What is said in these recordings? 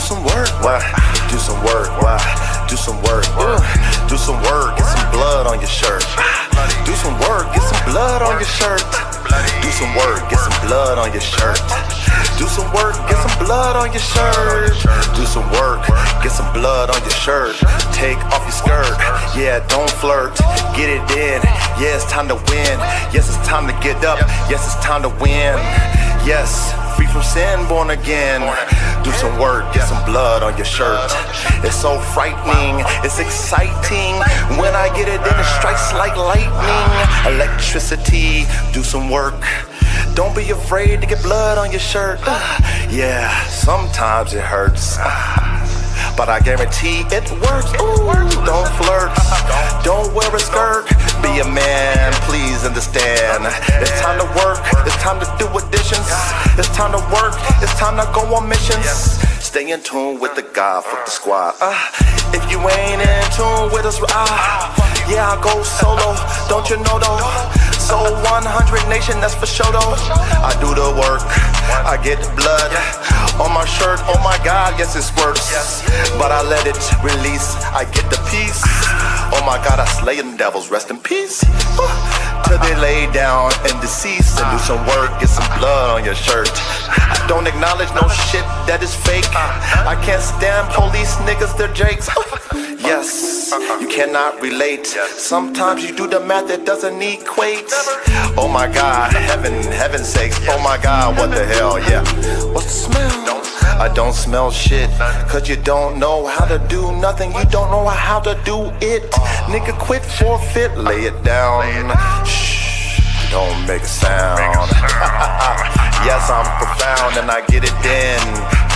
some work, why? Do some work, why? Do some work, do some work, get some blood on your shirt. Do some work, get some blood on your shirt. Do some work, get some blood on your shirt. Do some work, get some blood on your shirt. Do some work, get some blood on your shirt. Take off your skirt, yeah, don't flirt. Get it in, yeah, it's time to win. Yes, it's time to get up, yes, it's time to win. Yes, free from sin, born again. Do some work, get some blood on your shirt. It's so frightening, it's exciting. When I get it in, it strikes like lightning. Electricity, do some work. Don't be afraid to get blood on your shirt. Yeah, sometimes it hurts, but I guarantee it works. Ooh, don't flirt, don't wear a skirt. Be a man, please understand. It's time to work, it's time to do additions. It's time to work, it's time to go on missions. Stay in tune with the God, fuck the squad. If you ain't in tune with us, yeah, I'll go solo, don't you know though? So 100 nation, that's for sure though. I do the work, I get blood on my shirt, oh my God, yes it squirts. But I let it release, I get the peace. Oh my God, I slay them devils, rest in peace. Till they lay down and deceased. And do some work, get some blood on your shirt. I don't acknowledge no shit that is fake. I can't stand police niggas, they're jakes. Yes, you cannot relate. Sometimes you do the math that doesn't equate. Oh my God, heaven's sakes. Oh my God, what the hell, yeah. What's the smell? I don't smell shit, cause you don't know how to do nothing. You don't know how to do it. Nigga, quit, forfeit, lay it down. Shh, don't make a sound. Yes, I'm profound and I get it in.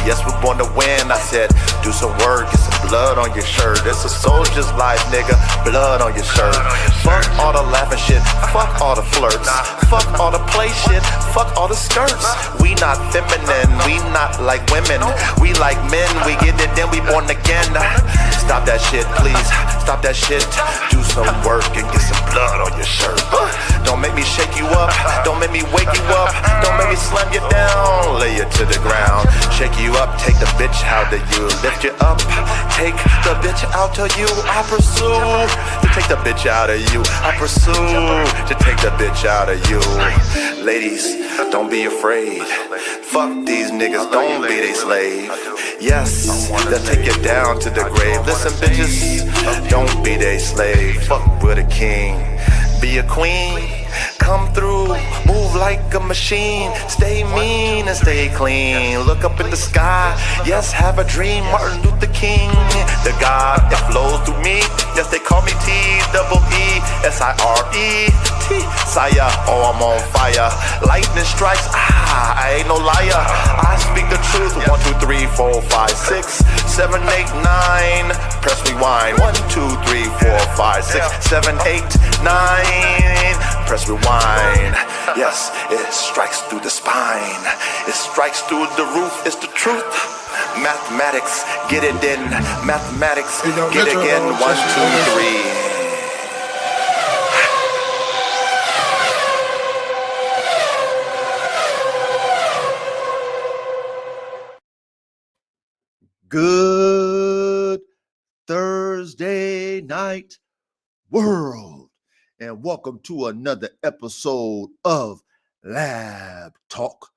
Yes, we're born to win. I said, do some work, get some blood on your shirt. It's a soldier's life, nigga, blood on your shirt. Fuck all the laughing shit, fuck all the flirts, fuck all the play shit, fuck all the skirts. We not feminine, we not like women. We like men, we get it, then we born again. Stop that shit, please, stop that shit. Do some work and get some blood on your shirt. Don't make me shake you up, don't make me wake you up, don't make me slam you down, lay you to the ground. Shake you up, take the bitch out of you, lift you up, take the bitch out of you. I pursue to take the bitch out of you. I pursue to take the bitch out of you. Ladies, don't be afraid. Fuck these niggas, don't be they slave. Yes, they'll take you down to the grave. Listen, bitches, don't be they slave. Fuck with a king, be a queen. Come through, move like a machine. Stay mean and stay clean. Look up in the sky, yes, have a dream. Martin Luther King, the God that flows through me. Yes, they call me T-E-E-S-I-R-E-T. Sire, oh, I'm on fire. Lightning strikes, I ain't no liar. I speak the truth. 1, 2, 3, 4, 5, 6, 7, 8, 9. Press rewind. 1, 2, 3, 4, 5, 6, 7, 8, 9. Press rewind. Yes, it strikes through the spine. It strikes through the roof. It's the truth. Mathematics, get it in. Mathematics, get it in. 1, 2, 3. Good Thursday night, world, and welcome to another episode of Lab Talk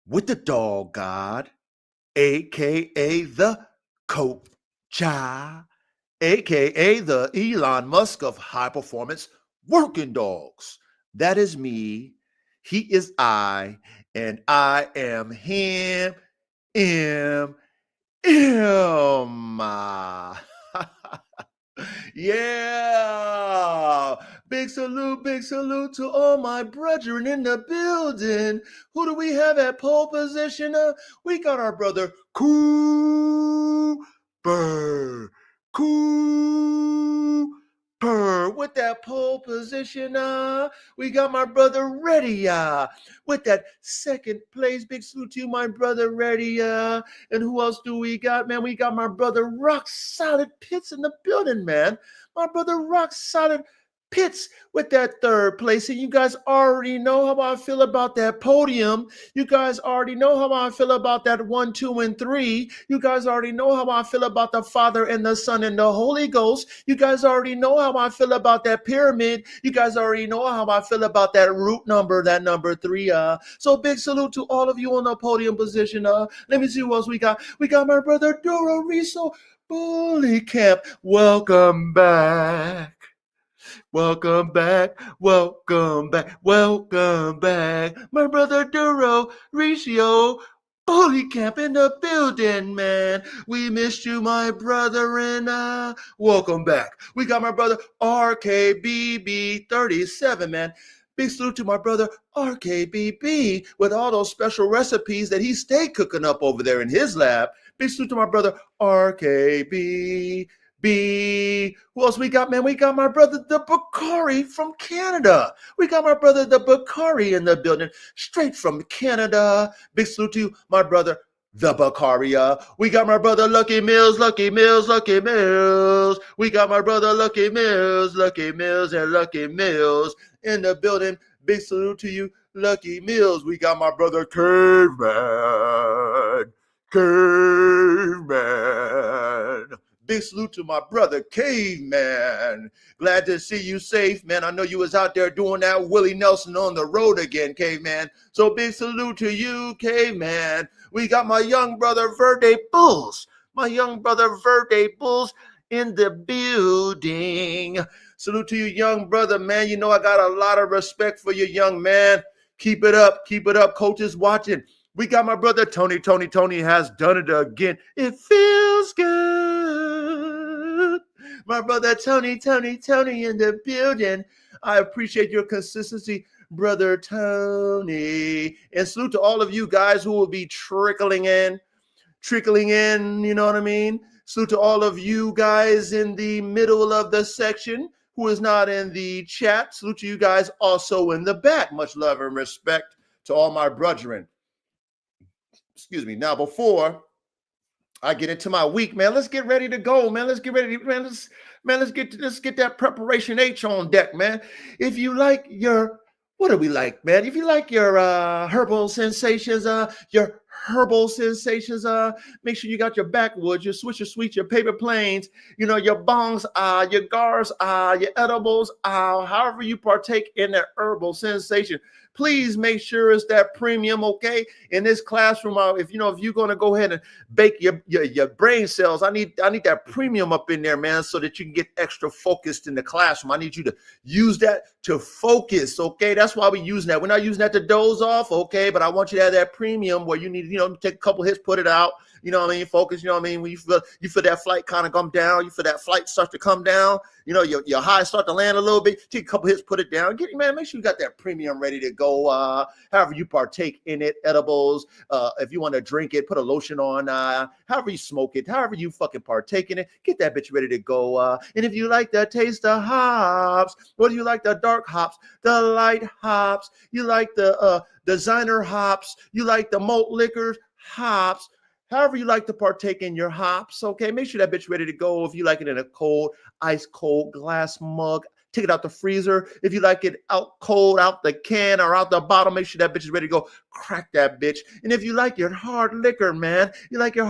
with the Dog God, aka the Coach, aka the Elon Musk of high performance working dogs. That is me, he is I, and I am him. Yeah, big salute to all my brethren in the building. Who do we have at pole position? We got our brother Cooper with that pole position. We got my brother Reddy with that second place. Big salute to you, my brother Reddy. And who else do we got, man? We got my brother Rock Solid Pitts in the building, man. My brother Rock Solid Pitts with that third place. And you guys already know how I feel about that podium. You guys already know how I feel about that 1, 2, and 3. You guys already know how I feel about the Father and the Son and the Holy Ghost. You guys already know how I feel about that pyramid. You guys already know how I feel about that root number, that number 3. So big salute to all of you on the podium position. Let me see who else we got. We got my brother Duro Riso Bully Camp. Welcome back. Welcome back, welcome back, welcome back. My brother Duro Ricio, Bully Camp in the building, man. We missed you, my brother, and welcome back. We got my brother RKBB37, man. Big salute to my brother RKBB with all those special recipes that he stayed cooking up over there in his lab. Big salute to my brother RKB. Who else we got, man? We got my brother, the Bakari from Canada. We got my brother, the Bakari in the building, straight from Canada. Big salute to you, my brother, the Bakari. We got my brother, Lucky Mills, Lucky Mills, Lucky Mills. We got my brother, Lucky Mills, Lucky Mills, and Lucky Mills in the building. Big salute to you, Lucky Mills. We got my brother, Caveman. Caveman. Big salute to my brother, Caveman. Glad to see you safe, man. I know you was out there doing that Willie Nelson on the road again, Caveman. So big salute to you, Caveman. We got my young brother, Verde Bulls. My young brother, Verde Bulls in the building. Salute to you, young brother, man. You know I got a lot of respect for you, young man. Keep it up. Keep it up. Coach is watching. We got my brother, Tony. Tony has done it again. It feels good. My brother, Tony in the building. I appreciate your consistency, brother Tony. And salute to all of you guys who will be trickling in, you know what I mean? Salute to all of you guys in the middle of the section who is not in the chat. Salute to you guys also in the back. Much love and respect to all my brethren. Excuse me. Now, before I get into my week, man, let's get ready to go, man. Let's get ready, man. Let's get that preparation H on deck, man. If you like your, what do we like, man? If you like your herbal sensations, make sure you got your backwoods, your swisher sweets, your paper planes, you know, your bongs, your gars, your edibles, however you partake in that herbal sensation. Please make sure it's that premium, okay? In this classroom, if you're going to go ahead and bake your brain cells, I need that premium up in there, man, so that you can get extra focused in the classroom. I need you to use that to focus, okay? That's why we're using that. We're not using that to doze off, okay? But I want you to have that premium where you need, take a couple hits, put it out, you know what I mean? Focus, you know what I mean? When you feel that flight kind of come down, you feel that flight start to come down, your highs start to land a little bit, take a couple hits, put it down. Make sure you got that premium ready to go. However you partake in it, edibles, if you want to drink it, put a lotion on, however you smoke it, however you fucking partake in it, get that bitch ready to go. And if you like the taste of hops, whether you like the dark hops, the light hops, you like the designer hops, you like the malt liquors, hops, however you like to partake in your hops, okay? Make sure that bitch ready to go. If you like it in a cold, ice cold glass mug, take it out the freezer. If you like it out cold, out the can or out the bottle, make sure that bitch is ready to go. Crack that bitch. And if you like your hard liquor, man, you like your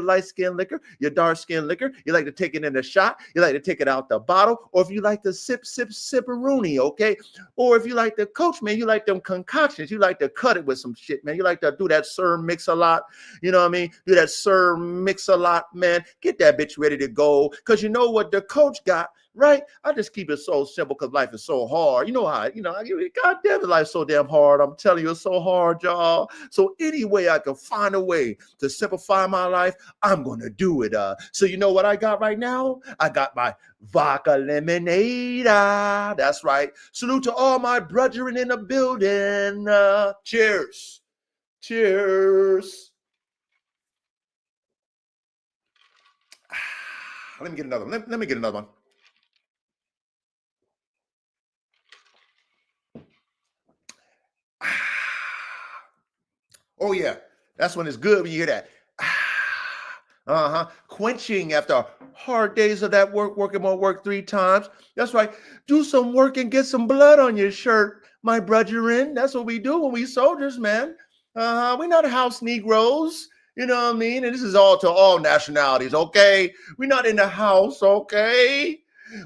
light skin liquor, your dark skin liquor, you like to take it in a shot, you like to take it out the bottle, or if you like to sip-a-rooney, okay? Or if you like to coach, man, you like them concoctions, you like to cut it with some shit, man. You like to do that Sir Mix-a-Lot, you know what I mean? Do that Sir Mix-a-Lot, man. Get that bitch ready to go, because you know what the coach got, right? I just keep it so simple because life is so hard. You know how, God damn it, life's so damn hard. I'm telling you, it's so hard, y'all. So any way I can find a way to simplify my life, I'm going to do it. So you know what I got right now? I got my vodka lemonade. That's right. Salute to all my brethren in the building. Cheers. Cheers. Let me get another one. Let me get another one. Oh, yeah. That's when it's good when you hear that. Quenching after hard days of that work, working more work 3 times. That's right. Do some work and get some blood on your shirt, my brethren. That's what we do when we soldiers, man. We're not house Negroes. You know what I mean? And this is all to all nationalities, okay? We're not in the house, okay?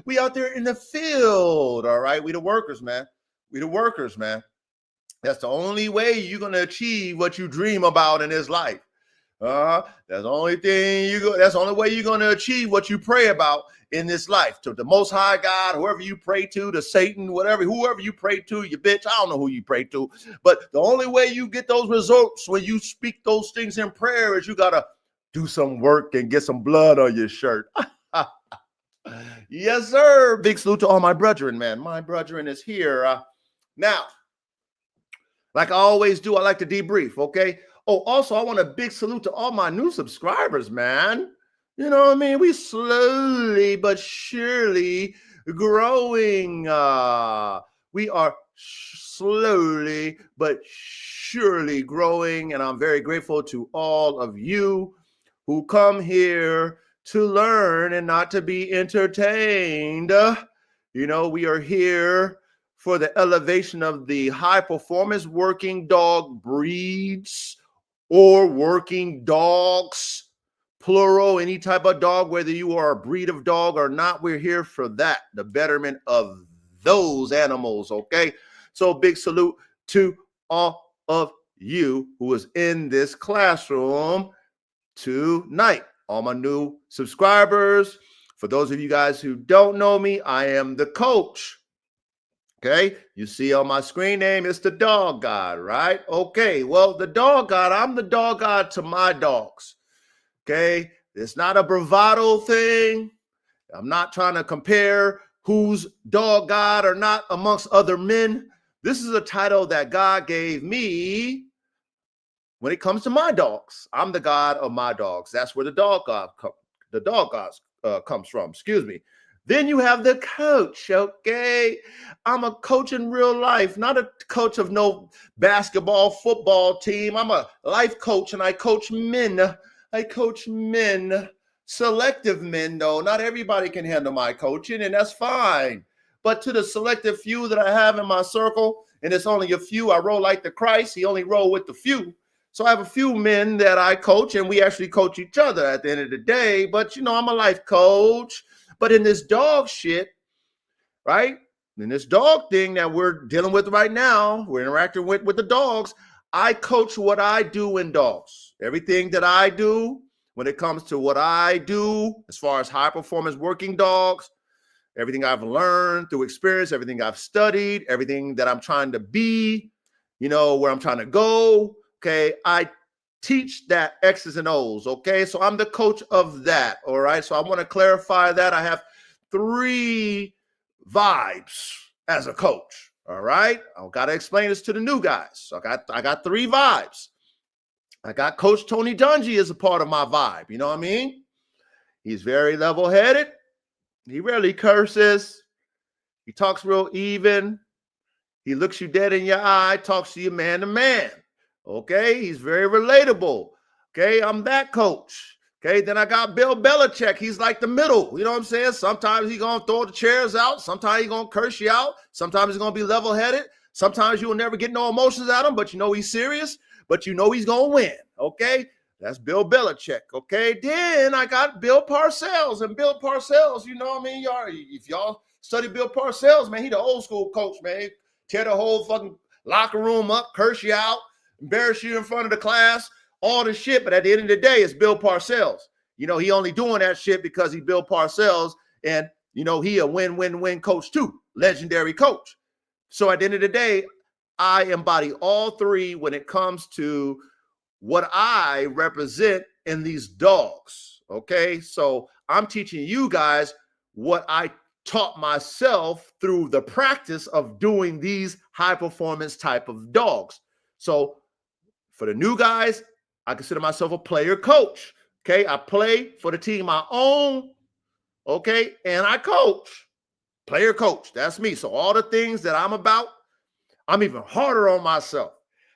We out there in the field, all right? We the workers, man. We the workers, man. That's the only way you're going to achieve what you dream about in this life. That's the only thing that's the only way you're going to achieve what you pray about in this life. To the Most High God, whoever you pray to Satan, whoever you pray to, you bitch. I don't know who you pray to, but the only way you get those results when you speak those things in prayer is you got to do some work and get some blood on your shirt. Yes, sir. Big salute to all my brethren, man. My brethren is here. Now, like I always do, I like to debrief, okay? Oh, also, I want a big salute to all my new subscribers, man. You know what I mean? We slowly but surely growing. We are slowly but surely growing, and I'm very grateful to all of you who come here to learn and not to be entertained. You know, we are here for the elevation of the high performance working dog breeds or working dogs, plural, any type of dog, whether you are a breed of dog or not, we're here for that, the betterment of those animals, okay? So big salute to all of you who is in this classroom tonight. All my new subscribers. For those of you guys who don't know me, I am the coach. Okay, you see on my screen name, it's the dog god, right? Okay, well, the dog god, I'm the dog god to my dogs. Okay, it's not a bravado thing. I'm not trying to compare who's dog god or not amongst other men. This is a title that God gave me when it comes to my dogs. I'm the god of my dogs. That's where the dog god comes from. Excuse me. Then you have the coach, okay? I'm a coach in real life, not a coach of no basketball, football team. I'm a life coach, and I coach men. I coach men, selective men, though. Not everybody can handle my coaching, and that's fine. But to the selective few that I have in my circle, and it's only a few, I roll like the Christ. He only roll with the few. So I have a few men that I coach, and we actually coach each other at the end of the day. But, you know, I'm a life coach. But in this dog shit, right? In this dog thing that we're dealing with right now, we're interacting with the dogs. I coach what I do in dogs. Everything that I do when it comes to what I do as far as high performance working dogs, everything I've learned through experience, everything I've studied, everything that I'm trying to be, you know, where I'm trying to go. Okay, I teach that X's and O's, okay? So I'm the coach of that, all right? So I want to clarify that. I have 3 vibes as a coach, all right? I've got to explain this to the new guys. So I got 3 vibes. I got Coach Tony Dungy as a part of my vibe, you know what I mean? He's very level-headed. He rarely curses. He talks real even. He looks you dead in your eye, talks to you man to man. Okay, he's very relatable. Okay, I'm that coach. Okay, then I got Bill Belichick. He's like the middle. You know what I'm saying? Sometimes he's going to throw the chairs out. Sometimes he's going to curse you out. Sometimes he's going to be level-headed. Sometimes you will never get no emotions out of him, but you know he's serious. But you know he's going to win. Okay, that's Bill Belichick. Okay, then I got Bill Parcells. And Bill Parcells, you know what I mean? If y'all study Bill Parcells, man, he the old school coach, man. He tear the whole fucking locker room up, curse you out, embarrass you in front of the class, all the shit. But at the end of the day, it's Bill Parcells. You know, he only doing that shit because he Bill Parcells, and, you know, he a win-win-win coach too, legendary coach. So at the end of the day, I embody all 3 when it comes to what I represent in these dogs, okay? So I'm teaching you guys what I taught myself through the practice of doing these high-performance type of dogs. So for the new guys, I consider myself a player coach. Okay, I play for the team I own. Okay, and I coach. Player coach, that's me. So all the things that I'm about, I'm even harder on myself.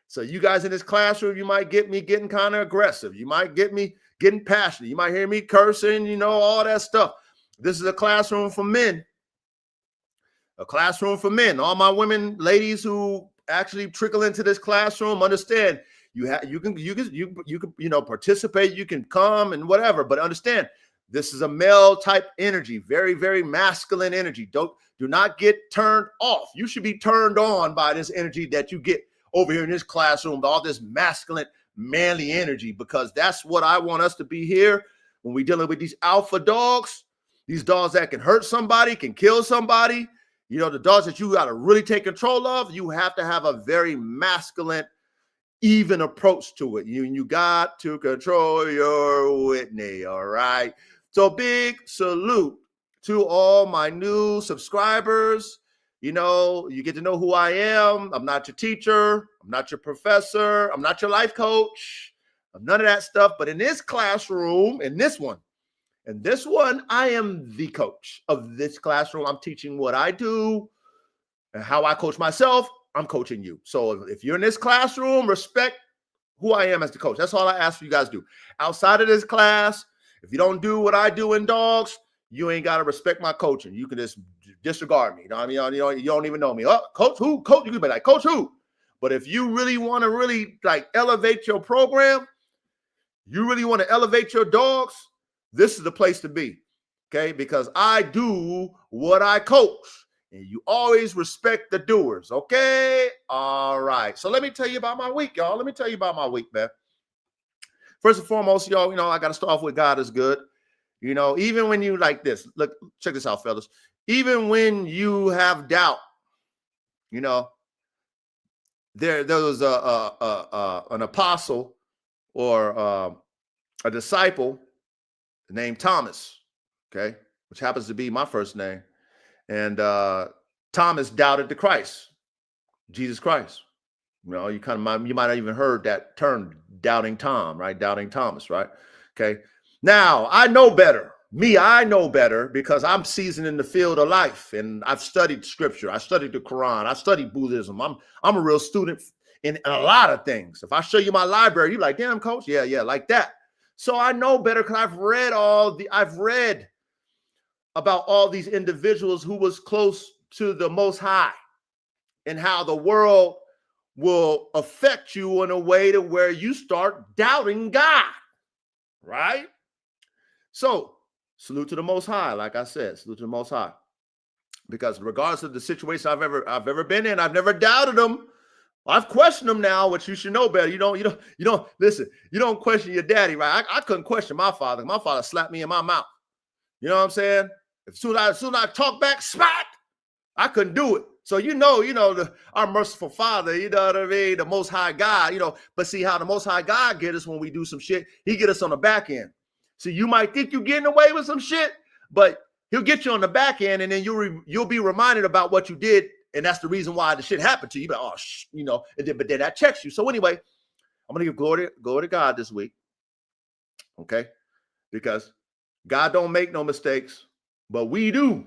So you guys in this classroom, you might get me getting kind of aggressive. You might get me getting passionate. You might hear me cursing, you know, all that stuff. This is a classroom for men. A classroom for men. All my women, ladies who actually trickle into this classroom, understand you can participate, you can come and whatever, but understand this is a male type energy, very, very masculine energy. Do not get turned off. You should be turned on by this energy that you get over here in this classroom, all this masculine, manly energy, because that's what I want us to be here when we're dealing with these alpha dogs, these dogs that can hurt somebody, can kill somebody. You know, the dogs that you got to really take control of, you have to have a very masculine, even approach to it. You got to control your Whitney, all right? So big salute to all my new subscribers. You know, you get to know who I am. I'm not your teacher. I'm not your professor. I'm not your life coach. I'm none of that stuff. But in this classroom, in this one, I am the coach of this classroom. I'm teaching what I do and how I coach myself. I'm coaching you. So if you're in this classroom, respect who I am as the coach. That's all I ask for you guys to do. Outside of this class, if you don't do what I do in dogs, you ain't got to respect my coaching. You can just disregard me. You know what I mean? You don't even know me. Oh, coach who? Coach, you can be like, coach who? But if you really want to really like elevate your program, you really want to elevate your dogs, this is the place to be, okay? Because I do what I coach, and you always respect the doers, okay? All right. So let me tell you about my week, y'all. Let me tell you about my week, man. First and foremost, y'all, you know, I got to start off with God is good. You know, even when you like this, look, check this out, fellas. Even when you have doubt, you know, there was an apostle or a disciple named Thomas, okay, which happens to be my first name. And Thomas doubted the Christ, Jesus Christ. You know, you might have even heard that term, doubting Tom, right? Doubting Thomas, right? Okay. Now I know better. I know better because I'm seasoned in the field of life, and I've studied scripture. I studied the Quran. I studied Buddhism. I'm a real student in a lot of things. If I show you my library, you're like, damn, coach, yeah, like that. So I know better because I've read about all these individuals who was close to the Most High and how the world will affect you in a way to where you start doubting God, right? So salute to the Most High, like I said, salute to the Most High, because regardless of the situation I've ever been in, I've never doubted them. I've questioned them now, which you should know better. You don't listen. You don't question your daddy, right? I couldn't question my father. My father slapped me in my mouth. You know what I'm saying? As soon as I talk back, smack, I couldn't do it. So our merciful Father, you know what I mean? The Most High God, you know. But see how the Most High God get us when we do some shit. He get us on the back end. So you might think you're getting away with some shit, but he'll get you on the back end, and then you'll be reminded about what you did. And that's the reason why the shit happened to you. But but then that checks you. So anyway, I'm gonna give glory to God this week, okay? Because God don't make no mistakes, but we do.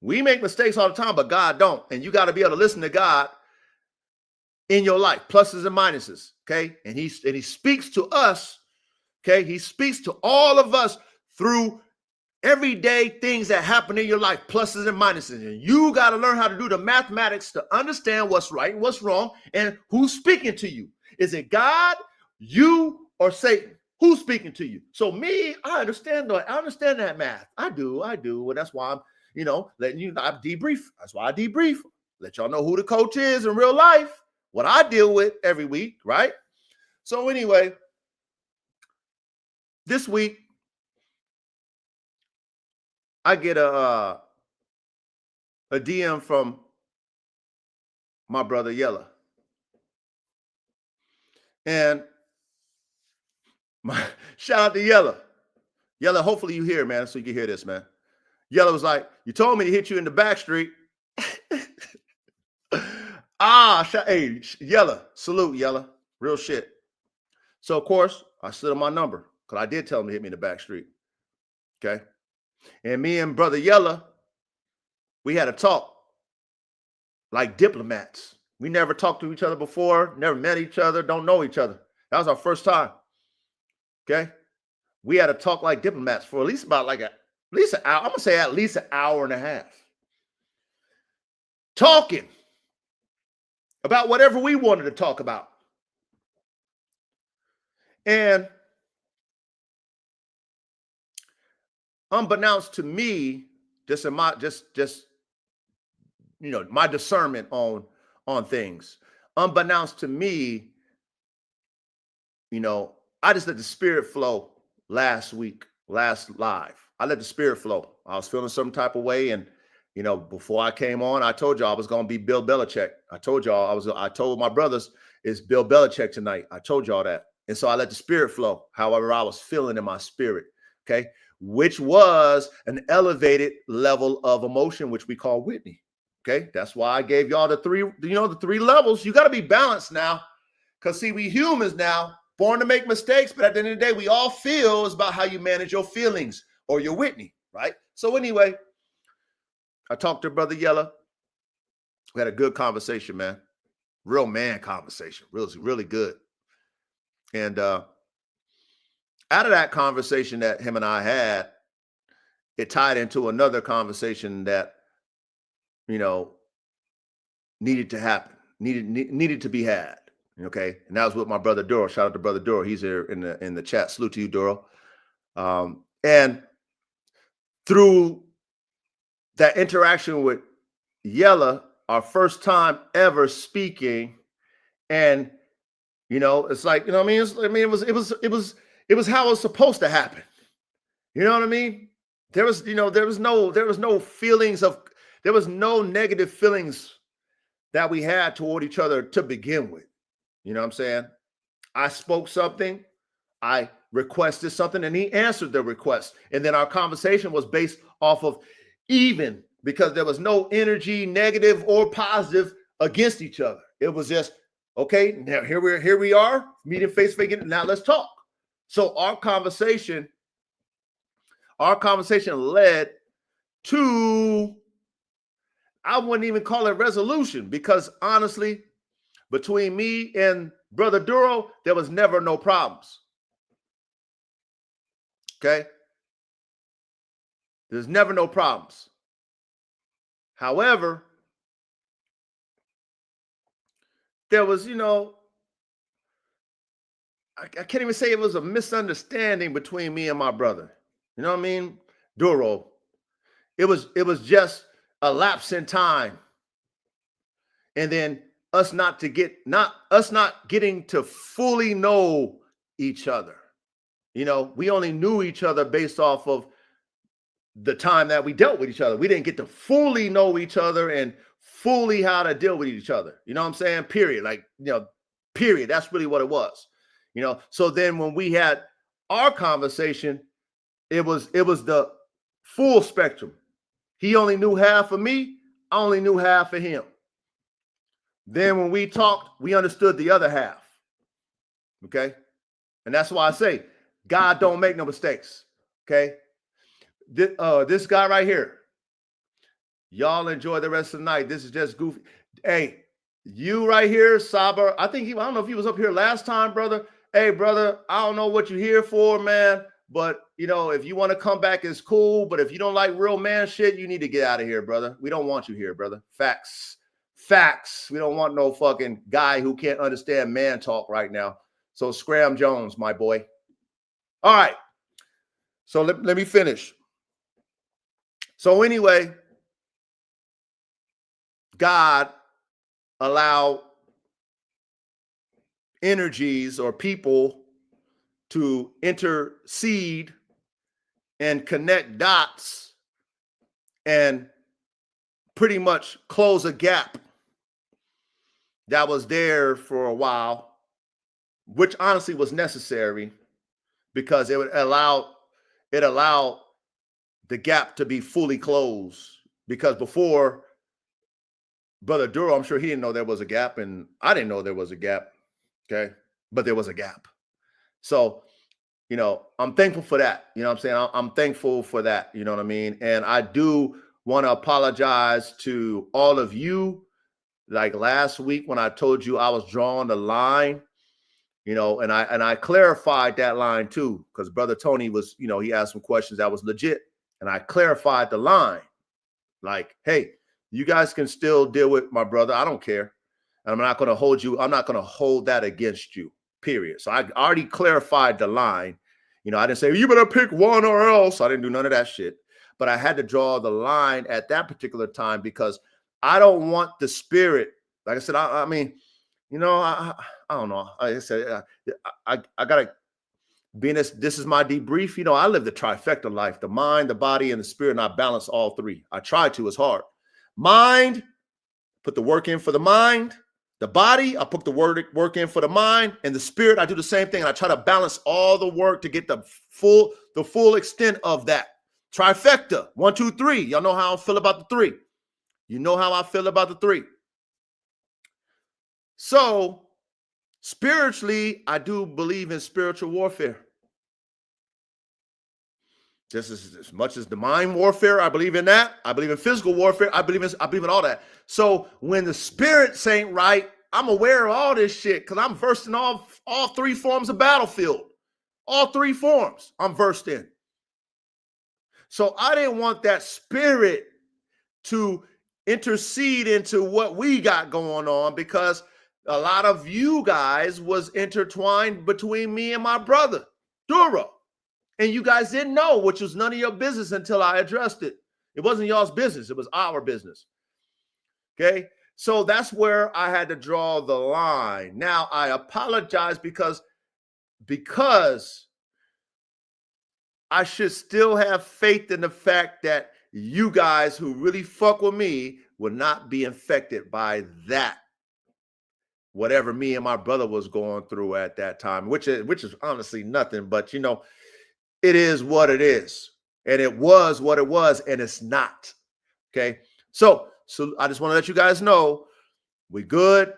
We make mistakes all the time, but God don't. And you got to be able to listen to God in your life, pluses and minuses, okay? And he speaks to us, okay? He speaks to all of us through everyday things that happen in your life, pluses and minuses. And you got to learn how to do the mathematics to understand what's right and what's wrong and who's speaking to you. Is it God, you, or Satan? Who's speaking to you? So me, I understand that math. I do. Well, that's why I'm, letting you, I debrief. That's why I debrief. Let y'all know who the coach is in real life, what I deal with every week, right? So anyway, this week, I get a DM from my brother Yella. And shout out to Yella. Yella, hopefully you hear, man, so you can hear this, man. Yella was like, you told me to hit you in the back street. Hey, Yella, salute, Yella. Real shit. So, of course, I slid on my number because I did tell him to hit me in the back street. Okay. And me and brother Yella, we had a talk like diplomats. We never talked to each other before, never met each other, don't know each other. That was our first time. Okay. we had to talk like diplomats for at least an hour. I'm gonna say at least an hour and a half. Talking about whatever we wanted to talk about. And unbeknownst to me, just in my my discernment on things, unbeknownst to me, I just let the spirit flow last live. I let the spirit flow. I was feeling some type of way, and before I came on, I told y'all I was going to be Bill Belichick. I told y'all I told my brothers it's Bill Belichick tonight. I told y'all that. And so I let the spirit flow. However, I was feeling in my spirit, okay, which was an elevated level of emotion, which we call Whitney. Okay, that's why I gave y'all the three levels. You got to be balanced now, because see, we humans now, born to make mistakes, but at the end of the day, we all feel is about how you manage your feelings or your Whitney, right? So anyway, I talked to Brother Yella. We had a good conversation, man. Real man conversation. Really good. And out of that conversation that him and I had, it tied into another conversation that, needed to happen, needed to be had. Okay. And that was with my brother Duro. Shout out to Brother Duro. He's here in the chat. Salute to you, Duro. And through that interaction with Yella, our first time ever speaking, and it's like, it was how it was supposed to happen. You know what I mean? There was no feelings of, there was no negative feelings that we had toward each other to begin with. You know what I'm saying? I spoke something, I requested something, and he answered the request. And then our conversation was based off of even, because there was no energy, negative or positive, against each other. It was just, okay, now here we are, meeting face to face. Now let's talk. So our conversation led to, I wouldn't even call it resolution, because honestly, between me and Brother Duro, there was never no problems. Okay? There's never no problems. However, there was, I can't even say it was a misunderstanding between me and my brother. You know what I mean? Duro. It was just a lapse in time. And then us not getting to fully know each other. We only knew each other based off of the time that we dealt with each other. We didn't get to fully know each other and fully how to deal with each other. You know what I'm saying? Period. Like, period. That's really what it was. So then when we had our conversation, it was the full spectrum. He only knew half of me. I only knew half of him. Then when we talked, we understood the other half. Okay? And that's why I say, God don't make no mistakes. Okay? This guy right here, y'all enjoy the rest of the night. This is just goofy. Hey, you right here, Saber, I don't know if he was up here last time, brother. Hey, brother, I don't know what you're here for, man. But, if you want to come back, it's cool. But if you don't like real man shit, you need to get out of here, brother. We don't want you here, brother. Facts. We don't want no fucking guy who can't understand man talk right now. So Scram Jones, my boy. All right. So let me finish. So anyway, God allowed energies or people to intercede and connect dots and pretty much close a gap that was there for a while, which honestly was necessary, because it allowed the gap to be fully closed. Because before, Brother Duro, I'm sure he didn't know there was a gap, and I didn't know there was a gap. Okay, but there was a gap. So, I'm thankful for that. You know what I'm saying? I'm thankful for that. You know what I mean? And I do want to apologize to all of you. Like last week when I told you I was drawing the line, and I clarified that line too, because Brother Tony was, he asked some questions that was legit, and I clarified the line, like, hey, you guys can still deal with my brother. I don't care. And I'm not going to hold you. I'm not going to hold that against you, period. So I already clarified the line. I didn't say, you better pick one or else. I didn't do none of that shit. But I had to draw the line at that particular time because I don't want the spirit. Like I said, I mean, I don't know. Like I said, I got to be in this. This is my debrief. I live the trifecta life, the mind, the body, and the spirit, and I balance all three. I try to. It's hard. Mind, put the work in for the mind. The body, I put the work in for the mind, and the spirit, I do the same thing. And I try to balance all the work to get the full extent of that trifecta. 1, 2, 3. Y'all know how I feel about the 3. You know how I feel about the 3. So spiritually, I do believe in spiritual warfare. Just as much as the mind warfare, I believe in that. I believe in physical warfare. I believe in all that. So when the spirits ain't right, I'm aware of all this shit because I'm versed in all 3 forms of battlefield. All 3 forms I'm versed in. So I didn't want that spirit to intercede into what we got going on because a lot of you guys was intertwined between me and my brother, Duro. And you guys didn't know, which was none of your business until I addressed it. It wasn't y'all's business. It was our business. Okay? So that's where I had to draw the line. Now, I apologize because I should still have faith in the fact that you guys who really fuck with me will not be infected by that. Whatever me and my brother was going through at that time, which is honestly nothing, but it is what it is. And it was what it was, and it's not. Okay. So I just want to let you guys know we good.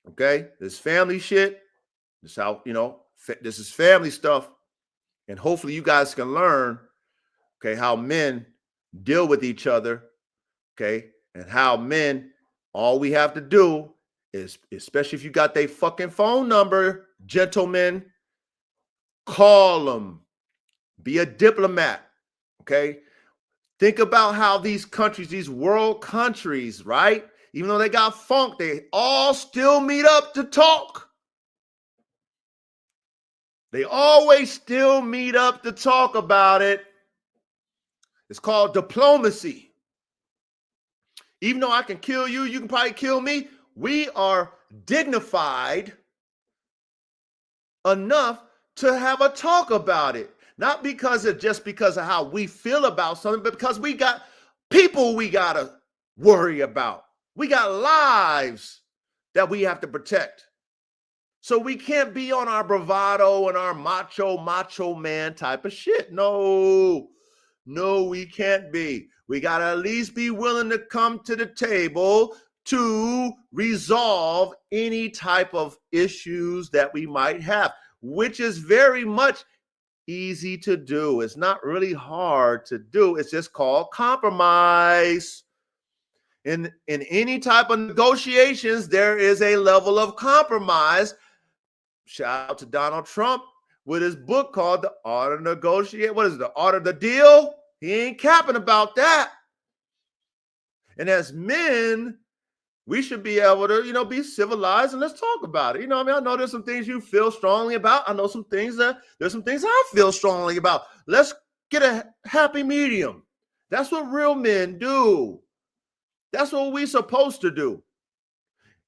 Okay. This family shit. This how, this is family stuff. And hopefully you guys can learn, okay, how men deal with each other. Okay. And how men, all we have to do is, especially if you got their fucking phone number, gentlemen, call them. Be a diplomat, okay? Think about how these countries, these world countries, right? Even though they got funk, they all still meet up to talk. They always still meet up to talk about it. It's called diplomacy. Even though I can kill you, you can probably kill me. We are dignified enough to have a talk about it. Not because of how we feel about something, but because we got people we got to worry about. We got lives that we have to protect. So we can't be on our bravado and our macho man type of shit. No, we can't be. We got to at least be willing to come to the table to resolve any type of issues that we might have, which is very much easy to do. It's not really hard to do. It's just called compromise. In any type of negotiations, there is a level of compromise. Shout out to Donald Trump with his book called The Art of Negotiate. What is it? The Art of the Deal? He ain't capping about that. And as men, we should be able to, be civilized and let's talk about it. I know there's some things you feel strongly about. I know there's some things I feel strongly about. Let's get a happy medium. That's what real men do. That's what we're supposed to do.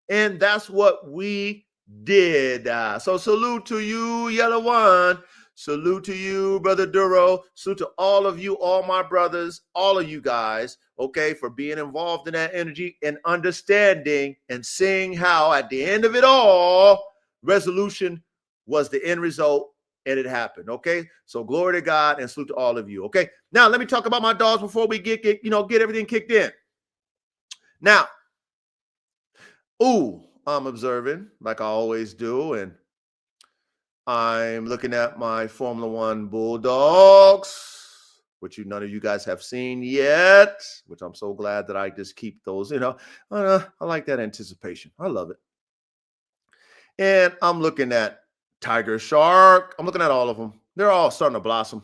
And that's what we did. So salute to you, Yellow One. Salute to you, Brother Duro. Salute to all of you, all my brothers, all of you guys, okay, for being involved in that energy and understanding and seeing how at the end of it all, resolution was the end result and it happened, okay? So glory to God and salute to all of you, okay? Now, let me talk about my dogs before we get everything kicked in. Now, I'm observing like I always do, and I'm looking at my Formula One Bulldogs, which none of you guys have seen yet, which I'm so glad that I just keep those, I like that anticipation. I love it. And I'm looking at Tiger Shark. I'm looking at all of them. They're all starting to blossom.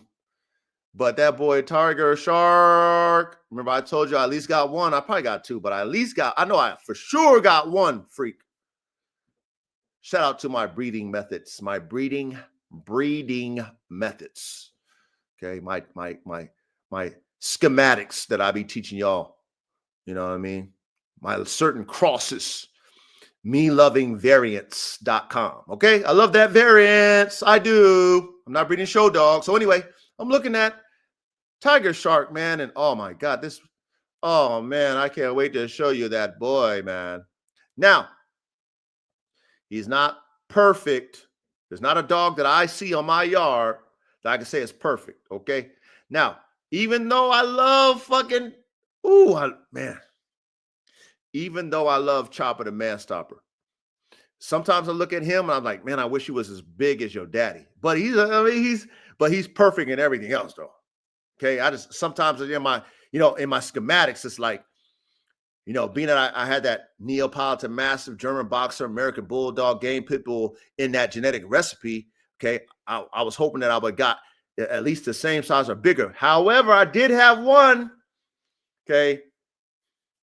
But that boy, Tiger Shark, remember I told you I at least got one. I probably got two, but I know I for sure got one freak. Shout out to my breeding methods, my breeding methods. Okay, my schematics that I be teaching y'all. You know what I mean? My certain crosses. melovingvariants.com. Okay, I love that variance. I do. I'm not breeding show dogs. So anyway, I'm looking at Tiger Shark, man, and oh my God, oh man, I can't wait to show you that boy, man. Now, he's not perfect. There's not a dog that I see on my yard that I can say is perfect, okay? Now, even though I love fucking, even though I love Chopper the Man Stopper, sometimes I look at him and I'm like, man, I wish he was as big as your daddy. But he's perfect in everything else, though. Okay, sometimes in my schematics, it's like, being that I had that Neapolitan Mastiff, German Boxer, American Bulldog, Game Pit Bull in that genetic recipe, okay, I was hoping that I would got at least the same size or bigger. However, I did have one, okay,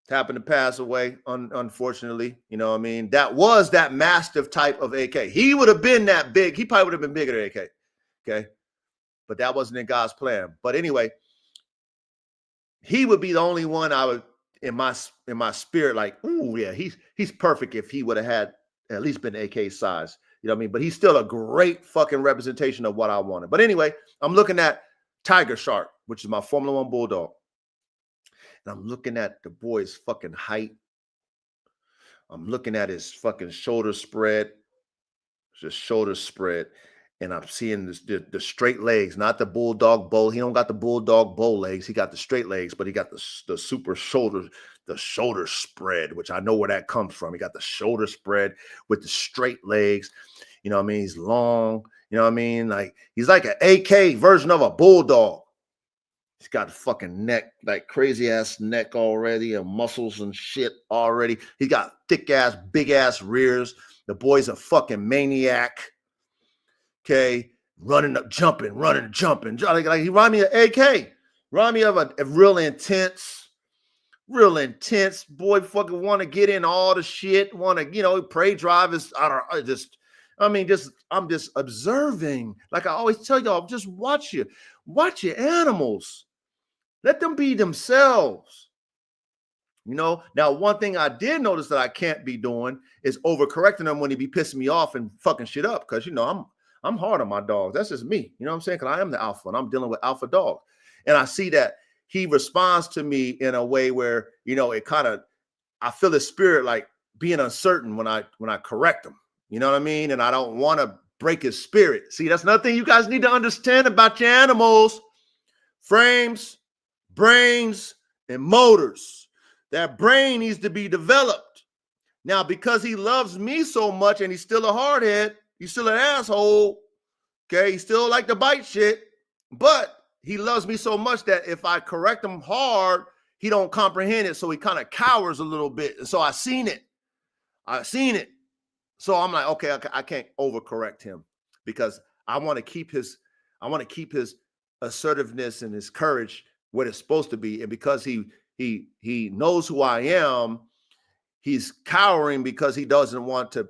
happened to pass away, unfortunately. You know what I mean? That was that Mastiff type of AK. He would have been that big. He probably would have been bigger than AK, okay? But that wasn't in God's plan. But anyway, he would be the only one I would, in my spirit, like, ooh, yeah, he's perfect if he would have had at least been AK size. You know what I mean? But he's still a great fucking representation of what I wanted. But anyway, I'm looking at Tiger Shark, which is my Formula One Bulldog. And I'm looking at the boy's fucking height. I'm looking at his fucking shoulder spread. Just shoulder spread. And I'm seeing the straight legs, not the bulldog bow. He don't got the bulldog bow legs. He got the straight legs, but he got the super shoulder, the shoulder spread, which I know where that comes from. He got the shoulder spread with the straight legs. You know what I mean? He's long. You know what I mean? Like he's like an AK version of a bulldog. He's got a fucking neck, like crazy ass neck already, and muscles and shit already. He got thick ass, big ass rears. The boy's a fucking maniac. Okay, running, jumping. Like he remind me of AK. Remind me of a real intense boy. Fucking want to get in all the shit. Want to, prey drive is. I'm just observing. Like I always tell y'all, just watch your animals. Let them be themselves. Now one thing I did notice that I can't be doing is overcorrecting them when he be pissing me off and fucking shit up. Because I'm hard on my dogs. That's just me. You know what I'm saying? Because I am the alpha and I'm dealing with alpha dogs. And I see that he responds to me in a way where, it kind of, I feel his spirit like being uncertain when I correct him. You know what I mean? And I don't want to break his spirit. See, that's another thing you guys need to understand about your animals. Frames, brains, and motors. That brain needs to be developed. Now, because he loves me so much and he's still a hardhead, he's still an asshole, okay? He still like to bite shit, but he loves me so much that if I correct him hard, he don't comprehend it, so he kind of cowers a little bit. And so I seen it. So I'm like, okay, I can't overcorrect him because I want to keep his assertiveness and his courage what it's supposed to be. And because he knows who I am, he's cowering because he doesn't want to,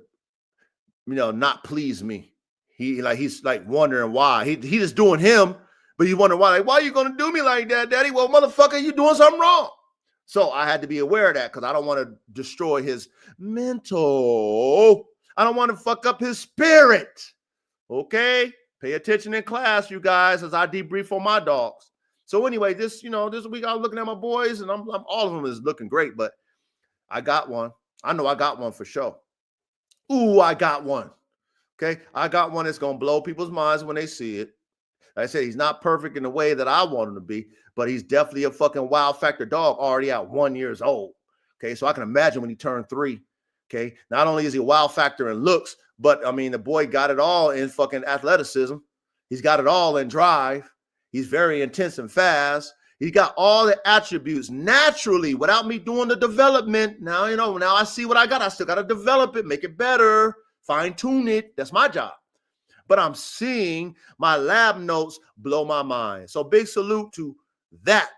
not please me. He's like wondering why. He just doing him, but he's wondering why. Like, why are you gonna do me like that, Daddy? Well, motherfucker, you doing something wrong. So I had to be aware of that because I don't want to destroy his mental. I don't want to fuck up his spirit. Okay, pay attention in class, you guys, as I debrief on my dogs. So anyway, this week I was looking at my boys, and I'm all of them is looking great, but I got one. I know I got one for sure. Ooh, I got one. Okay, I got one that's gonna blow people's minds when they see it. Like I said, he's not perfect in the way that I want him to be, but he's definitely a fucking wow factor dog already at 1 year old. Okay, so I can imagine when he turned 3. Okay, not only is he a wow factor in looks, but I mean the boy got it all in fucking athleticism. He's got it all in drive. He's very intense and fast. He got all the attributes naturally without me doing the development. Now, now I see what I got. I still got to develop it, make it better. fine tune it. That's my job. But I'm seeing my lab notes blow my mind. So big salute to that.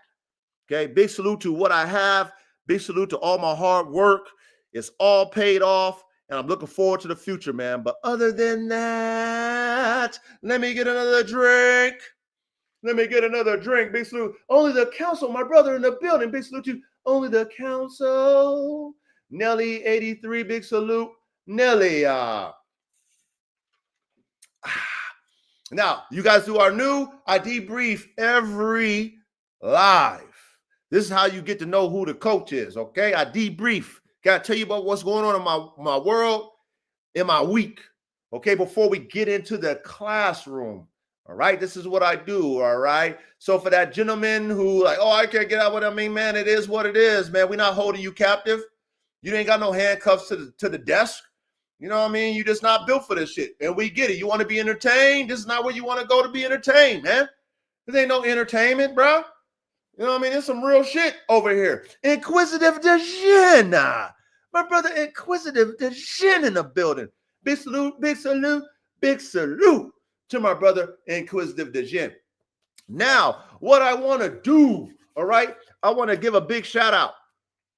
Okay, big salute to what I have. Big salute to all my hard work. It's all paid off, and I'm looking forward to the future, man. But other than that, let me get another drink. Let me get another drink. Big salute. Only the council, my brother in the building. Big salute to only the council. Nelly 83, big salute. Nelly. Now, you guys do our new, I debrief every live. This is how you get to know who the coach is, okay? I debrief. Got to tell you about what's going on in my world, in my week, okay? Before we get into the classroom, all right? This is what I do, all right? So for that gentleman who like, oh, I can't get out what I mean, man, it is what it is, man. We're not holding you captive. You ain't got no handcuffs to the desk. You know what I mean? You're just not built for this shit. And we get it. You want to be entertained? This is not where you want to go to be entertained, man. This ain't no entertainment, bro. You know what I mean? There's some real shit over here. Inquisitive Dejin. My brother Inquisitive Dejin in the building. Big salute, big salute, big salute to my brother Inquisitive Dejin. Now, what I want to do, all right? I want to give a big shout out.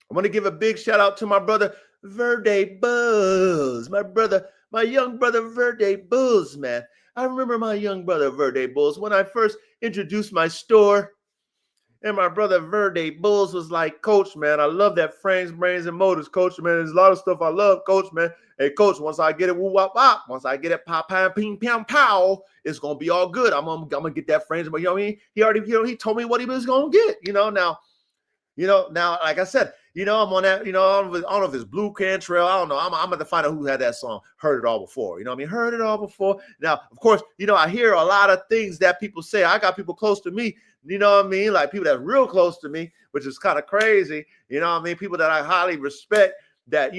I want to give a big shout out to my brother Verde Bulls, my young brother Verde Bulls, man. I remember my young brother Verde Bulls when I first introduced my store, and my brother Verde Bulls was like, Coach, man, I love that frames, brains, and motors, Coach, man. There's a lot of stuff I love, Coach, man. Hey, Coach, once I get it, woo wop wop, once I get it, pop, pam, ping, pam, pow, it's gonna be all good. I'm gonna get that frames, but you know what I mean? He already, he told me what he was gonna get, now, like I said, I'm on that, I don't know if it's Blue Cantrell. I don't know. I'm going to find out who had that song. Heard it all before. You know what I mean? Heard it all before. Now, of course, I hear a lot of things that people say. I got people close to me, you know what I mean? Like people that's real close to me, which is kind of crazy. You know what I mean? People that I highly respect that,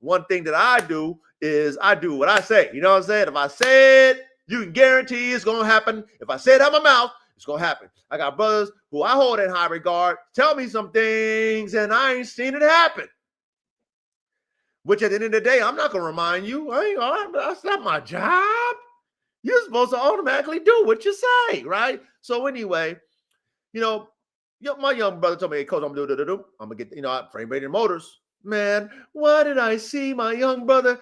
one thing that I do is I do what I say. You know what I'm saying? If I say it, you can guarantee it's going to happen. If I say it out my mouth, it's going to happen. I got brothers who I hold in high regard, tell me some things, and I ain't seen it happen. Which at the end of the day, I'm not going to remind you. That's not my job. You're supposed to automatically do what you say, right? So anyway, my young brother told me, hey, Coach, I'm going to do. I'm going to get, frame rated motors. Man, why did I see my young brother,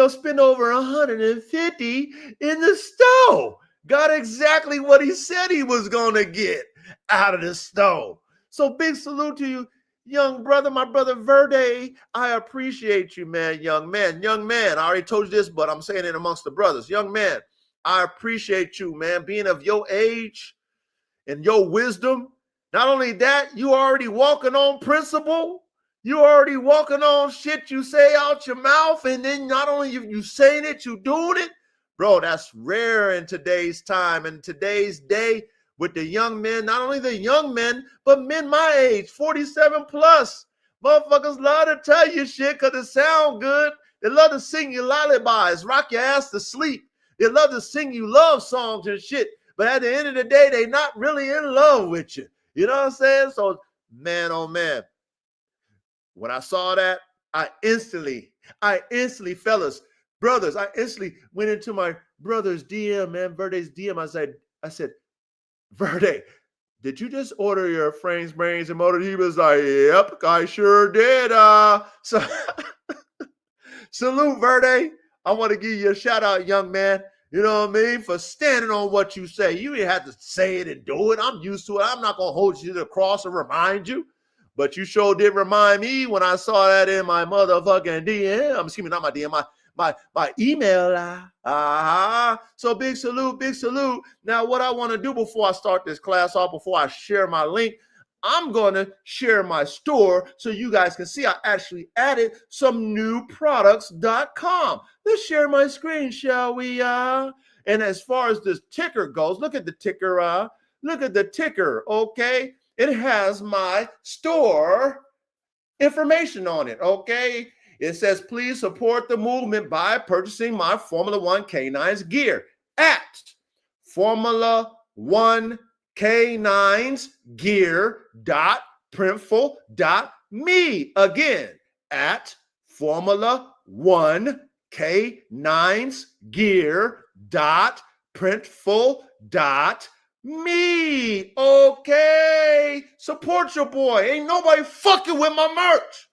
spend over 150 in the stove? Got exactly what he said he was going to get out of the stove. So big salute to you, young brother, my brother Verde. I appreciate you, man, young man. Young man, I already told you this, but I'm saying it amongst the brothers. Young man, I appreciate you, man, being of your age and your wisdom. Not only that, you already walking on principle. You already walking on shit you say out your mouth. And then not only you saying it, you doing it. Bro, that's rare in today's time and today's day with the young men, not only the young men, but men my age, 47 plus. Motherfuckers love to tell you shit because it sound good. They love to sing you lullabies, rock your ass to sleep. They love to sing you love songs and shit. But at the end of the day, they not really in love with you. You know what I'm saying? So, man, oh man. When I saw that, I instantly, fellas, brothers, I instantly went into my brother's DM, man, Verde's DM. I said, Verde, did you just order your frames, brains, and motor? He was like, yep, I sure did. So salute, Verde. I want to give you a shout out, young man. You know what I mean? For standing on what you say. You didn't have to say it and do it. I'm used to it. I'm not going to hold you to the cross and remind you. But you sure did remind me when I saw that in my motherfucking DM. Excuse me, not my DM, my email. So big salute. Now, what I want to do before I start this class off, before I share my link, I'm going to share my store so you guys can see I actually added some new products.com. Let's share my screen, shall we? And as far as this ticker goes, look at the ticker. Okay? It has my store information on it, okay? It says, please support the movement by purchasing my Formula One K9s gear at Formula One K9s gear.printful.me. Again, at Formula One K9sgear.printful.me. Okay, support your boy. Ain't nobody fucking with my merch.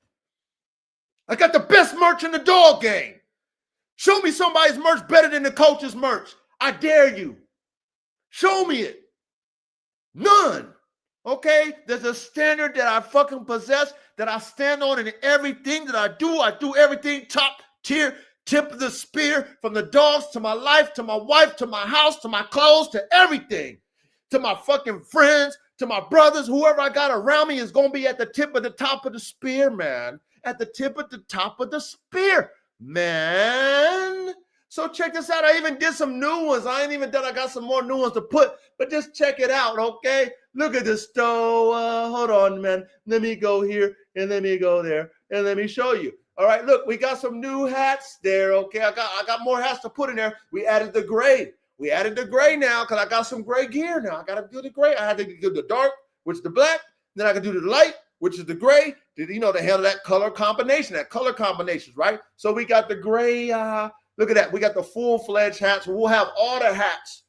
I got the best merch in the dog game. Show me somebody's merch better than the coach's merch. I dare you. Show me it. None. Okay? There's a standard that I fucking possess, that I stand on in everything that I do. I do everything top tier, tip of the spear, from the dogs to my life, to my wife, to my house, to my clothes, to everything. To my fucking friends, to my brothers, whoever I got around me is going to be at the tip of the top of the spear, man. At the tip of the top of the spear, man. So check this out. I even did some new ones. I ain't even done. I got some more new ones to put, but just check it out, okay? Look at this stove. Hold on, man. Let me go here and let me go there and let me show you. All right, look, we got some new hats there, okay? I got more hats to put in there. We added the gray. We added the gray now because I got some gray gear now. I got to do the gray. I had to do the dark, which is the black. Then I can do the light, which is the gray. You know, to handle that color combination, right? So we got the gray. Look at that. We got the full-fledged hats. We'll have all the hats,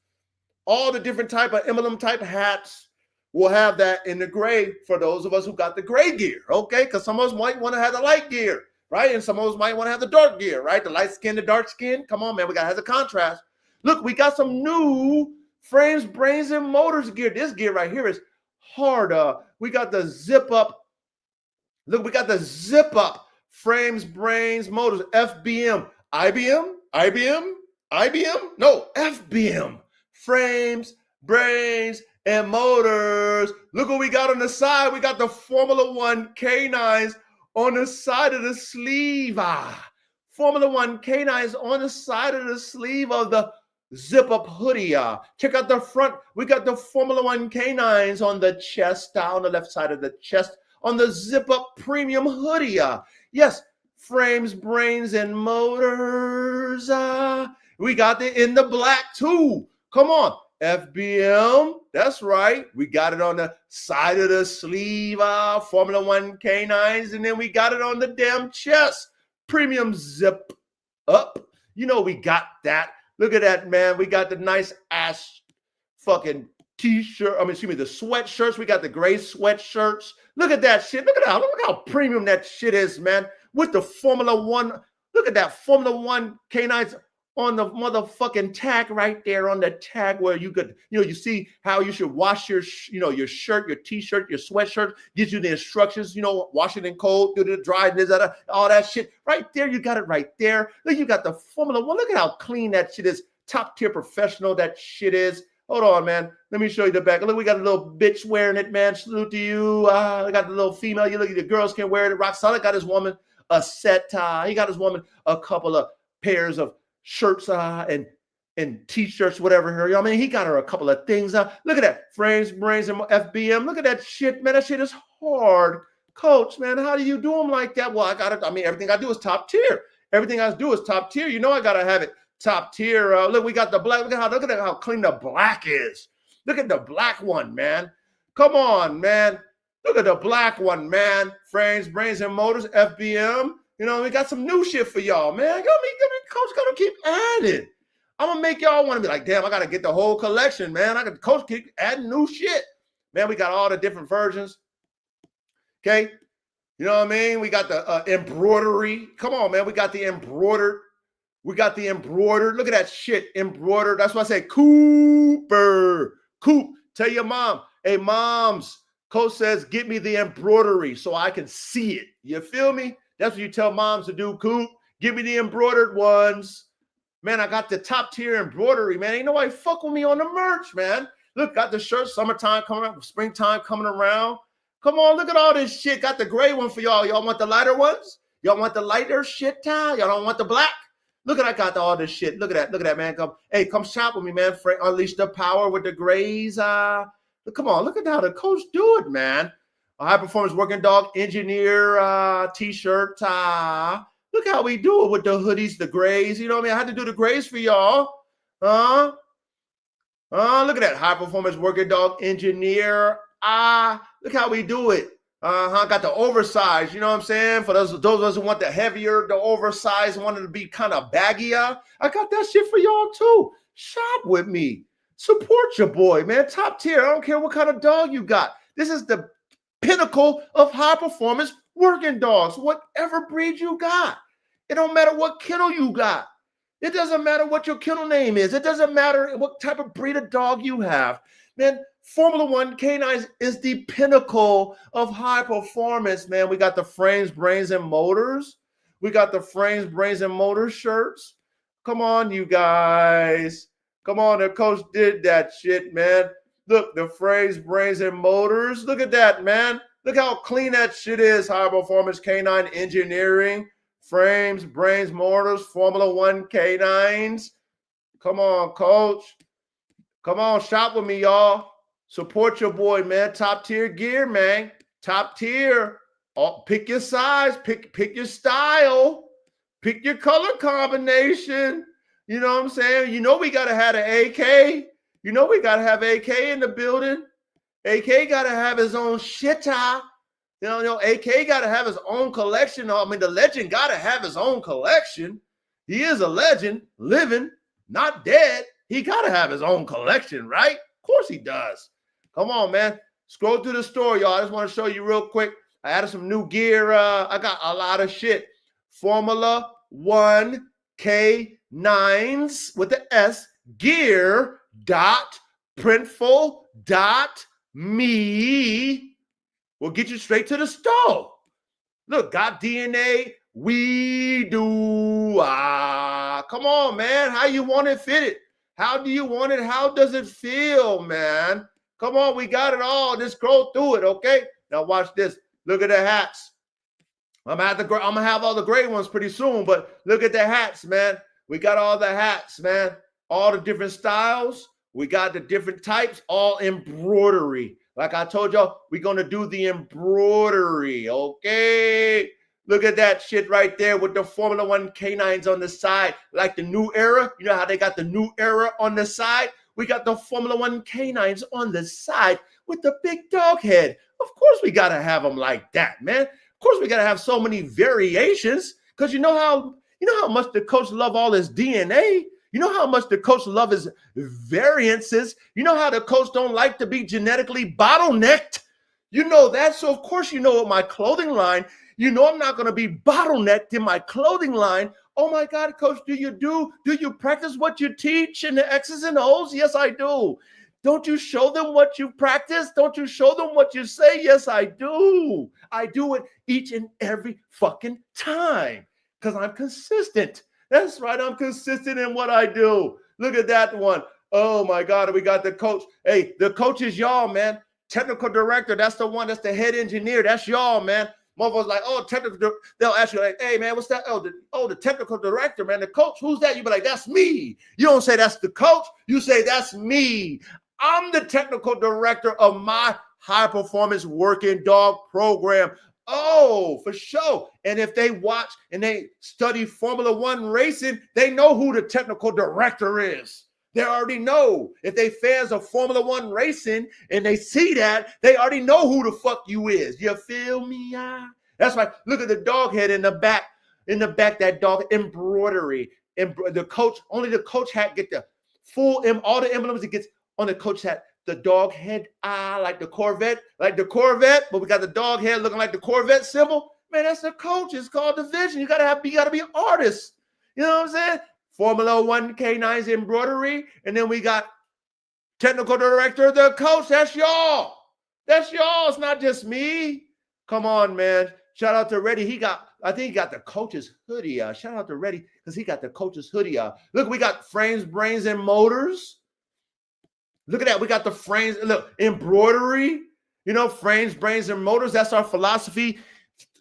all the different type of emblem type hats. We'll have that in the gray for those of us who got the gray gear, okay? Because some of us might want to have the light gear, right? And some of us might want to have the dark gear, right? The light skin, the dark skin. Come on, man. We got to have the contrast. Look, we got some new frames, brains, and motors gear. This gear right here is hard. We got the zip up. Look, we got the zip up frames, brains, motors, FBM, IBM, no, FBM, frames, brains, and motors. Look what we got on the side. We got the Formula One K9s on the side of the sleeve. Formula One K9s on the side of the sleeve of the zip up hoodie. Check out the front. We got the Formula One K9s on the chest, on the left side of the chest, on the zip up premium hoodie. Yes, frames, brains, and motors. We got it in the black too. Come on, FBM. That's right. We got it on the side of the sleeve, Formula One K9s, and then we got it on the damn chest. Premium zip up. You know we got that. Look at that, man. We got the nice ass fucking t-shirt. The sweatshirts. We got the gray sweatshirts. Look at that shit. Look at how premium that shit is, man. With the Formula One. Look at that Formula One K9s on the motherfucking tag right there on the tag where you could, you see how you should wash your, your shirt, your t-shirt, your sweatshirt, gives you the instructions, wash it in cold, do the dry, all that shit. Right there, you got it right there. Look, you got the Formula One. Look at how clean that shit is. Top tier professional that shit is. Hold on, man. Let me show you the back. Look, we got a little bitch wearing it, man. Salute to you. I got the little female. You look at the girls can wear it. Rock Solid got his woman a set. He got his woman a couple of pairs of shirts and t-shirts, whatever. He got her a couple of things. Look at that. Frames, brains, and FBM. Look at that shit, man. That shit is hard. Coach, man, how do you do them like that? Well, I got it. Everything I do is top tier. Everything I do is top tier. I got to have it top tier. Look, we got the black. Look at how clean the black is. Look at the black one, man. Come on, man. Look at the black one, man. Frames, brains, and motors, FBM. We got some new shit for y'all, man. Coach gonna keep adding. I'm gonna make y'all want to be like, damn, I gotta get the whole collection, man. Coach keep adding new shit. Man, we got all the different versions. Okay. You know what I mean? We got the embroidery. Come on, man. We got the embroidered. Look at that shit. Embroidered. That's why I say Cooper. Coop. Tell your mom. Hey, moms. Coach says, get me the embroidery so I can see it. You feel me? That's what you tell moms to do, Coop. Give me the embroidered ones. Man, I got the top tier embroidery, man. Ain't nobody fuck with me on the merch, man. Look, got the shirt, summertime coming up, springtime coming around. Come on, look at all this shit. Got the gray one for y'all. Y'all want the lighter ones? Y'all want the lighter shit, y'all don't want the black? Look at I got all this shit. Look at that, man. Come shop with me, man. Unleash the power with the grays. Come on, look at how the coach do it, man. A high performance working dog engineer t-shirt. Look how we do it with the hoodies, the grays. You know what I mean? I had to do the grays for y'all. Look at that high performance working dog engineer. Look how we do it. Got the oversized, you know what I'm saying? For those of us who want the heavier, the oversized, wanted to be kind of baggier. I got that shit for y'all too. Shop with me. Support your boy, man. Top tier. I don't care what kind of dog you got. This is the pinnacle of high performance working dogs. Whatever breed you got. It don't matter what kennel you got. It doesn't matter what your kennel name is. It doesn't matter what type of breed of dog you have. Man, Formula One canines is the pinnacle of high performance, man. We got the frames, brains, and motors. We got the frames, brains, and motors shirts. Come on, you guys. Come on, the coach did that shit, man. Look, the frames, brains, and motors. Look at that, man. Look how clean that shit is. High performance canine engineering. Frames, brains, motors, Formula One canines. Come on, coach. Come on, shop with me, y'all. Support your boy, man. Top tier gear, man. Top tier. Pick your size. Pick your style. Pick your color combination. You know what I'm saying? You know we got to have an AK. You know we got to have AK in the building. AK got to have his own shitta. You know, AK got to have his own collection. I mean, the legend got to have his own collection. He is a legend, living, not dead. He got to have his own collection, right? Of course he does. Come on, man. Scroll through the store, y'all. I just want to show you real quick. I added some new gear. I got a lot of shit. Formula One K9s with the S, gear.printful.me. We'll get you straight to the store. Look, got DNA. We do. Come on, man. How you want it fitted? How do you want it? How does it feel, man? Come on, we got it all. Just scroll through it, okay? Now watch this. Look at the hats. I'm gonna have all the gray ones pretty soon, but look at the hats, man. We got all the hats, man. All the different styles. We got the different types, all embroidery. Like I told y'all, we're going to do the embroidery, okay? Look at that shit right there with the Formula One canines on the side. Like the new era. You know how they got the new era on the side? We got the Formula One canines on the side with the big dog head. Of course we got to have them like that, man. Of course we got to have so many variations because you know how much the coach love all his DNA? You know how much the coach love his variances. You know how the coach don't like to be genetically bottlenecked. You know that. So, of course, you know my clothing line. You know I'm not going to be bottlenecked in my clothing line. Oh, my God, coach, do you practice what you teach in the X's and O's? Yes, I do. Don't you show them what you practice? Don't you show them what you say? Yes, I do. I do it each and every fucking time because I'm consistent. That's right. I'm consistent in what I do. Look at that one. Oh, my God. We got the coach. Hey, the coach is y'all, man. Technical director. That's the one. That's the head engineer. That's y'all, man. Motherfuckers like, oh, technical. They'll ask you like, hey, man, what's that? Oh, the technical director, man. The coach. Who's that? You be like, that's me. You don't say that's the coach. You say that's me. I'm the technical director of my high performance working dog program. Oh, for sure. And if they watch and they study Formula One racing, they know who the technical director is. They already know. If they fans of Formula One racing and they see that, they already know who the fuck you is. You feel me? That's right. Look at the dog head in the back. In the back, that dog embroidery. The coach, only the coach hat get the full, all the emblems it gets on the coach hat. The dog head, like the Corvette, but we got the dog head looking like the Corvette symbol. Man, that's the coach. It's called the vision. You gotta be an artist. You know what I'm saying? Formula One K9's embroidery, and then we got technical director, the coach. That's y'all. That's y'all. It's not just me. Come on, man. Shout out to Reddy. I think he got the coach's hoodie. Shout out to Reddy because he got the coach's hoodie. Look, we got frames, brains, and motors. Look at that. We got the frames. Look, embroidery, frames, brains, and motors. That's our philosophy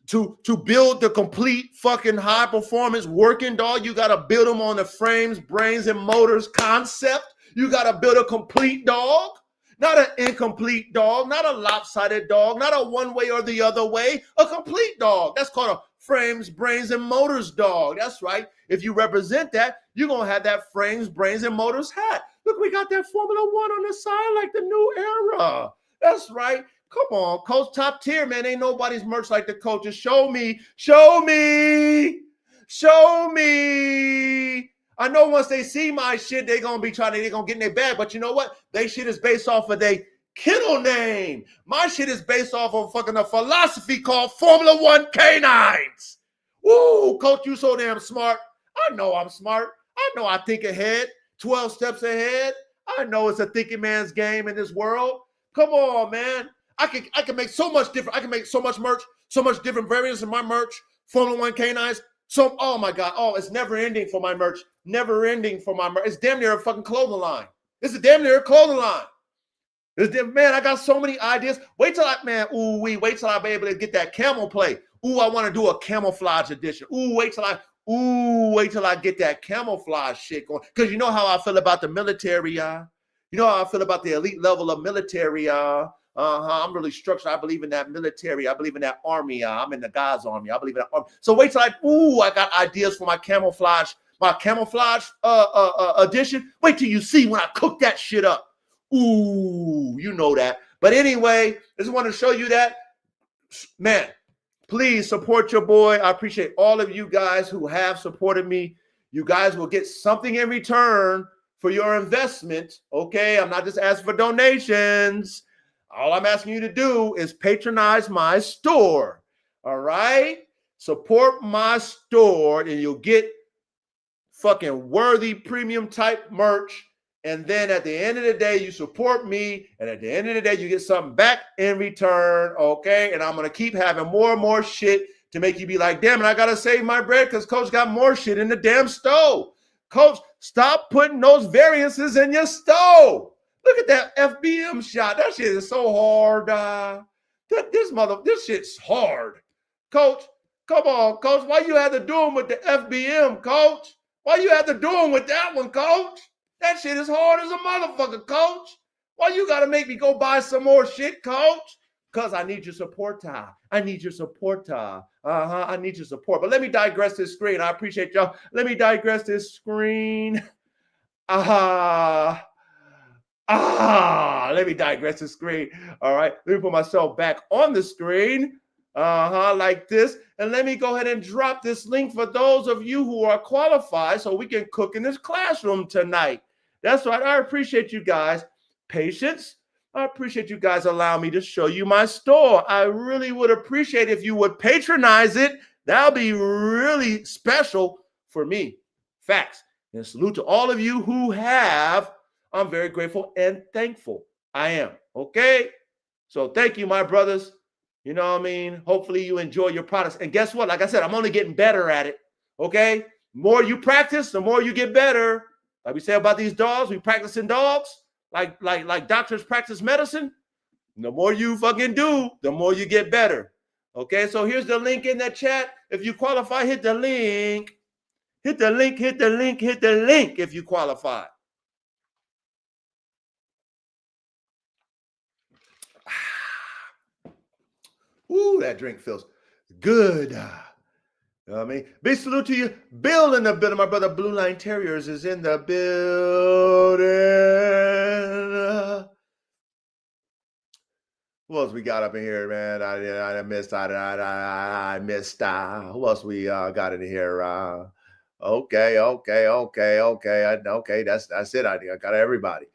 to build the complete fucking high performance working dog. You got to build them on the frames, brains, and motors concept. You got to build a complete dog, not an incomplete dog, not a lopsided dog, not a one way or the other way, a complete dog. That's called a frames, brains, and motors dog. That's right. If you represent that, you're going to have that frames, brains, and motors hat. Look, we got that Formula One on the side like the new era. That's right. Come on, Coach, top tier, man. Ain't nobody's merch like the coaches. Show me, show me, show me. I know once they see my shit, they're gonna get in their bag. But you know what? They shit is based off of their kennel name. My shit is based off of fucking a philosophy called Formula One Canines. Woo, Coach, you so damn smart. I know I'm smart. I know I think ahead, 12 steps ahead. I know it's a thinking man's game in this world. Come on, man. I can make so much different. I can make so much merch, so much different variants in my merch. Formula One Canines. So, oh my God. Oh, it's never ending for my merch. Never ending for my merch. It's damn near a fucking clothing line. It's a damn near a clothing line. Man, I got so many ideas. Wait till I be able to get that camel play. Ooh, I want to do a camouflage edition. Wait till I get that camouflage shit going. Because you know how I feel about the military, y'all. You know how I feel about the elite level of military, y'all. I'm really structured. I believe in that military. I believe in that army. I'm in the God's army. I believe in that army. So wait till I got ideas for my camouflage edition. Wait till you see when I cook that shit up. Ooh, you know that. But anyway, I just want to show you that. Man, please support your boy. I appreciate all of you guys who have supported me. You guys will get something in return for your investment. Okay, I'm not just asking for donations. All I'm asking you to do is patronize my store. All right? Support my store and you'll get fucking worthy premium type merch. And then at the end of the day, you support me. And at the end of the day, you get something back in return. Okay. And I'm going to keep having more and more shit to make you be like, damn it, I got to save my bread because Coach got more shit in the damn stove. Coach, stop putting those variances in your stove. Look at that FBM shot. That shit is so hard. This shit's hard. Coach, come on, Coach. Why you had to do them with the FBM, Coach? Why you had to do them with that one, Coach? That shit is hard as a motherfucker, Coach. Why you got to make me go buy some more shit, Coach? Because I need your support, Ty. I need your support, Ty. I need your support. But let me digress this screen. I appreciate y'all. Let me digress this screen. Let me digress the screen. All right. Let me put myself back on the screen. Like this. And let me go ahead and drop this link for those of you who are qualified so we can cook in this classroom tonight. That's right. I appreciate you guys' patience. I appreciate you guys allowing me to show you my store. I really would appreciate if you would patronize it. That'll be really special for me. Facts. And salute to all of you who have. I'm very grateful and thankful. I am. Okay? So thank you, my brothers. You know what I mean? Hopefully you enjoy your products. And guess what? Like I said, I'm only getting better at it. Okay? The more you practice, the more you get better. Like we say about these dogs, we practicing dogs. Like doctors practice medicine. The more you fucking do, the more you get better. Okay? So here's the link in the chat. If you qualify, hit the link. Hit the link, hit the link, hit the link if you qualify. Ooh, that drink feels good. You know what I mean? Big salute to you. Bill in the building. My brother Blue Line Terriers is in the building. Who else we got up in here, man? I missed. I missed. Who else we got in here? Okay. That's it. I got everybody.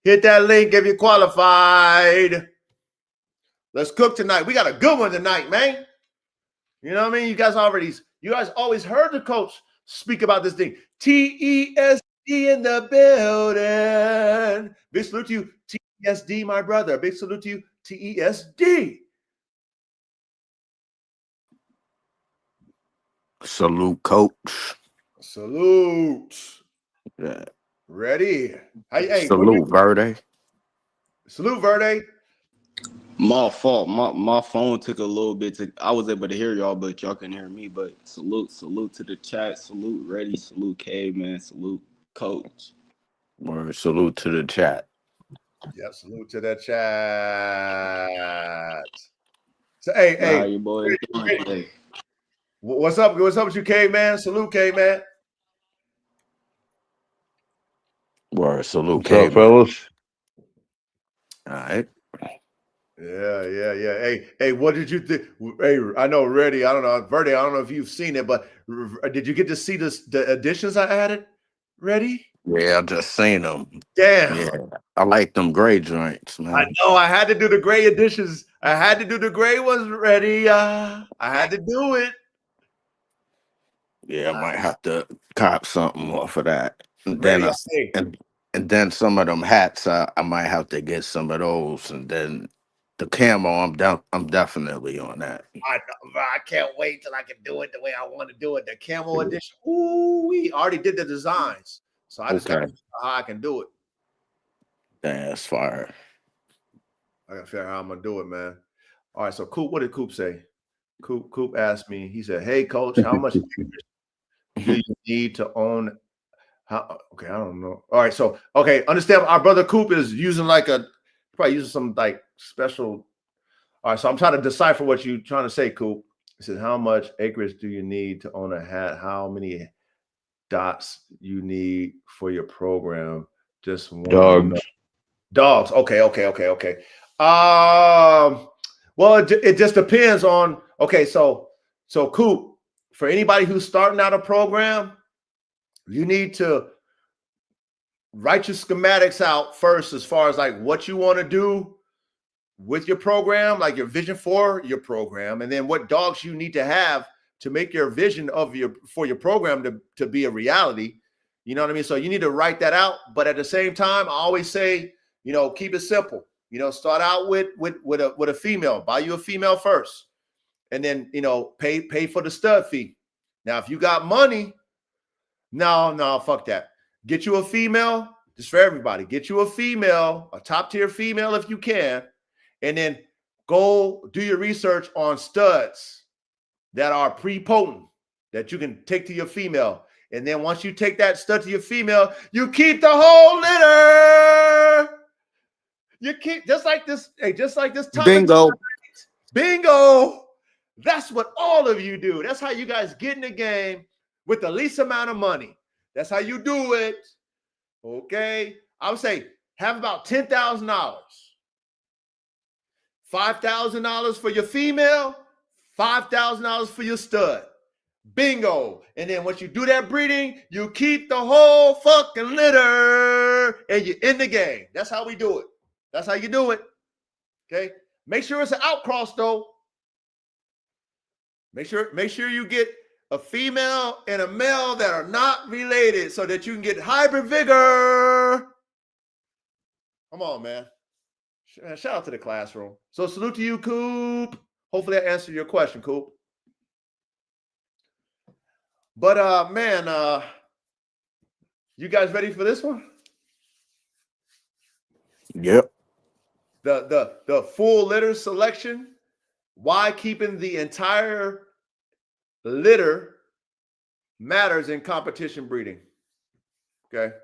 Hit that link if you qualified. Let's cook tonight. We got a good one tonight, man. You know what I mean? You guys always heard the coach speak about this thing. TESD in the building. Big salute to you, TESD, my brother. Big salute to you, TESD. Salute, coach. Salute. Yeah. Ready? Hey, salute, Verde. Salute, Verde. My fault. My phone took a little bit I was able to hear y'all, but y'all couldn't hear me. But salute to the chat. Salute Ready. Salute Caveman. Salute Coach. Or salute to the chat. Yep, salute to the chat. So hey, how you boys doing today? What's up? What's up with you, Caveman? Salute, Caveman. Or salute, What's up, fellas? All right. Yeah. Hey, what did you think? Hey, I know Reddy. I don't know, Verdi. I don't know if you've seen it, but did you get to see the additions I added? Reddy? Yeah, I just seen them. Damn. Yeah, I like them gray joints, I man. know. I had to do the gray additions. I had to do the gray ones, Reddy. I had to do it. Yeah, I might have to cop something off of that. And then Reddy, hey, and then some of them hats, I might have to get some of those. And then the camo, I'm definitely on that. I know, bro, I can't wait till I can do it the way I want to do it. The camo edition. Ooh, we already did the designs, so I just got to Okay, figure out how I can do it. that's fire. I got to figure out how I'm gonna do it, man. All right, so Coop, what did Coop say? Coop asked me. He said, "Hey, coach, how much do you need to own?" How? Okay, I don't know. All right, so okay, understand. Our brother Coop is using probably using some like special. All right, so I'm trying to decipher what you're trying to say, Coop. He said, "How much acreage do you need to own a hat? How many dots you need for your program? Just want to know." Dogs. Dogs. Okay. Well, it just depends on. Okay, so Coop, for anybody who's starting out a program, you need to write your schematics out first, as far as like what you want to do with your program, like your vision for your program, and then what dogs you need to have to make your vision for your program to be a reality. You know what I mean? So you need to write that out. But at the same time, I always say, keep it simple. Start out with a female. Buy you a female first, and then pay for the stud fee. Now, if you got money, no, fuck that. Get you a female. Just for everybody, get you a female, a top tier female if you can, and then go do your research on studs that are prepotent that you can take to your female. And then once you take that stud to your female, you keep the whole litter. You keep just like this Bingo. Bingo. That's what all of you do. That's how you guys get in the game with the least amount of money. That's how you do it. Okay. I would say have about $10,000. $5,000 for your female, $5,000 for your stud. Bingo. And then once you do that breeding, you keep the whole fucking litter and you're in the game. That's how we do it. That's how you do it. Okay. Make sure it's an outcross though. Make sure you get a female and a male that are not related so that you can get hybrid vigor. Come on, man. Shout out to the classroom. So salute to you, Coop. Hopefully that answered your question, Coop. But man, you guys ready for this one? Yep. The full litter selection. Why keeping the entire litter matters in competition breeding. Okay.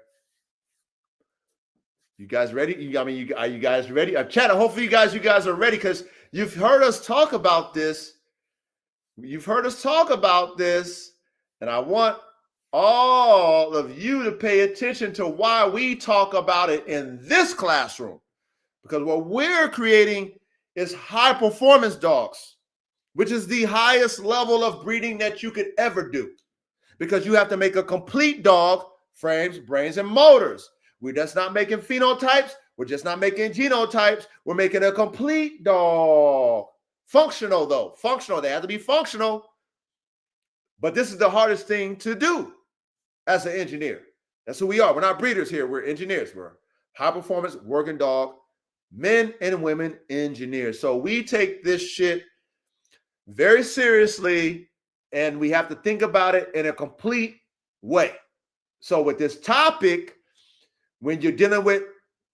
You guys ready? Are you guys ready? Chat. Hopefully you guys are ready because you've heard us talk about this. And I want all of you to pay attention to why we talk about it in this classroom. Because what we're creating is high performance dogs, which is the highest level of breeding that you could ever do. Because you have to make a complete dog, frames, brains, and motors. We're just not making phenotypes. We're just not making genotypes. We're making a complete dog. Functional, though. Functional. They have to be functional. But this is the hardest thing to do as an engineer. That's who we are. We're not breeders here. We're engineers. We're high performance working dog, men and women engineers. So we take this shit very seriously, and we have to think about it in a complete way. So with this topic, when you're dealing with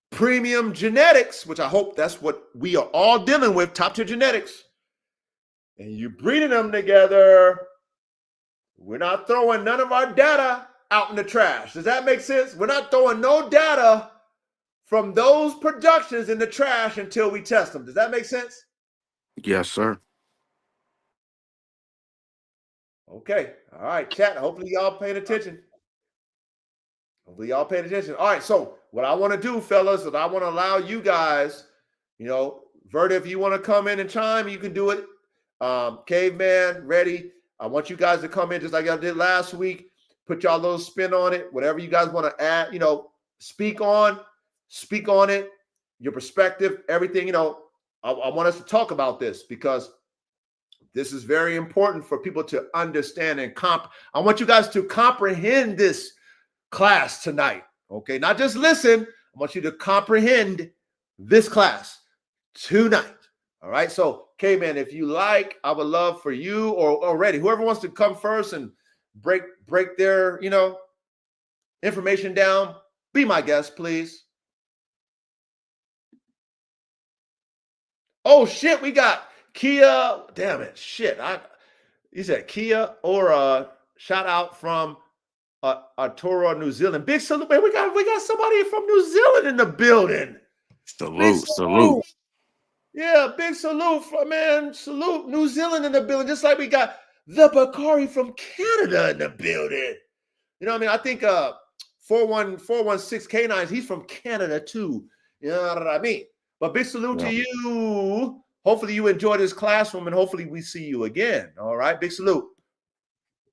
premium genetics, which I hope that's what we are all dealing with, top tier genetics, and you're breeding them together, we're not throwing none of our data out in the trash. Does that make sense? We're not throwing no data from those productions in the trash until we test them. Does that make sense? Yes, sir. Okay. All right, chat. Hopefully y'all paying attention. All right. So what I want to do, fellas, is I want to allow you guys, Verta, if you want to come in and chime, you can do it. Caveman, ready. I want you guys to come in just like I did last week. Put y'all little spin on it. Whatever you guys want to add, speak on it, your perspective, everything. I want us to talk about this because this is very important for people to understand and I want you guys to comprehend this class tonight. Okay, not just listen. I want you to comprehend this class tonight. All right. So, K-Man, if you like, I would love for you or Reddy, whoever wants to come first and break their, information down. Be my guest, please. Oh shit, we got Kia. Damn it, shit. You said Kia or shout out from Arturo, New Zealand. Big salute, man. We got somebody from New Zealand in the building. Salute. Yeah, big salute salute New Zealand in the building. Just like we got the Bakari from Canada in the building. You know what I mean? I think 416 K9s, he's from Canada too. You know what I mean? But big salute to you. Hopefully you enjoy this classroom and hopefully we see you again. All right, big salute.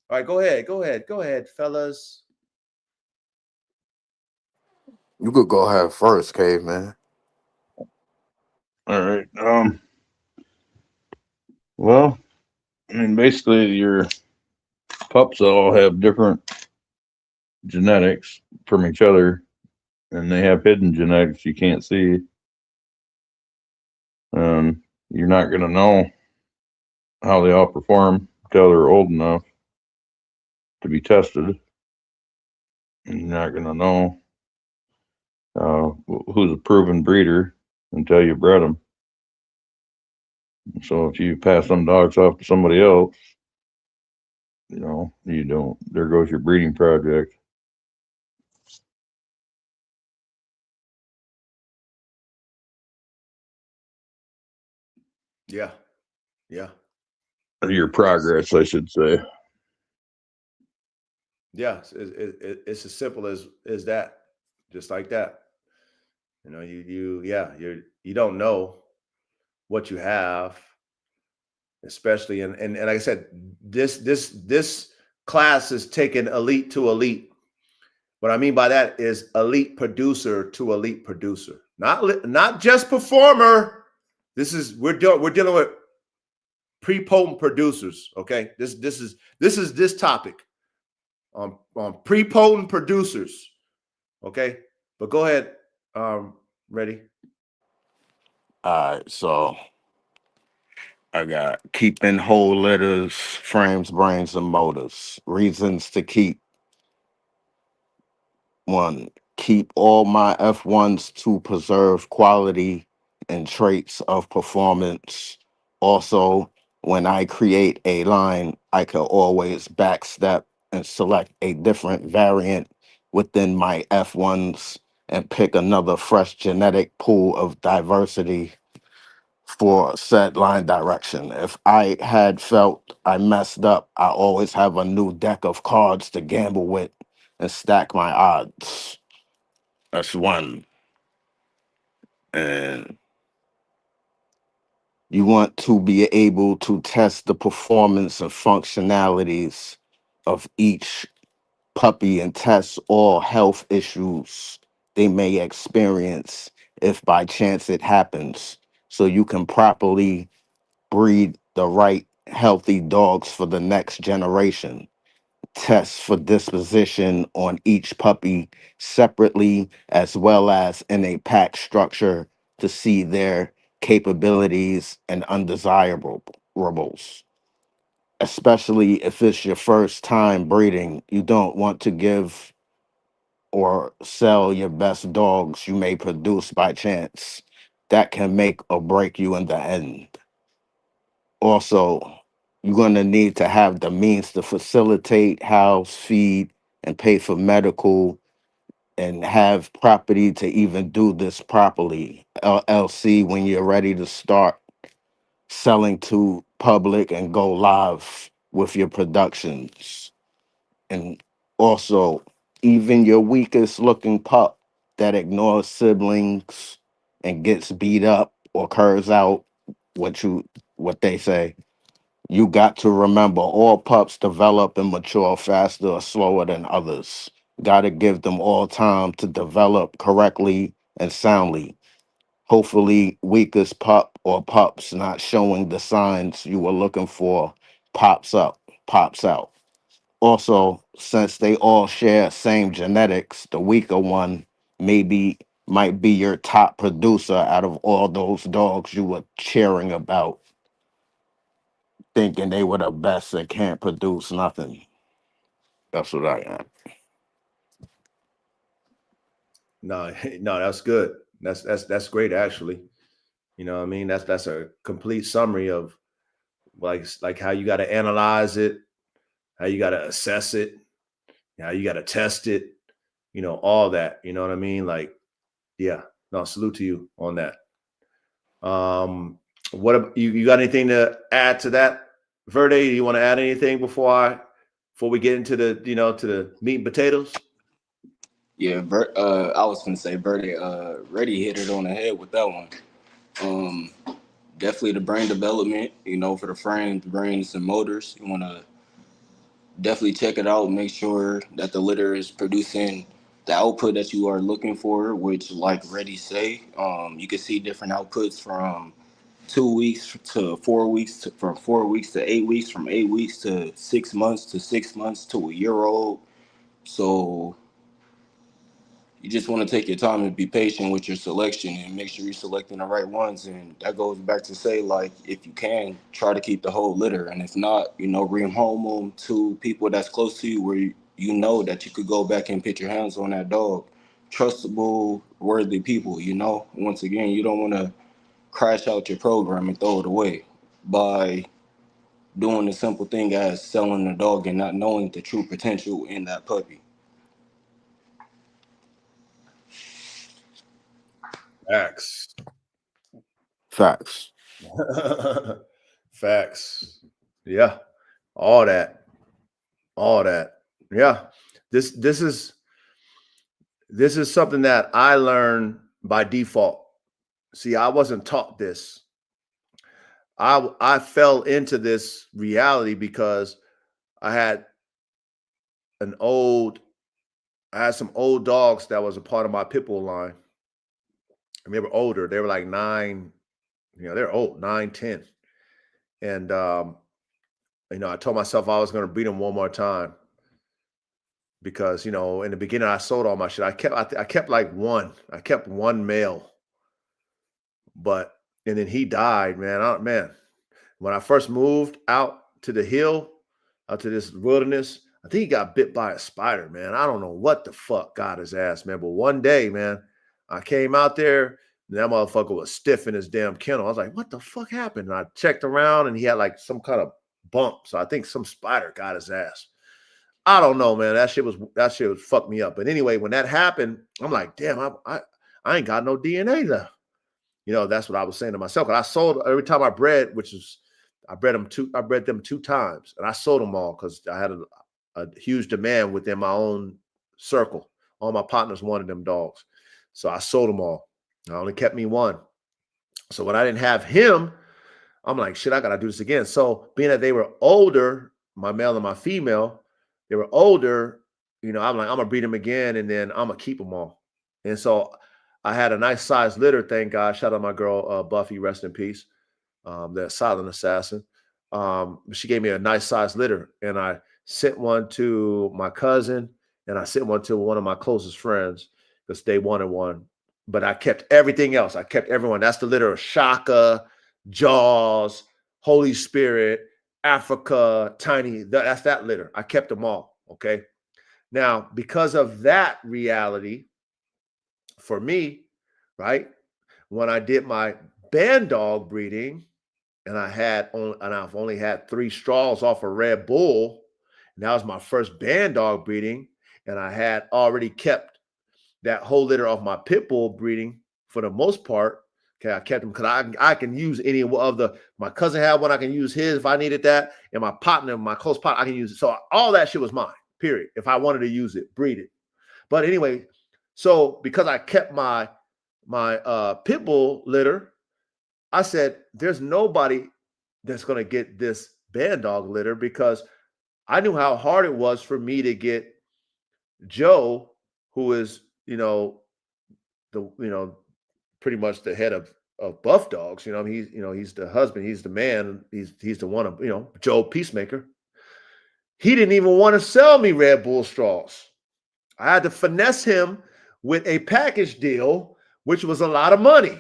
All right, go ahead, fellas. You could go ahead first, Caveman. All right. Well, I mean, basically, your pups all have different genetics from each other, and they have hidden genetics you can't see. You're not going to know how they all perform until they're old enough to be tested. And you're not going to know who's a proven breeder until you bred them. So if you pass some dogs off to somebody else, you don't. There goes your breeding project. Yeah. Or your progress, I should say. Yeah, it's as simple as that, just like that. You don't know what you have, especially and like I said, this class is taking elite to elite. What I mean by that is elite producer to elite producer, not just performer. We're dealing with prepotent producers. Okay, this is this topic on prepotent producers. Okay, but go ahead, ready. All right, so I got keeping whole litters, frames, brains, and motors. Reasons to keep. One, keep all my F1s to preserve quality and traits of performance. Also, when I create a line, I can always backstep and select a different variant within my F1s and pick another fresh genetic pool of diversity for said line direction. If I had felt I messed up, I always have a new deck of cards to gamble with and stack my odds. That's one. And you want to be able to test the performance and functionalities of each puppy and test all health issues they may experience if by chance it happens, so you can properly breed the right healthy dogs for the next generation. Tests for disposition on each puppy separately as well as in a pack structure to see their capabilities and undesirables. Especially if it's your first time breeding, you don't want to give or sell your best dogs you may produce by chance. That can make or break you in the end. Also, you're going to need to have the means to facilitate, house, feed, and pay for medical and have property to even do this properly. LLC when you're ready to start selling to public and go live with your productions. And also, even your weakest looking pup that ignores siblings and gets beat up or curves out, what they say, you got to remember all pups develop and mature faster or slower than others. Got to give them all time to develop correctly and soundly. Hopefully, weakest pup or pups not showing the signs you were looking for pops up, pops out. Also, since they all share same genetics, the weaker one might be your top producer out of all those dogs you were cheering about, thinking they were the best and can't produce nothing. That's what I am. No, no, that's good. That's great actually. You know what I mean? That's a complete summary of like how you got to analyze it, how you got to assess it, how you got to test it, all that. You know what I mean? Like, yeah, no, salute to you on that. What you got anything to add to that, Verde? Do you want to add anything before we get into the to the meat and potatoes? Yeah, I was gonna say Birdie Reddy hit it on the head with that one. Definitely the brain development, for the frame, the brains and motors. You wanna definitely check it out, make sure that the litter is producing the output that you are looking for, which like Reddy say, you can see different outputs from 2 weeks to 4 weeks, from 4 weeks to 8 weeks, from 8 weeks to 6 months, to 6 months to a year old. So you just want to take your time and be patient with your selection and make sure you're selecting the right ones. And that goes back to say, like, if you can, try to keep the whole litter. And if not, rehome them to people that's close to you where you know that you could go back and put your hands on that dog. Trustable, worthy people, Once again, you don't want to crash out your program and throw it away by doing the simple thing as selling the dog and not knowing the true potential in that puppy. Facts. Facts. Facts. Yeah. All that. Yeah. This is something that I learned by default. See, I wasn't taught this. I fell into this reality because I had some old dogs that was a part of my pit bull line. And they were older. They were like 9, they're old, 9, 10. And I told myself I was going to breed them one more time because, in the beginning I sold all my shit. I kept like one. I kept one male. And then he died, man. When I first moved out to the hill, out to this wilderness, I think he got bit by a spider, man. I don't know what the fuck got his ass, man. But one day, man, I came out there and that motherfucker was stiff in his damn kennel. I was like, what the fuck happened? And I checked around and he had like some kind of bump. So I think some spider got his ass. I don't know, man. That shit was fucked me up. But anyway, when that happened, I'm like, damn, I ain't got no DNA left. That's what I was saying to myself. And I sold every time I bred, I bred them 2 times, and I sold them all because I had a huge demand within my own circle. All my partners wanted them dogs, so I sold them all. I only kept me one. So when I didn't have him, I'm like, shit, I gotta do this again. So being that they were older, my male and my female, they were older. I'm like, I'm gonna breed them again, and then I'm gonna keep them all. And so I had a nice size litter. Thank God. Shout out my girl Buffy, rest in peace. The silent assassin. She gave me a nice size litter, and I sent one to my cousin, and I sent one to one of my closest friends because they wanted one. But I kept everything else. I kept everyone. That's the litter of Shaka, Jaws, Holy Spirit, Africa, Tiny. That's that litter. I kept them all. Okay. Now, because of that reality, for me, right, when I did my band dog breeding, and I've only had 3 straws off a Red Bull, and that was my first band dog breeding, and I had already kept that whole litter of my pit bull breeding for the most part. Okay, I kept them because I can use any of my cousin had one, I can use his if I needed that, and my partner, my close partner, I can use it. So all that shit was mine, period. If I wanted to use it, breed it. But anyway, so because I kept my pit bull litter, I said, there's nobody that's going to get this band dog litter, because I knew how hard it was for me to get Joe, who is, pretty much the head of Buff Dogs. He's the husband, he's the man, he's the one of, Joe Peacemaker. He didn't even want to sell me Red Bull straws. I had to finesse him with a package deal, which was a lot of money.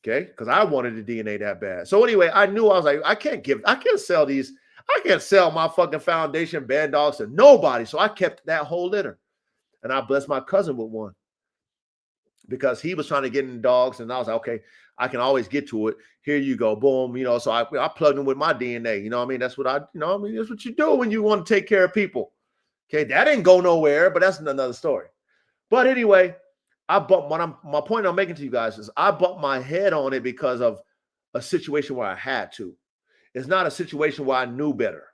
Okay, because I wanted the DNA that bad. So anyway, I knew, I was like, I can't sell my fucking foundation band dogs to nobody. So I kept that whole litter. And I blessed my cousin with one, because he was trying to get in dogs. And I was like, okay, I can always get to it. Here you go. Boom. So I plugged him with my DNA. That's what that's what you do when you want to take care of people. Okay. That didn't go nowhere, but that's another story. But anyway, my point I'm making to you guys is I bumped my head on it because of a situation where I had to. It's not a situation where I knew better.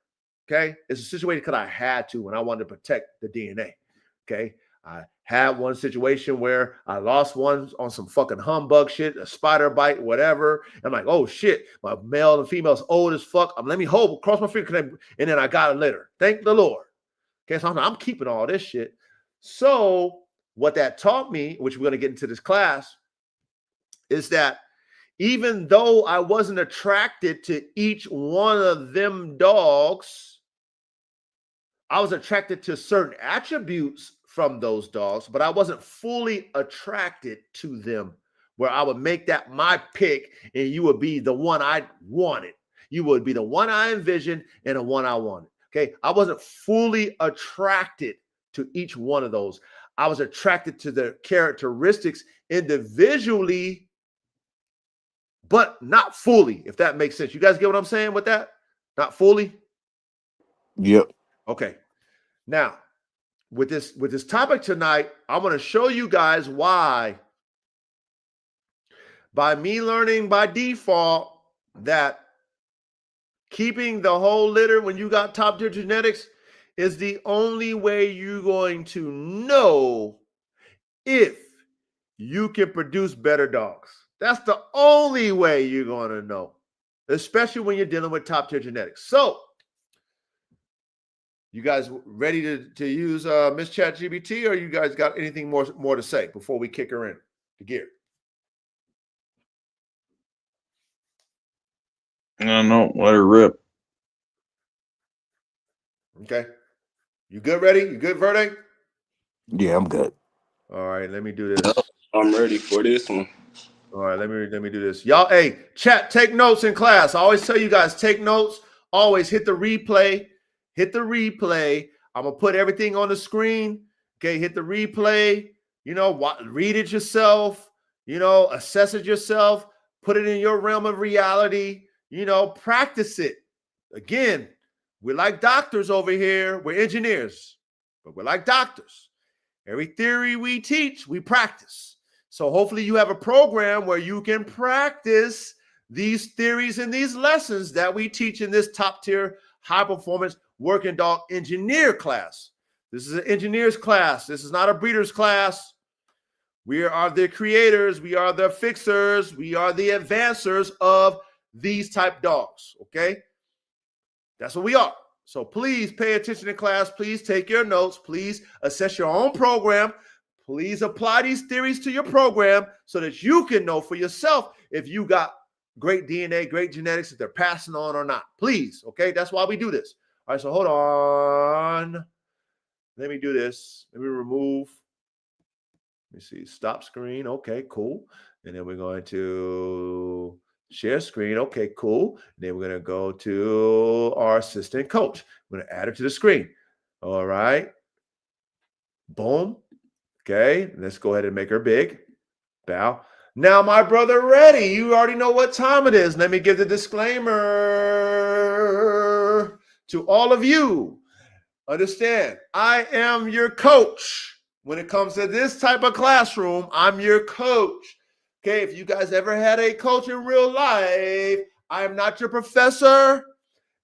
Okay. It's a situation because I had to, and I wanted to protect the DNA. Okay. I had one situation where I lost one on some fucking humbug shit, a spider bite, whatever. I'm like, oh shit, my male and female's old as fuck. Let me cross my finger, and then I got a litter. Thank the Lord. Okay, so I'm keeping all this shit. So what that taught me, which we're going to get into this class, is that even though I wasn't attracted to each one of them dogs, I was attracted to certain attributes from those dogs, but I wasn't fully attracted to them, where I would make that my pick and you would be the one I wanted. You would be the one I envisioned and the one I wanted. Okay. I wasn't fully attracted to each one of those. I was attracted to their characteristics individually, but not fully, if that makes sense. You guys get what I'm saying with that? Not fully? Yep. Okay. Now, with this topic tonight, I'm going to show you guys why, by me learning by default that keeping the whole litter when you got top tier genetics is the only way you're going to know if you can produce better dogs. That's the only way you're going to know, especially when you're dealing with top tier genetics. So, you guys ready to use Miss ChatGPT, or you guys got anything more to say before we kick her in the gear? No, let her rip. Okay. You good, ready? You good, Verde? Yeah, I'm good. All right, let me do this. I'm ready for this one. All right, let me do this. Y'all, hey, chat, take notes in class. I always tell you guys, take notes. Always hit the replay. Hit the replay. I'm going to put everything on the screen. Okay, hit the replay. Read it yourself. Assess it yourself. Put it in your realm of reality. Practice it. Again, we're like doctors over here. We're engineers, but we're like doctors. Every theory we teach, we practice. So hopefully you have a program where you can practice these theories and these lessons that we teach in this top tier high performance working dog engineer class. This is an engineer's class. This is not a breeder's class. We are the creators. We are the fixers. We are the advancers of these type dogs. Okay. That's what we are. So please pay attention in class. Please take your notes. Please assess your own program. Please apply these theories to your program so that you can know for yourself if you got great DNA, great genetics, if they're passing on or not. Please. Okay. That's why we do this. All right. So hold on. Let me do this. Let me remove. Let me see. Stop screen. Okay, cool. And then we're going to share screen. Okay, cool. And then we're going to go to our assistant coach. I'm going to add her to the screen. All right. Boom. Okay. Let's go ahead and make her big. Bow. Now, my brother, ready. You already know what time it is. Let me give the disclaimer to all of you. Understand, I am your coach. When it comes to this type of classroom, I'm your coach. Okay, if you guys ever had a coach in real life, I am not your professor.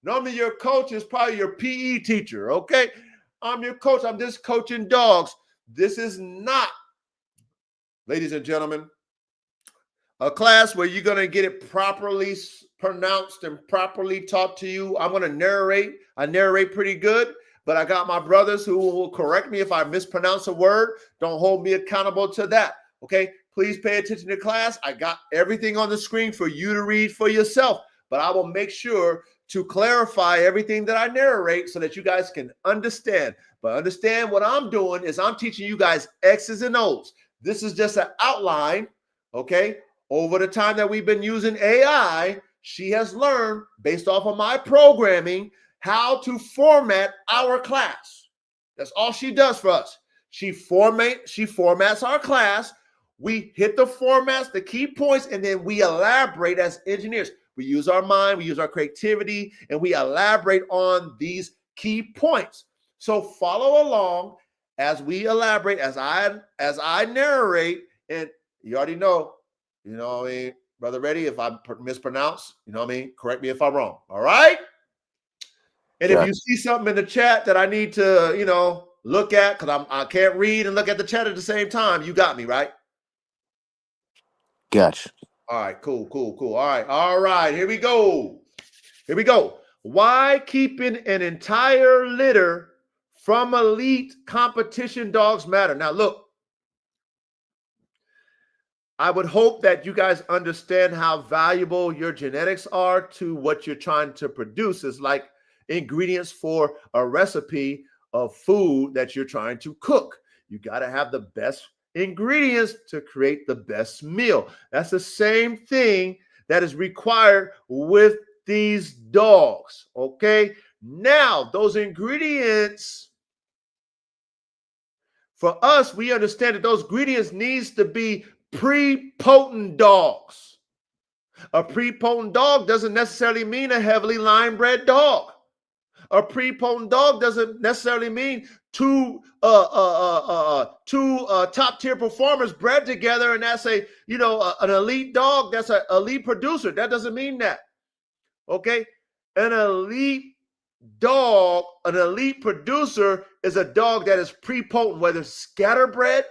Normally your coach is probably your PE teacher, okay? I'm your coach. I'm just coaching dogs. This is not, ladies and gentlemen, a class where you're going to get it properly pronounced and properly taught to you. I'm going to narrate. I narrate pretty good, but I got my brothers who will correct me if I mispronounce a word. Don't hold me accountable to that. Okay, please pay attention to class. I got everything on the screen for you to read for yourself, but I will make sure to clarify everything that I narrate so that you guys can understand. But understand what I'm doing is I'm teaching you guys X's and O's. This is just an outline, okay? Over the time that we've been using AI, she has learned, based off of my programming, how to format our class. That's all she does for us. She formats our class. We hit the formats, the key points, and then we elaborate as engineers. We use our mind, we use our creativity, and we elaborate on these key points. So follow along as we elaborate, as I narrate, and you already know, you know what I mean, Brother Reddy, if I mispronounce, you know what I mean, correct me if I'm wrong, all right? And if you see something in the chat that I need to, you know, look at, because I can't read and look at the chat at the same time, you got me, right? Gotcha. All right, cool. All right, here we go. Why keeping an entire litter from elite competition dogs matter? Now, look, I would hope that you guys understand how valuable your genetics are to what you're trying to produce. It's like ingredients for a recipe of food that you're trying to cook. You got to have the best ingredients to create the best meal. That's the same thing that is required with these dogs, okay? Now, those ingredients, for us, we understand that those ingredients needs to be prepotent dogs. A prepotent dog doesn't necessarily mean a heavily line-bred dog. A prepotent dog doesn't necessarily mean two top-tier performers bred together, and that's an elite dog. That's an elite producer. That doesn't mean that. Okay, an elite dog, an elite producer is a dog that is prepotent, whether scatterbred,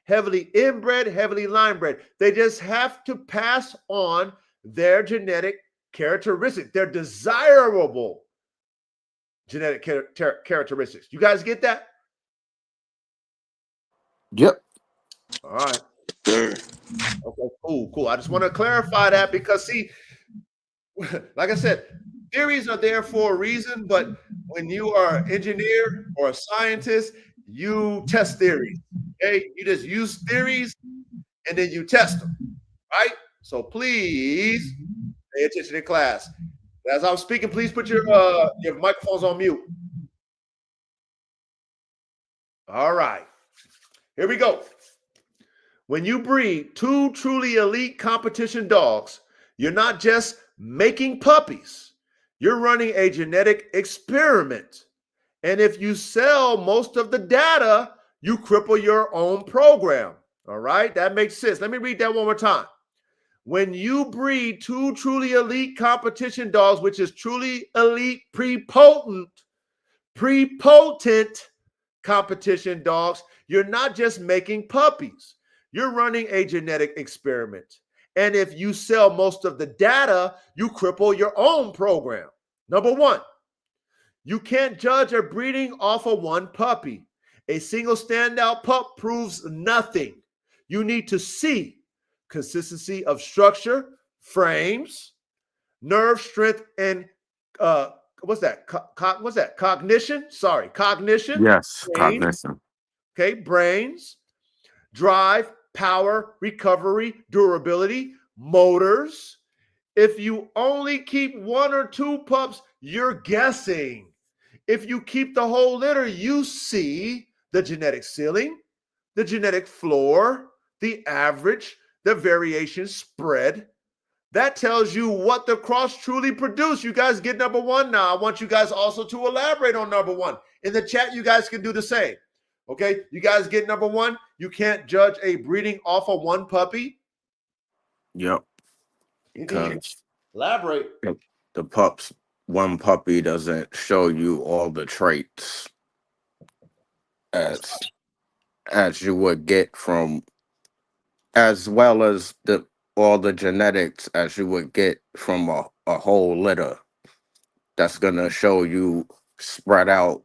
heavily inbred, heavily line-bred. They just have to pass on their genetic characteristics, their desirable genetic characteristics. You guys get that? Yep. All right. Okay, cool. I just want to clarify that because, see, like I said, theories are there for a reason, but when you are an engineer or a scientist, you test theories. Okay, you just use theories and then you test them, right? So please pay attention in class. As I'm speaking, please put your microphones on mute. All right, here we go. When you breed two truly elite competition dogs, you're not just making puppies. You're running a genetic experiment. And if you sell most of the data, you cripple your own program. All right, that makes sense. Let me read that one more time. When you breed two truly elite competition dogs, which is truly elite prepotent competition dogs, you're not just making puppies. You're running a genetic experiment. And if you sell most of the data, you cripple your own program. Number one, you can't judge a breeding off of one puppy. A single standout pup proves nothing. You need to see consistency of structure, frames, nerve strength, and cognition. Sorry, cognition. Yes, brain, cognition. Okay, brains, drive, power, recovery, durability, motors. If you only keep one or two pups, you're guessing. If you keep the whole litter, you see the genetic ceiling, the genetic floor, the average, the variation spread. That tells you what the cross truly produced. You guys get number one now. I want you guys also to elaborate on number one. In the chat, you guys can do the same. Okay, you guys get number one. You can't judge a breeding off of one puppy. Yep. Because elaborate. The pups, one puppy doesn't show you all the traits as you would get from as well as all the genetics as you would get from a whole litter. That's gonna show you spread out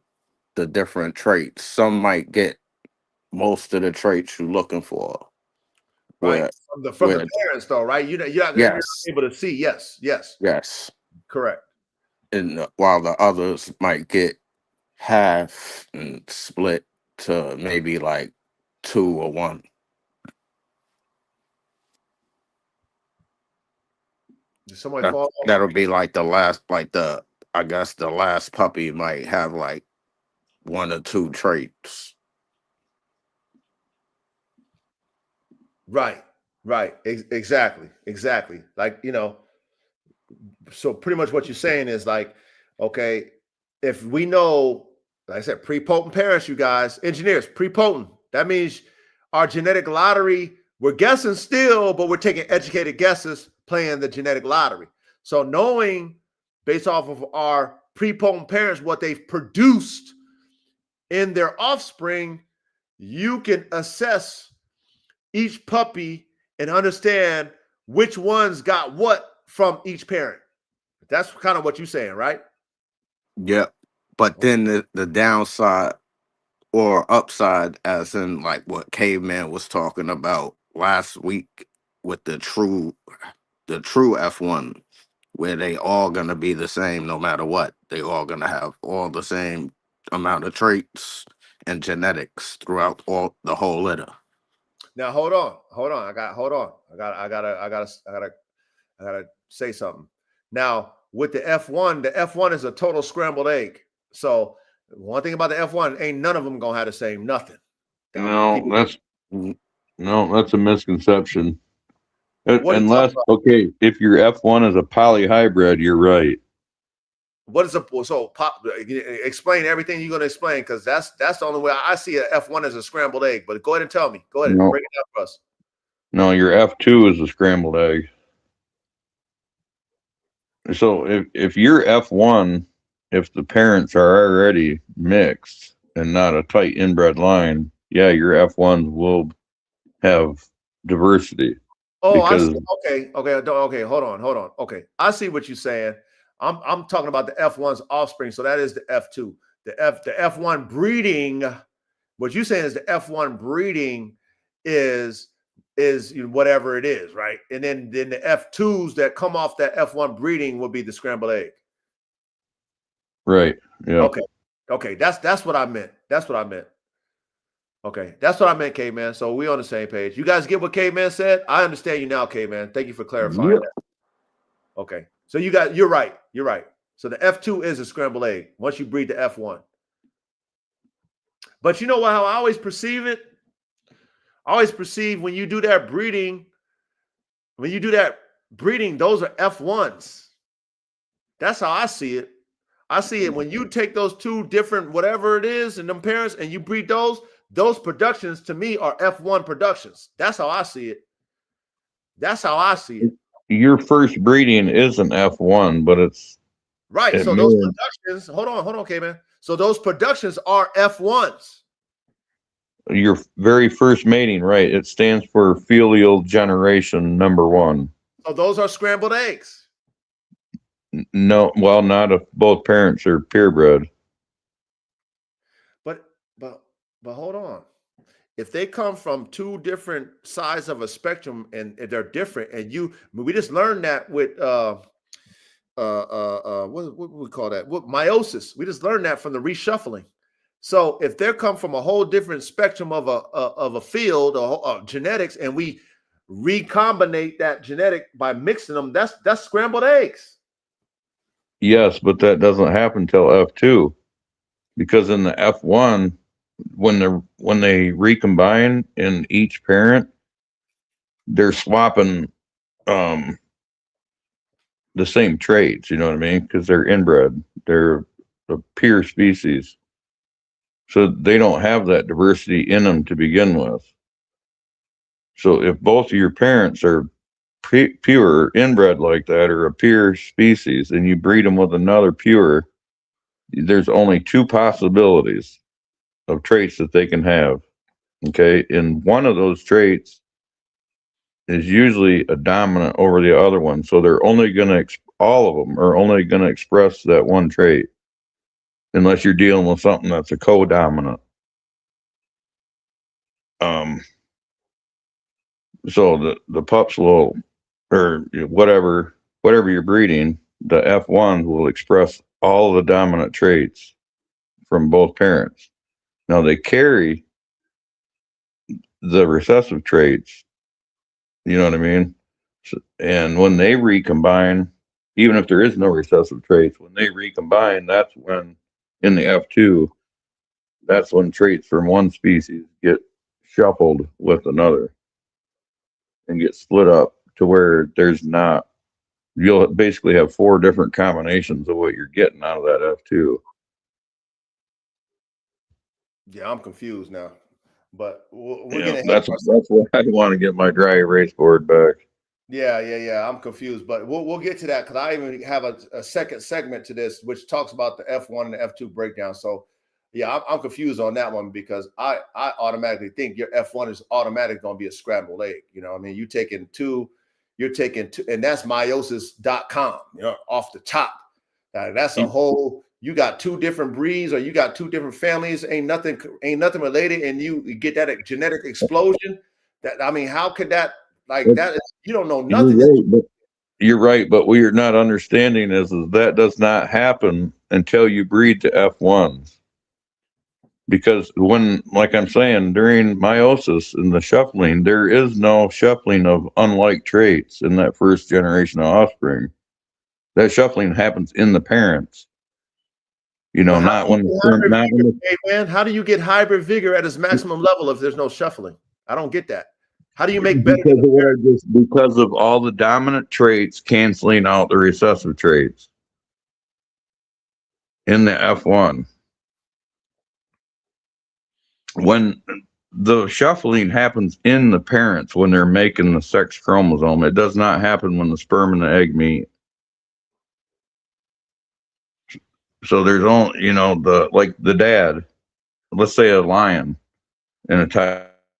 the different traits. Some might get most of the traits you're looking for. Right. Where From the where parents though, right? You're not yes, able to see. Yes, yes. yes. Correct. And while the others might get half and split to maybe like 2 or 1. Did somebody fall off? That'll be like the last, like I guess the last puppy might have like 1 or 2 traits. Right. Right. Exactly. Exactly. Like, so pretty much what you're saying is like, okay, if we know, like I said, prepotent parents, you guys, engineers, prepotent. That means our genetic lottery, we're guessing still, but we're taking educated guesses playing the genetic lottery. So knowing based off of our prepotent parents, what they've produced in their offspring, you can assess each puppy and understand which ones got what from each parent. That's kind of what you're saying, right? Yep. But then the downside or upside, as in like what Caveman was talking about last week with the true F1, where they all gonna be the same no matter what. They all gonna have all the same amount of traits and genetics throughout all the whole litter. Now hold on. I gotta say something. Now with the F1 is a total scrambled egg. So one thing about the F1, ain't none of them gonna have the same nothing. No, that's a misconception. What are you Unless, talking about? okay, if your F1 is a polyhybrid, you're right. What is explain everything you're gonna explain, because that's the only way I see a F1 as a scrambled egg. But go ahead and tell me. Go ahead, No, break it down for us. no, your F2 is a scrambled egg. So if your F1, if the parents are already mixed and not a tight inbred line, yeah, your F1s will have diversity. Oh, I Because see. Okay. Hold on. Okay, I see what you're saying. I'm talking about the F1's offspring. So that is the F2. The F1 breeding. What you're saying is the F1 breeding is whatever it is, right? And then the F2s that come off that F1 breeding will be the scrambled egg. right, yeah. Okay. That's what I meant. Okay, that's what I meant, K-Man. So we on the same page. You guys get what K-Man said? I understand you now, K-Man. Thank you for clarifying that. Okay, so you're right. So the F2 is a scrambled egg once you breed the F1. But you know what? How I always perceive it. I always perceive when you do that breeding, those are F1s. That's how I see it. I see it when you take those two different whatever it is and them parents and you breed those productions to me are F1 productions. That's how I see it. Your first breeding is an F1, but Right. it So those may, productions, hold on, okay, man. So those productions are F1s. your very first mating, right? It stands for filial generation number 1. So those are scrambled eggs. No, well, not if both parents are purebred. But hold on. If they come from two different sides of a spectrum and they're different, and we just learned that with what we call that? What meiosis? We just learned that from the reshuffling. So if they come from a whole different spectrum of a field of genetics, and we recombinate that genetic by mixing them, that's scrambled eggs. Yes, but that doesn't happen till F2, because in the F1, when they recombine in each parent, they're swapping the same traits. You know what I mean? Because they're inbred, they're a pure species, so they don't have that diversity in them to begin with. So if both of your parents are pure inbred like that, or a pure species, and you breed them with another pure, there's only 2 possibilities of traits that they can have. Okay, and one of those traits is usually a dominant over the other one. So they're only going to, all of them are only going to express that one trait, unless you're dealing with something that's a co-dominant. So the pups will, or whatever you're breeding, the F1 will express all the dominant traits from both parents. Now they carry the recessive traits, you know what I mean? So, and when they recombine, even if there is no recessive traits, when they recombine, that's when in the F2, that's when traits from one species get shuffled with another and get split up to where there's not, you'll basically have 4 different combinations of what you're getting out of that F2. Yeah, I'm confused now, but we're Yeah, getting ahead. that's why I want to get my dry erase board back. Yeah. I'm confused, but we'll get to that because I even have a second segment to this, which talks about the F1 and the F2 breakdown. So, yeah, I'm confused on that one because I automatically think your F1 is automatically going to be a scrambled egg. You know, I mean, you're taking two, and that's meiosis.com, you know, off the top. That's a whole, you got 2 different breeds or you got 2 different families, ain't nothing related, and you get that genetic explosion. That, I mean, how could that, like, that is, you don't know nothing. You're right, but what you're not understanding is that does not happen until you breed to F1s. Because when, like I'm saying, during meiosis and the shuffling, there is no shuffling of unlike traits in that first generation of offspring. That shuffling happens in the parents. You know, not when how do you get hybrid vigor at its maximum level if there's no shuffling? I don't get that. How do you make better? Because of all the dominant traits canceling out the recessive traits in the F1. When the shuffling happens in the parents when they're making the sex chromosome, it does not happen when the sperm and the egg meet. So there's only, you know, the dad, let's say a lion and a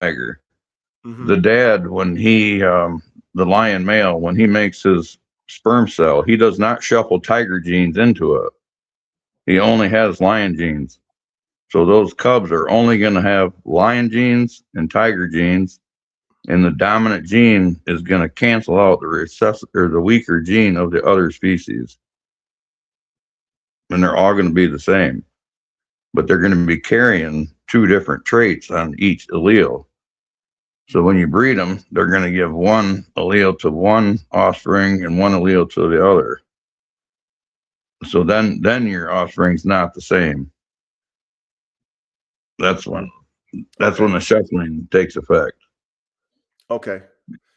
tiger. Mm-hmm. The dad, when he, the lion male, when he makes his sperm cell, he does not shuffle tiger genes into it. He only has lion genes. So those cubs are only going to have lion genes and tiger genes, and the dominant gene is going to cancel out the recessive or the weaker gene of the other species. And they're all going to be the same, but they're going to be carrying 2 different traits on each allele. So when you breed them, they're going to give one allele to one offspring and one allele to the other. So then your offspring's not the same. That's when the shuffling takes effect. Okay.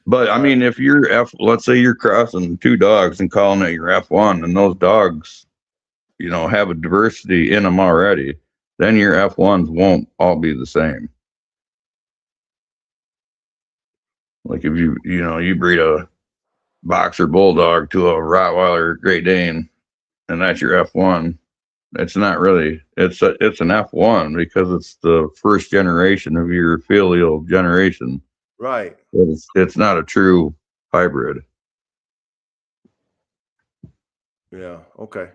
But I mean, if you're let's say you're crossing 2 dogs and calling it your F1, and those dogs, you know, have a diversity in them already, then your F1s won't all be the same. Like if you breed a boxer bulldog to a Rottweiler Great Dane, and that's your F1, it's not really, it's an F1 because it's the first generation of your filial generation. Right. It's not a true hybrid. Yeah. Okay.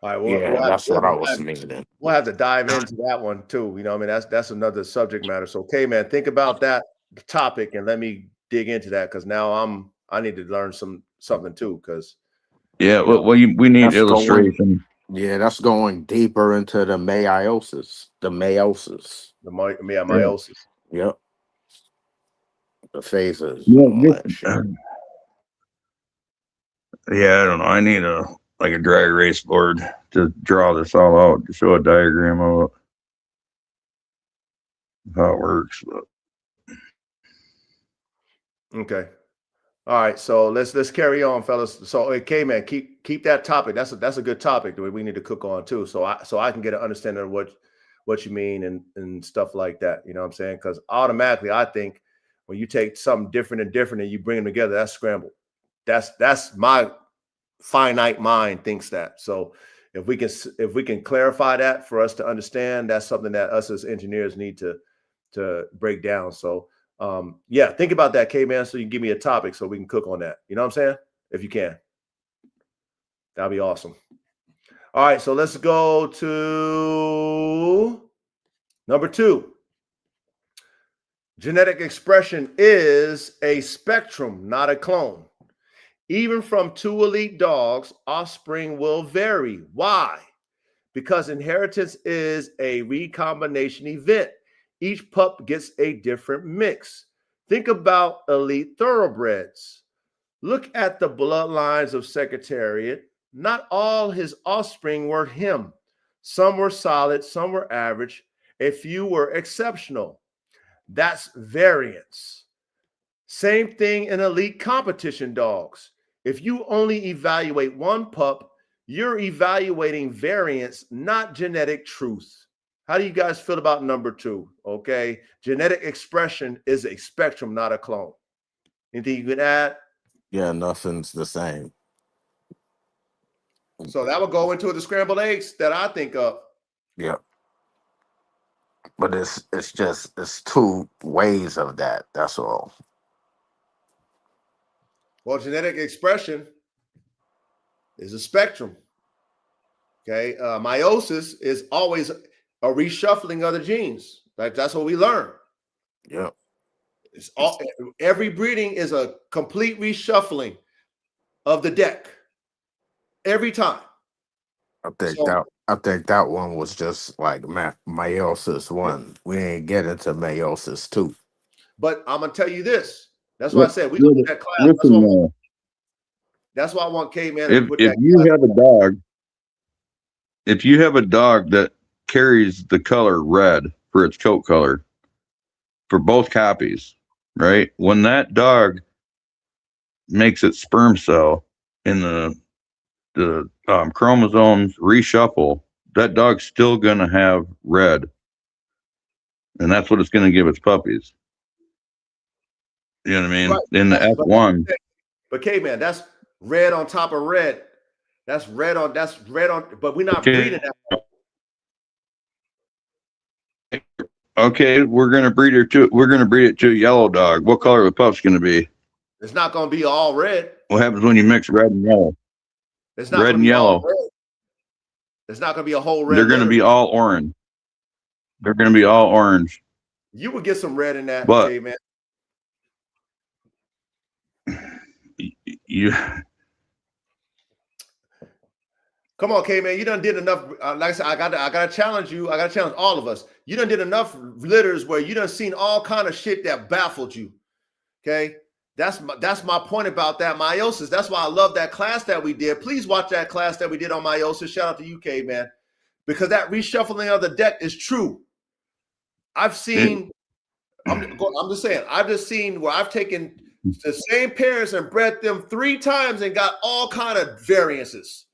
All right. Well, that's what I was thinking. We'll have to dive into that one too. You know, I mean, that's another subject matter. So, okay, man, think about that topic and let me dig into that because now I need to learn something too. Because we need illustration. That's going deeper into the meiosis. The meiosis. Yep. The phases. Yeah, I don't know. I need a dry erase board to draw this all out, to show a diagram of how it works. But. Okay. All right. So let's carry on, fellas. So, okay, man, keep that topic. That's a good topic that we need to cook on too. So I can get an understanding of what you mean and stuff like that. You know what I'm saying? Because automatically, I think when you take something different and you bring them together, that's scrambled. That's my finite mind thinks that. So if we can clarify that for us to understand, that's something that us as engineers need to break down. So Yeah, think about that, K-Man, so you can give me a topic so we can cook on that. You know what I'm saying? If you can. That'd be awesome. All right, so let's go to number 2. Genetic expression is a spectrum, not a clone. Even from 2 elite dogs, offspring will vary. Why? Because inheritance is a recombination event. Each pup gets a different mix. Think about elite thoroughbreds. Look at the bloodlines of Secretariat. Not all his offspring were him. Some were solid, some were average, a few were exceptional. That's variance. Same thing in elite competition dogs. If you only evaluate one pup, you're evaluating variance, not genetic truth. How do you guys feel about number 2? Okay. Genetic expression is a spectrum, not a clone. Anything you can add? Yeah, nothing's the same. So that would go into the scrambled eggs that I think of. Yeah. But it's 2 ways of that. That's all. Well, genetic expression is a spectrum. Okay. Meiosis is always a reshuffling of the genes. Like that's what we learn. Yeah. It's all, every breeding is a complete reshuffling of the deck. Every time. I think that one was just like meiosis 1. We ain't get into meiosis 2. But I'm gonna tell you this. That's why I said we Listen, do that class. That's why I want K-Man to put if that. you have a dog, if you have a dog that carries the color red for its coat color for both copies, right? When that dog makes its sperm cell in the chromosomes reshuffle, that dog's still going to have red, and that's what it's going to give its puppies. You know what I mean? Right. In the F1. But K-Man, that's red on top of red. That's red on. But we're not breeding that. Okay, we're gonna breed it to a yellow dog. What color the pup's gonna be? It's not gonna be all red. What happens when you mix red and yellow? It's not red and yellow. It's not gonna be a whole red. They're gonna be all orange. They're gonna be all orange. You would get some red in that, but K-Man. You come on, K-Man. You done did enough. Like I said, I gotta challenge you. I gotta challenge all of us. You done did enough litters where you done seen all kind of shit that baffled you. Okay, that's my point about that meiosis. That's why I love that class that we did. Please watch that class that we did on meiosis. Shout out to you, K-Man, because that reshuffling of the deck is true. I've seen. I'm just saying. I've just seen where I've taken the same parents and bred them 3 times and got all kind of variances.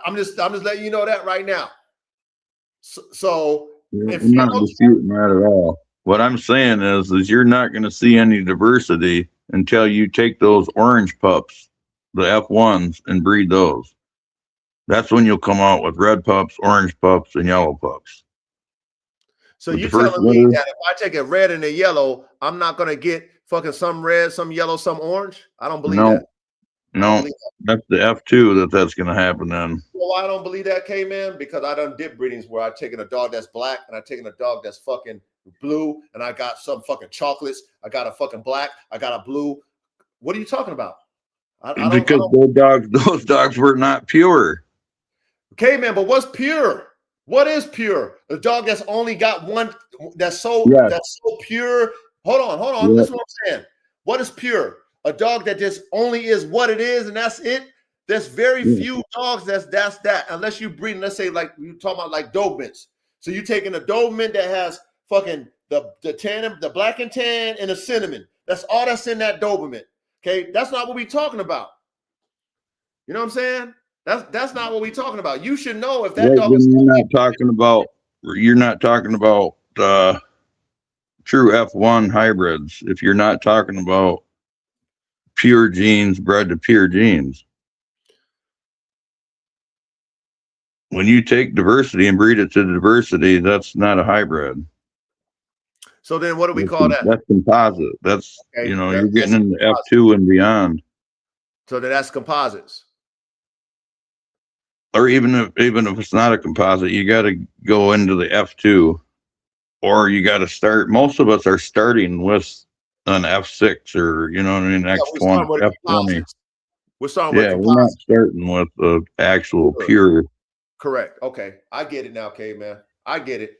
I'm just letting you know that right now. So I'm not disputing that at all. What I'm saying is you're not going to see any diversity until you take those orange pups, the F1s, and breed those. That's when you'll come out with red pups, orange pups, and yellow pups. So you telling me that if I take a red and a yellow, I'm not going to get fucking some red, some yellow, some orange? I don't believe that. No, that's the F2 that's going to happen then. Well, I don't believe that, K-Man, because I done did breedings where I've taken a dog that's black and I've taken a dog that's fucking blue and I got some fucking chocolates. I got a fucking black. I got a blue. What are you talking about? Because those dogs were not pure. K-Man, but what's pure? What is pure? A dog that's only got one that's so pure. Hold on. Yeah. This is what I'm saying. What is pure? A dog that just only is what it is, and that's it. There's very few dogs that's that, unless you breed, let's say like you talking about like Dobermans. So you taking a Doberman that has fucking the tan, the black and tan, and the cinnamon. That's all that's in that Doberman. Okay, that's not what we're talking about. You know what I'm saying? That's not what we're talking about. You should know if that dog is. You're not talking about true F1 hybrids. If you're not talking about pure genes bred to pure genes. When you take diversity and breed it to diversity, that's not a hybrid. So then what do we call that? That's composite. That's, Okay, you're that's getting into composite. F2 and beyond. So then that's composites. Or even if it's not a composite, you got to go into the F2, or you got to start. Most of us are starting with an F6 or we're X20, starting with F20. composites. We're starting with Yeah, we're not composites. starting with the actual Good. pure. Correct. Okay, I get it now, K man. I get it.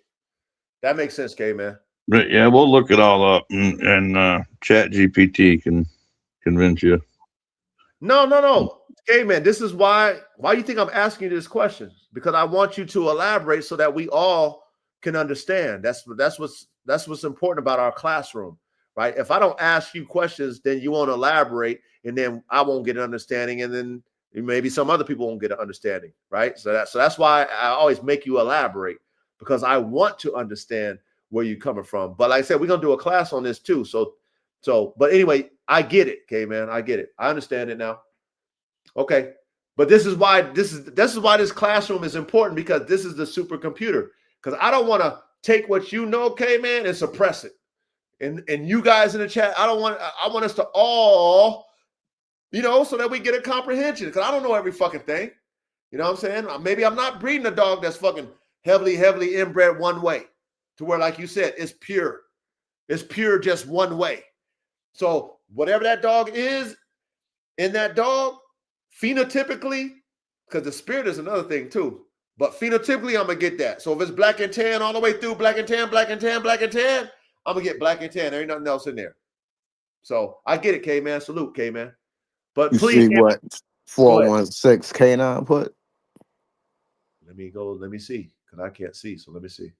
That makes sense, K man. But yeah, we'll look it all up, and Chat GPT can convince you. No. K man, this is why you think I'm asking you this question? Because I want you to elaborate so that we all can understand. That's what's important about our classroom, right? If I don't ask you questions, then you won't elaborate, and then I won't get an understanding, and then maybe some other people won't get an understanding, right? So that's why I always make you elaborate, because I want to understand where you're coming from. But like I said, we're gonna do a class on this too. But anyway, I get it, K man. I get it. I understand it now. Okay. But this is why this classroom is important, because this is the supercomputer. Because I don't want to take what you know, K man, and suppress it. And you guys in the chat, I want us to all, so that we get a comprehension. Because I don't know every fucking thing. You know what I'm saying? Maybe I'm not breeding a dog that's fucking heavily inbred one way, to where, like you said, it's pure. It's pure just one way. So whatever that dog is in that dog, phenotypically, because the spirit is another thing too, but phenotypically, I'm gonna get that. So if it's black and tan all the way through, black and tan, I'm gonna get black and tan. There ain't nothing else in there. So I get it, K man. Salute, K man. But You please, see what 416 K9 put? let me see, because I can't see. So let me see.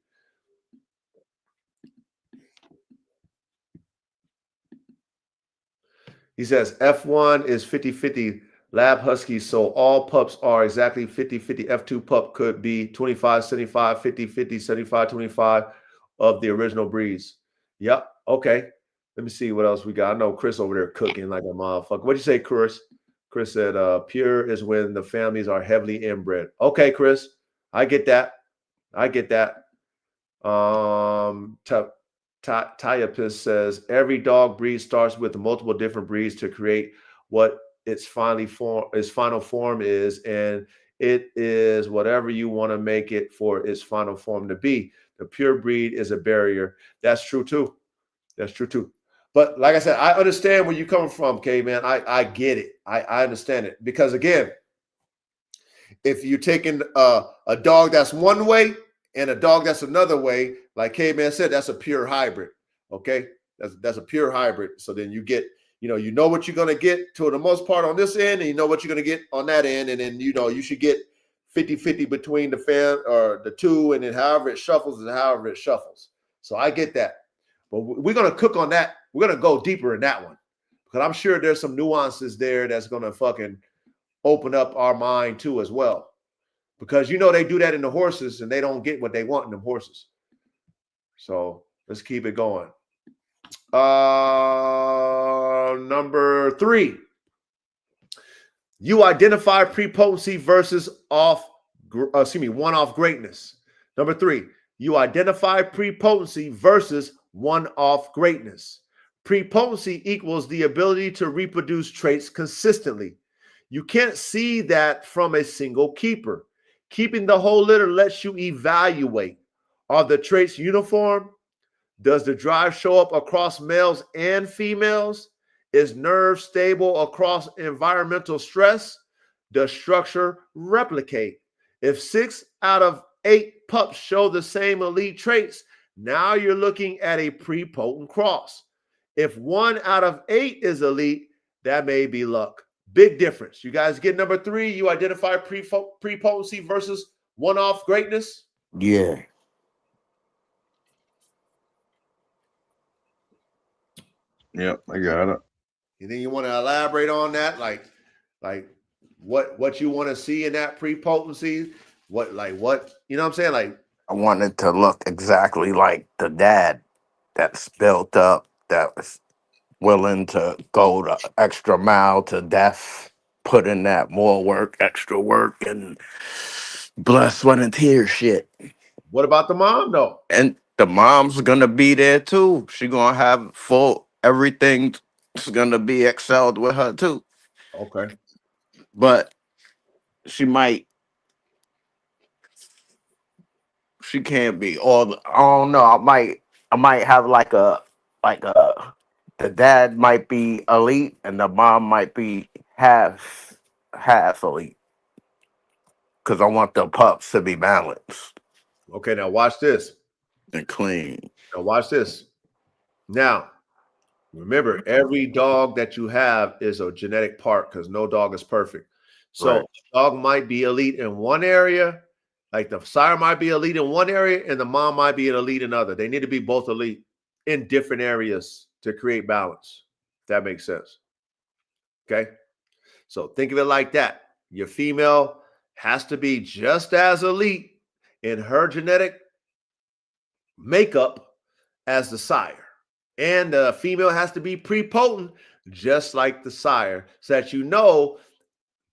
He says F1 is 50-50 lab huskies, so all pups are exactly 50-50. F2 pup could be 25-75, 50-50, 75-25 of the original breeds. Yep. Okay. Let me see what else we got. I know Chris over there cooking like a motherfucker. What'd you say, Chris? Chris said pure is when the families are heavily inbred. Okay, Chris. I get that. Tyapis says every dog breed starts with multiple different breeds to create what its final form is, and it is whatever you want to make it for its final form to be. The pure breed is a barrier. That's true too. But like I said, I understand where you're coming from, K man. I get it. I understand it, because again, if you're taking a dog that's one way and a dog that's another way, like K-Man said, that's a pure hybrid. Okay, that's a pure hybrid. So then you get, you know what you're gonna get to the most part on this end, and you know what you're gonna get on that end, and then you should get 50-50 between the fan or the two, and then however it shuffles is however it shuffles. So I get that, but we're gonna cook on that. We're gonna go deeper in that one, because I'm sure there's some nuances there that's gonna fucking open up our mind too as well. Because they do that in the horses, and they don't get what they want in them horses. So let's keep it going. Number 3. You identify prepotency versus one-off greatness. Number 3. You identify prepotency versus one-off greatness. Prepotency equals the ability to reproduce traits consistently. You can't see that from a single keeper. Keeping the whole litter lets you evaluate. Are the traits uniform? Does the drive show up across males and females? Is nerve stable across environmental stress? Does structure replicate? If 6 out of 8 pups show the same elite traits, now you're looking at a prepotent cross. If 1 out of 8 is elite, that may be luck. Big difference. You guys get number 3. You identify prepotency versus one-off greatness. Yeah. Yep, I got it. And then you want to elaborate on that, like what you want to see in that prepotency. What you know what I'm saying? Like, I wanted to look exactly like the dad that's built up, that was willing to go the extra mile to death, put in that more work, extra work, and blood, sweat, and tears shit. what about the mom though? And the mom's gonna be there too. She gonna have full everything. Is gonna be excelled with her too. Okay. But she might, she can't be all. I don't know. I might have like a. The dad might be elite, and the mom might be half elite. Because I want the pups to be balanced Okay. Now watch this. and clean. Now watch this. Now, remember, every dog that you have is a genetic part because no dog is perfect. So, Right. dog might be elite in one area, like the sire might be elite in one area, and the mom might be an elite in another. They need to be both elite in different areas to create balance. If that makes sense. Okay. So, think of it like that. Your female has to be just as elite in her genetic makeup as the sire. And the female has to be prepotent, just like the sire, so that you know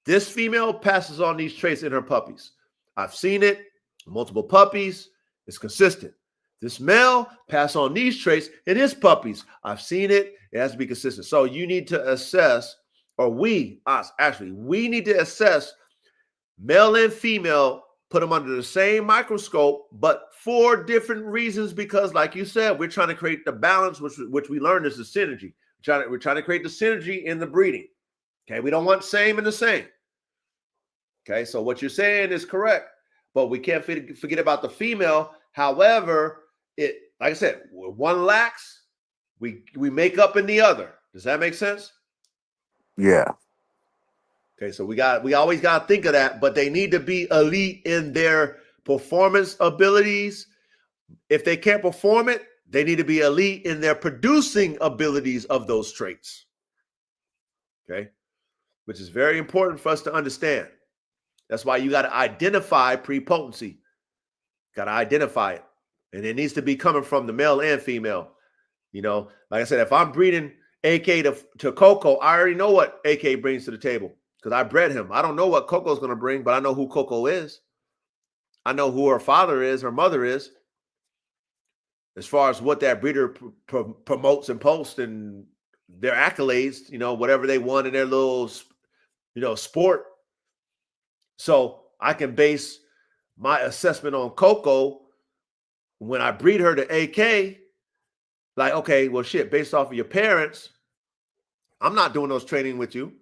this female passes on these traits in her puppies. I've seen it, multiple puppies, it's consistent. This male pass on these traits in his puppies. I've seen it, it has to be consistent. So you need to assess, or we need to assess male and female, put them under the same microscope, but for different reasons, because like you said, we're trying to create the balance, which we learned is the synergy. We're trying to create the synergy in the breeding. Okay, we don't want same and the same. Okay, so what you're saying is correct, but we can't forget about the female. However, it, like I said, one lacks, we make up in the other. Does that make sense? Yeah. Okay, so we always got to think of that, but they need to be elite in their performance abilities. If they can't perform it, they need to be elite in their producing abilities of those traits. Okay, which is very important for us to understand. That's why you got to identify prepotency. Got to identify it, and it needs to be coming from the male and female. You know, like I said, if I'm breeding AK to Coco, I already know what AK brings to the table. Because I bred him. I don't know what Coco's going to bring, but I know who Coco is. I know who her father is, her mother is. As far as what that breeder promotes and posts and their accolades, you know, whatever they won in their little, you know, sport. So I can base my assessment on Coco when I breed her to AK. Like, okay, well, shit, based off of your parents, I'm not doing those training with you.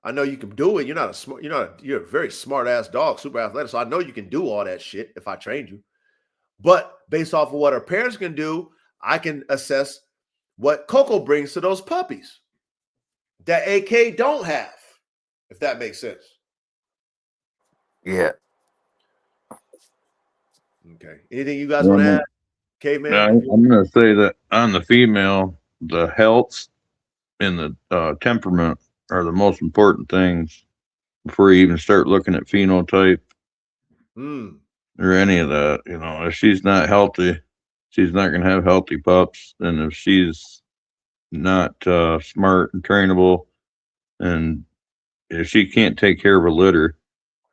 I know you can do it. You're a very smart ass dog, super athletic. So I know you can do all that shit if I trained you. But based off of what her parents can do, I can assess what Coco brings to those puppies that AK don't have, if that makes sense. Yeah. Okay. Anything you guys want to add, Caveman? I'm going to say that on the female, the health and the temperament are the most important things before you even start looking at phenotype or any of that. You know, if she's not healthy, she's not going to have healthy pups. And if she's not smart and trainable, and if she can't take care of a litter,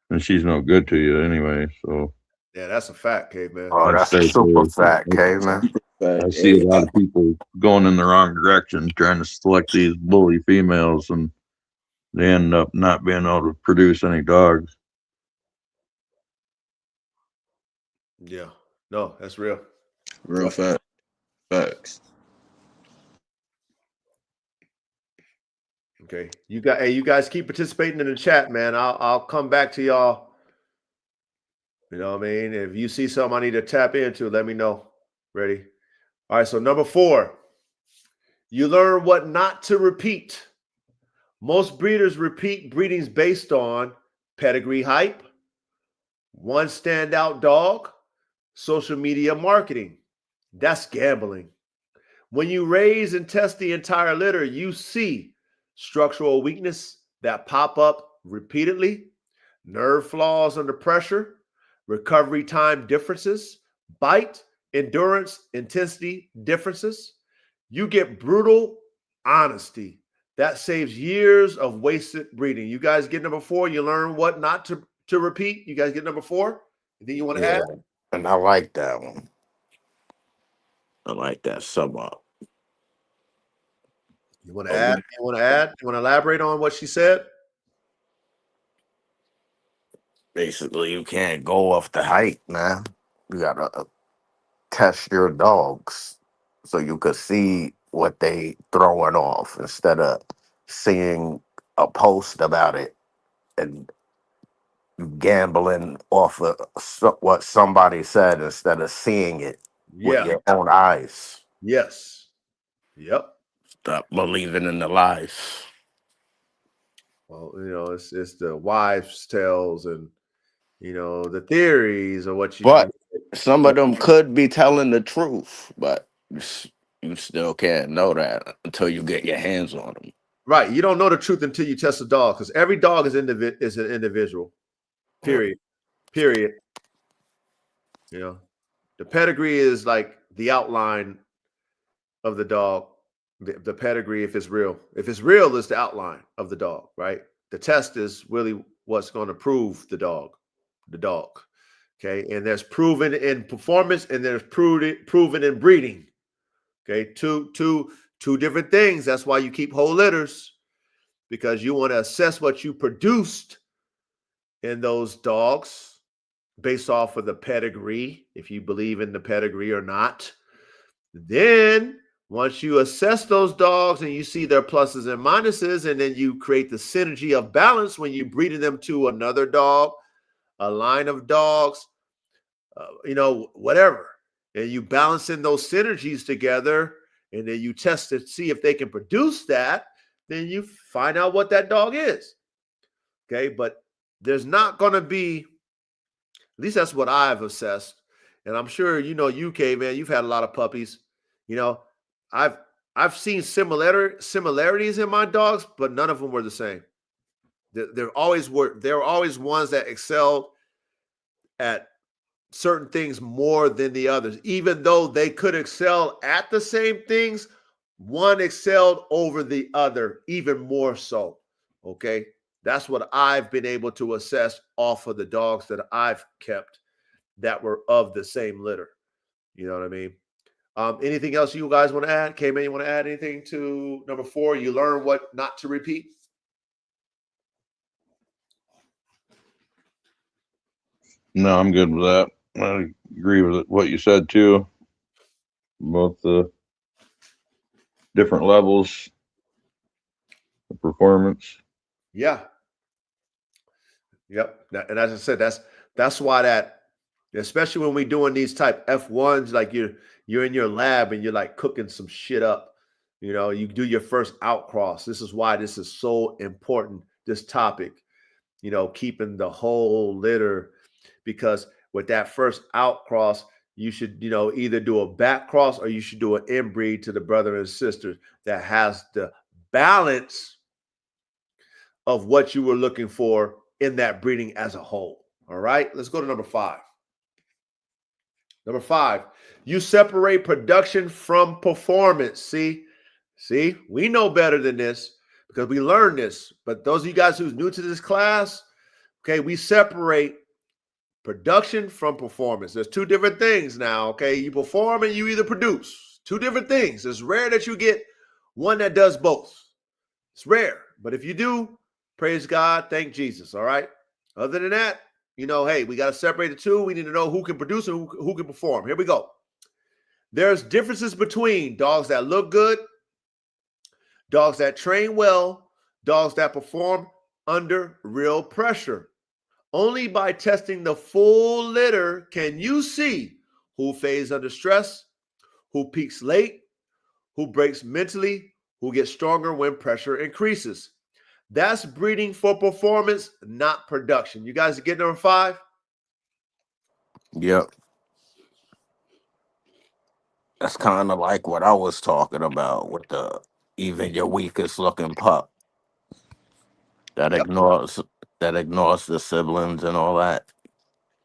then she's no good to you anyway. So yeah, that's a fact, Caveman. Oh, that's a super fact, caveman. I see a lot of people going in the wrong direction, trying to select these bully females, and they end up not being able to produce any dogs. Yeah. No, that's real. Real fact. Facts. Okay. You guys keep participating in the chat, man. I'll come back to y'all. You know what I mean? If you see something I need to tap into, let me know. Ready? All right. So number 4, you learn what not to repeat. Most breeders repeat breedings based on pedigree hype, one standout dog, social media marketing. That's gambling. When you raise and test the entire litter, you see structural weakness that pop up repeatedly, nerve flaws under pressure, recovery time differences, bite, endurance, intensity differences. You get brutal honesty. That saves years of wasted breeding. You guys get number 4. You learn what not to repeat. You guys get number 4. Anything you want to add? And I like that one. I like that sum up. You want to add? You want to add? You want to elaborate on what she said? Basically, you can't go off the height, man. You gotta test your dogs so you could see what they throwing off instead of seeing a post about it and gambling off of what somebody said instead of seeing it with Yeah. your own eyes. Yes. Yep. Stop believing in the lies. Well, it's the wives' tales and the theories of what you But some of them could be telling the truth, but you still can't know that until you get your hands on them. right. You don't know the truth until you test a dog, because every dog is an individual. Period. Period. The pedigree is like the outline of the dog. The pedigree, if it's real, is the outline of the dog, right? The test is really what's going to prove the dog. Okay, and there's proven in performance, and there's proven in breeding. Okay, two different things. That's why you keep whole litters, because you want to assess what you produced in those dogs based off of the pedigree, if you believe in the pedigree or not. Then once you assess those dogs and you see their pluses and minuses, and then you create the synergy of balance when you breeding them to another dog, a line of dogs, whatever, and you balance in those synergies together, and then you test to see if they can produce that, then you find out what that dog is. Okay, but there's not going to be, at least that's what I've assessed, and I'm sure UK, man, you've had a lot of puppies. I've seen similarities in my dogs, but none of them were the same. There always ones that excelled at certain things more than the others. Even though they could excel at the same things, one excelled over the other even more so. Okay, that's what I've been able to assess off of the dogs that I've kept that were of the same litter. You know what I mean? Anything else you guys want to add? K-Man, you want to add anything to number 4? You learn what not to repeat? No, I'm good with that. I agree with what you said too about the different levels of performance. Yeah. Yep. And as I said, that's why that, especially when we're doing these type F1s, like you're in your lab and you're like cooking some shit up. You do your first outcross. This is why this is so important, this topic, keeping the whole litter, because with that first outcross, you should, either do a back cross or you should do an inbreed to the brother and sister that has the balance of what you were looking for in that breeding as a whole. All right, let's go to number 5. Number 5, you separate production from performance. See, we know better than this because we learned this. But those of you guys who's new to this class, okay, we separate production from performance. There's two different things now, okay? You perform and you either produce. Two different things. It's rare that you get one that does both. It's rare. But if you do, praise God, thank Jesus, all right? Other than that, hey, we got to separate the two. We need to know who can produce and who can perform. Here we go. There's differences between dogs that look good, dogs that train well, dogs that perform under real pressure. Only by testing the full litter can you see who fades under stress, who peaks late, who breaks mentally, who gets stronger when pressure increases. That's breeding for performance, not production. You guys get number 5? Yep. That's kind of like what I was talking about with the even your weakest looking pup that Yep. ignores the siblings and all that.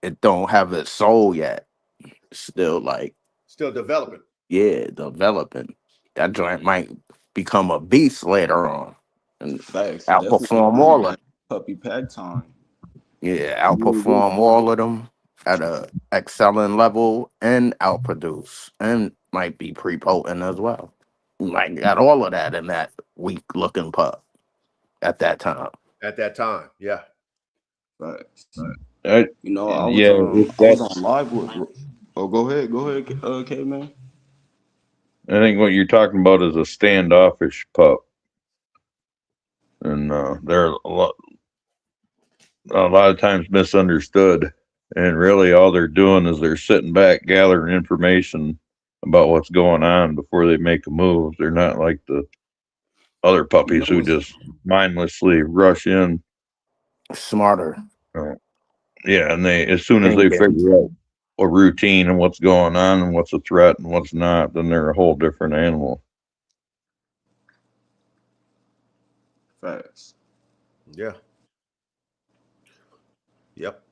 It don't have its soul yet. It's still like, Still developing. yeah, developing. That joint might become a beast later on and Facts. Definitely outperform during all of that puppy pack time. yeah, You outperform all of them at a excelling level and outproduce and might be prepotent as well. You might got all of that in that weak looking pup at that time. At that time, yeah. Right. I, You know, yeah, if I was that's, on live with. Oh, go ahead, K man. I think what you're talking about is a standoffish pup, and they're a lot of times misunderstood. And really, all they're doing is they're sitting back, gathering information about what's going on before they make a move. They're not like the other You puppies know, who it's just mindlessly rush in. Smarter Uh, yeah, and they, as soon as they thinking. figure out a routine and what's going on and what's a threat and what's not, then they're a whole different animal. facts. Yeah. Yep.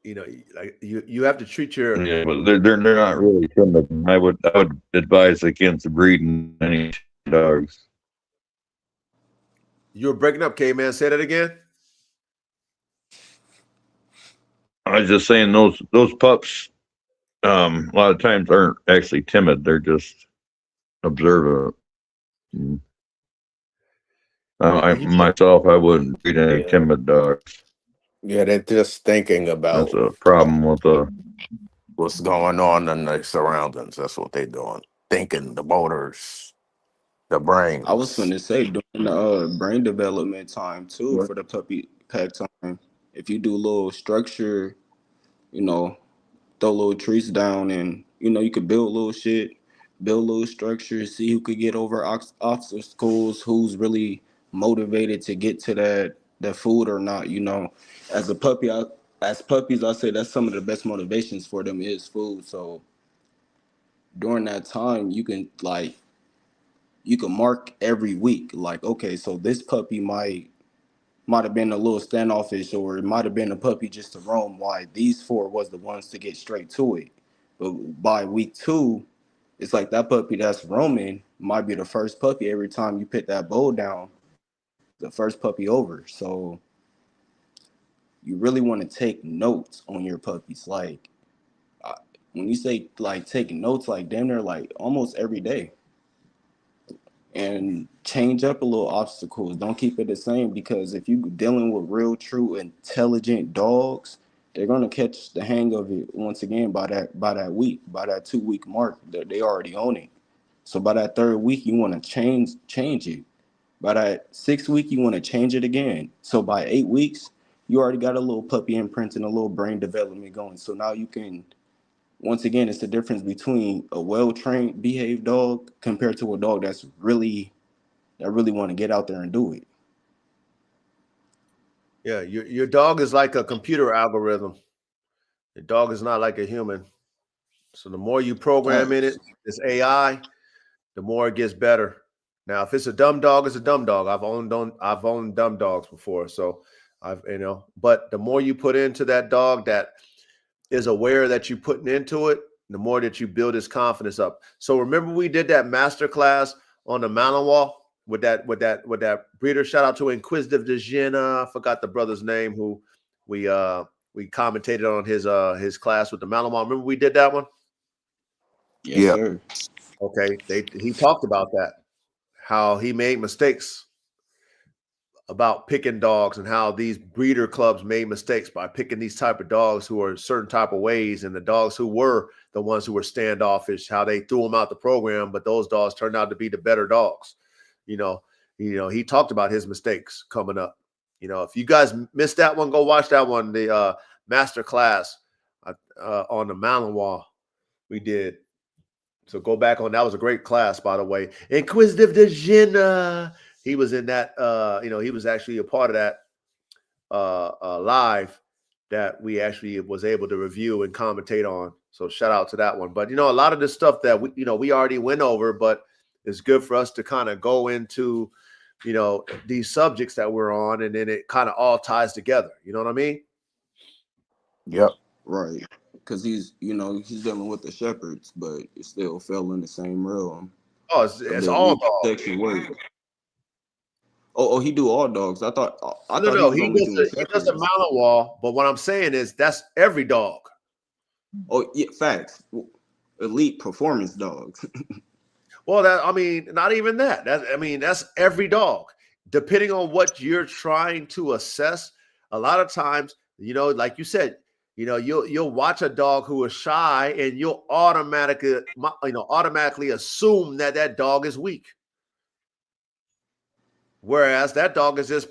You know, like you have to treat your. Yeah, but they're not really timid. I would advise against breeding any dogs. You were breaking up, K man. Say that again. I was just saying those pups a lot of times aren't actually timid. They're just observant. Mm. I You myself, I wouldn't breed any Yeah. timid dogs. Yeah, they're just thinking That's about a problem with what's going on in the surroundings. That's what they're doing. Thinking the motors, the I was brains. finna say during the brain development time too for the puppy pack time. If you do a little structure, you know, throw little trees down, and you know you could build little shit, build little structures, see who could get over obstacles, who's really motivated to get to that food or not. You know, as a puppy, as puppies, I say that's some of the best motivations for them is food. So during that time, you can mark every week, like, okay, so this puppy might have been a little standoffish, or it might have been a puppy just to roam. Why these four was the ones to get straight to it. But by week 2, it's like that puppy that's roaming might be the first puppy every time you put that bowl down, the first puppy over. So you really want to take notes on your puppies. Like when you say like taking notes, like damn near like almost every day. And change up a little obstacles. Don't keep it the same, because if you're dealing with real, true, intelligent dogs, they're gonna catch the hang of it once again by that week, by that 2 week mark that they already own it. So by that 3rd week, you want to change it. By that 6th week, you want to change it again. So by 8 weeks, you already got a little puppy imprint and a little brain development going. So now you can, once again, it's the difference between a well-trained, behaved dog compared to a dog that really want to get out there and do it. Yeah, your dog is like a computer algorithm. Your dog is not like a human. So the more you program in it, Facts. this AI, the more it gets better. Now, if it's a dumb dog, it's a dumb dog. I've owned dumb dogs before, so But the more you put into that dog that is aware that you're putting into it, the more that you build his confidence up. So remember, we did that master class on the Malinois with that breeder. Shout out to Inquisitive de Jena. I forgot the brother's name who we commentated on his class with the Malinois. Remember we did that one? Yes, Yeah. sir. Okay. He talked about that, how he made mistakes about picking dogs, and how these breeder clubs made mistakes by picking these type of dogs who are certain type of ways, and the dogs who were the ones who were standoffish, how they threw them out the program, but those dogs turned out to be the better dogs. He talked about his mistakes coming up. If you guys missed that one, go watch that one, the master class on the Malinois we did. So go back on. That was a great class, by the way. Inquisitive de Jena. He was in that. He was actually a part of that live that we actually was able to review and commentate on. So shout out to that one. But a lot of this stuff that we already went over, but it's good for us to kind of go into these subjects that we're on, and then it kind of all ties together. You know what I mean? Yep. Right. Because he's dealing with the shepherds, but it still fell in the same realm Oh, of it's the all weak dogs. section work. Oh, he do all dogs. I thought he No. was only doing He does the shepherds. Malinois, but what I'm saying is that's every dog. Oh yeah, facts. Elite performance dogs. Well, not even that. That's every dog. Depending on what you're trying to assess, a lot of times, like you said, you'll watch a dog who is shy, and you'll automatically assume that that dog is weak. Whereas that dog is just,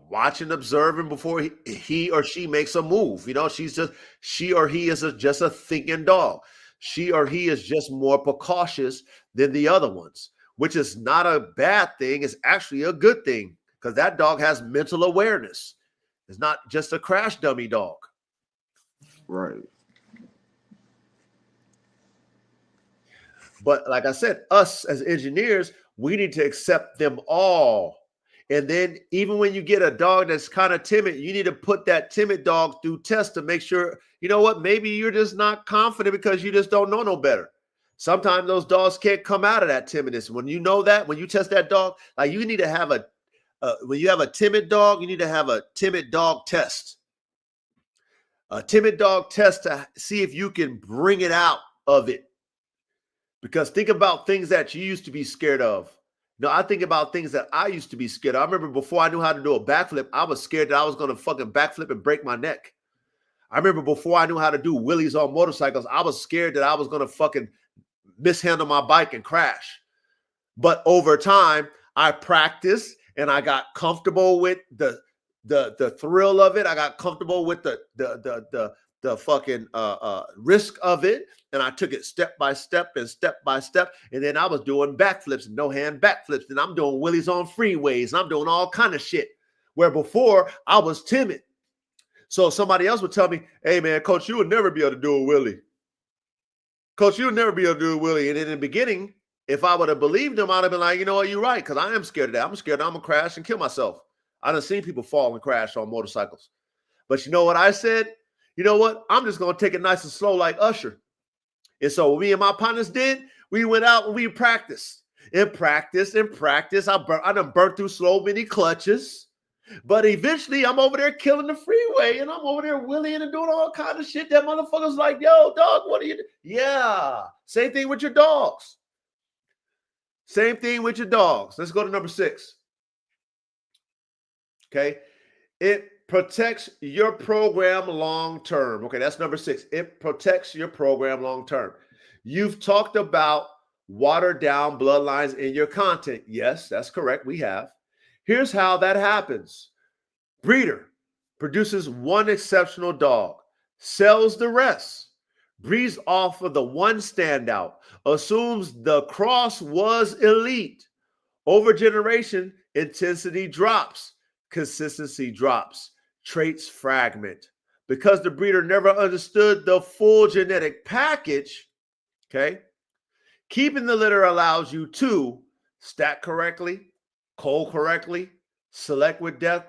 watching, observing before he or she makes a move. She or he is just a thinking dog. She or he is just more precautious than the other ones, which is not a bad thing. It's actually a good thing, because that dog has mental awareness. It's not just a crash dummy dog. Right. But like I said, us as engineers, we need to accept them all. And then even when you get a dog that's kind of timid, you need to put that timid dog through tests to make sure, maybe you're just not confident because you just don't know no better. Sometimes those dogs can't come out of that timidness. When you know that, when you test that dog, like, you need to have when you have a timid dog, you need to have a timid dog test. A timid dog test to see if you can bring it out of it. Because think about things that you used to be scared of. I think about things that I used to be scared of. I remember before I knew how to do a backflip, I was scared that I was going to fucking backflip and break my neck. I remember before I knew how to do wheelies on motorcycles, I was scared that I was going to fucking mishandle my bike and crash. But over time, I practiced and I got comfortable with the thrill of it. I got comfortable with the fucking risk of it, and I took it step by step. And then I was doing backflips and no hand backflips, and I'm doing wheelies on freeways, and I'm doing all kind of shit, where before I was timid. So somebody else would tell me, hey man, coach, you would never be able to do a wheelie. Coach, you would never be able to do a wheelie. And in the beginning, if I would have believed him, I'd have been like, you know what, you're right, because I am scared of that. I'm scared I'm going to crash and kill myself. I done seen people fall and crash on motorcycles. But you know what I said? You know what? I'm just going to take it nice and slow like Usher. And so what me and my partners did, we went out and we practiced. And practiced. I done burnt through slow mini clutches. But eventually, I'm over there killing the freeway, and I'm over there wheeling and doing all kind of shit. That motherfucker's like, yo, dog, what are you doing? Yeah. Same thing with your dogs. Let's go to number 6. Okay. It protects your program long term. Okay, that's number 6. It protects your program long term. You've talked about watered down bloodlines in your content. Yes, that's correct. We have. Here's how that happens. Breeder produces one exceptional dog, sells the rest, breeds off of the one standout, assumes the cross was elite. Over generation, intensity drops, consistency drops, traits fragment. Because the breeder never understood the full genetic package, okay, keeping the litter allows you to stack correctly, cull correctly, select with data,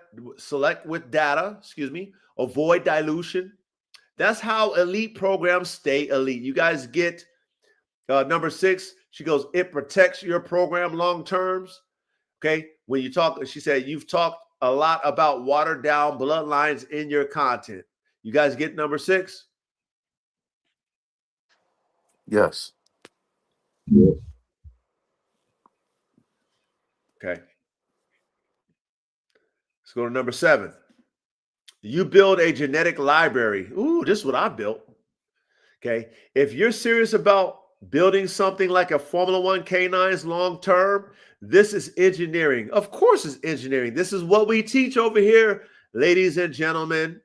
avoid dilution. That's how elite programs stay elite. You guys get number 6. She goes, it protects your program long terms. Okay. When you talk, she said, you've talked a lot about watered down bloodlines in your content. You guys get number 6? Yes. Okay. Let's go to number 7. You build a genetic library. Ooh, this is what I built. Okay. If you're serious about building something like a Formula One canines long term, this is engineering. Of course, it's engineering. This is what we teach over here, ladies and gentlemen.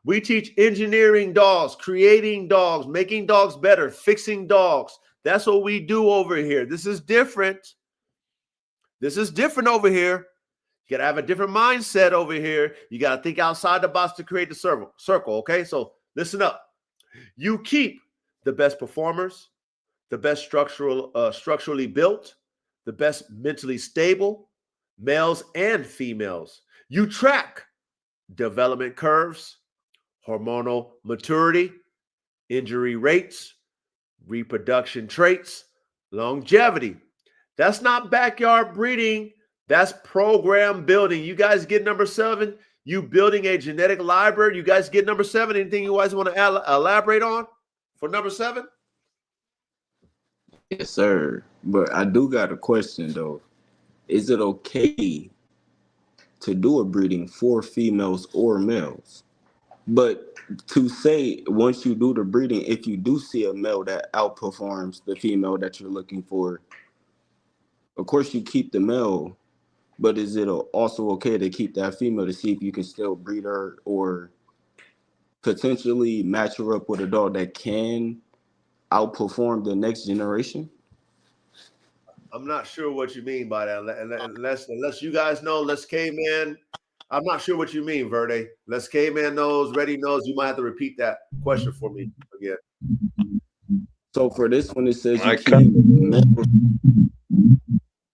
We teach engineering dogs, creating dogs, making dogs better, fixing dogs. That's what we do over here. This is different. This is different over here. You got to have a different mindset over here. You got to think outside the box to create the circle. Okay, so listen up. You keep the best performers, the best structurally built, the best mentally stable, males and females. You track development curves, hormonal maturity, injury rates, reproduction traits, longevity. That's not backyard breeding. That's program building. You guys get number 7? You building a genetic library. You guys get number 7? Anything you guys want to elaborate on? for number 7? Yes, sir. But I do got a question though. Is it okay to do a breeding for females or males? But to say once you do the breeding, if you do see a male that outperforms the female that you're looking for, of course you keep the male, but is it also okay to keep that female to see if you can still breed her or potentially match her up with a dog that can outperform the next generation? I'm not sure what you mean by that. Unless you guys know, let's K-Man. I'm not sure what you mean, Verde. Let's K-Man knows, Ready knows. You might have to repeat that question for me again. So for this one, it says you I keep males.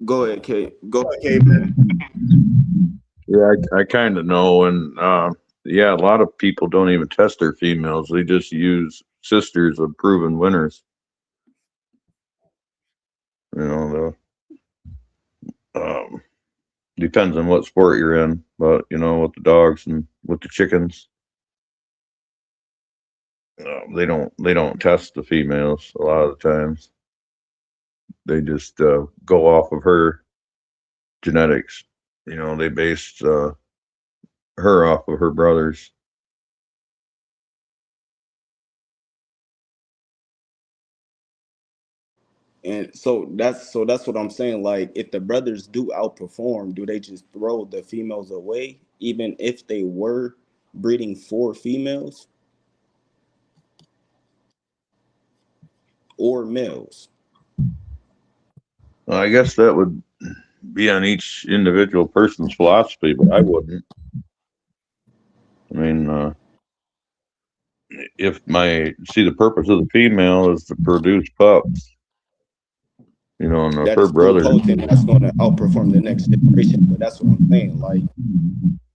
Go ahead, Kate. Go ahead. K-Man. Yeah, I kind of know, and yeah, a lot of people don't even test their females. They just use sisters of proven winners. You know, depends on what sport you're in, but you know, with the dogs and with the chickens, they don't test the females a lot of the times. They just go off of her genetics. You know, they based her off of her brothers. And so that's what I'm saying. Like, if the brothers do outperform, do they just throw the females away, even if they were breeding for females or males? I guess that would be on each individual person's philosophy, but I wouldn't. I mean, if the purpose of the female is to produce pups, you know, and if That her is brother, potent, that's going to outperform the next generation. But that's what I'm saying. Like,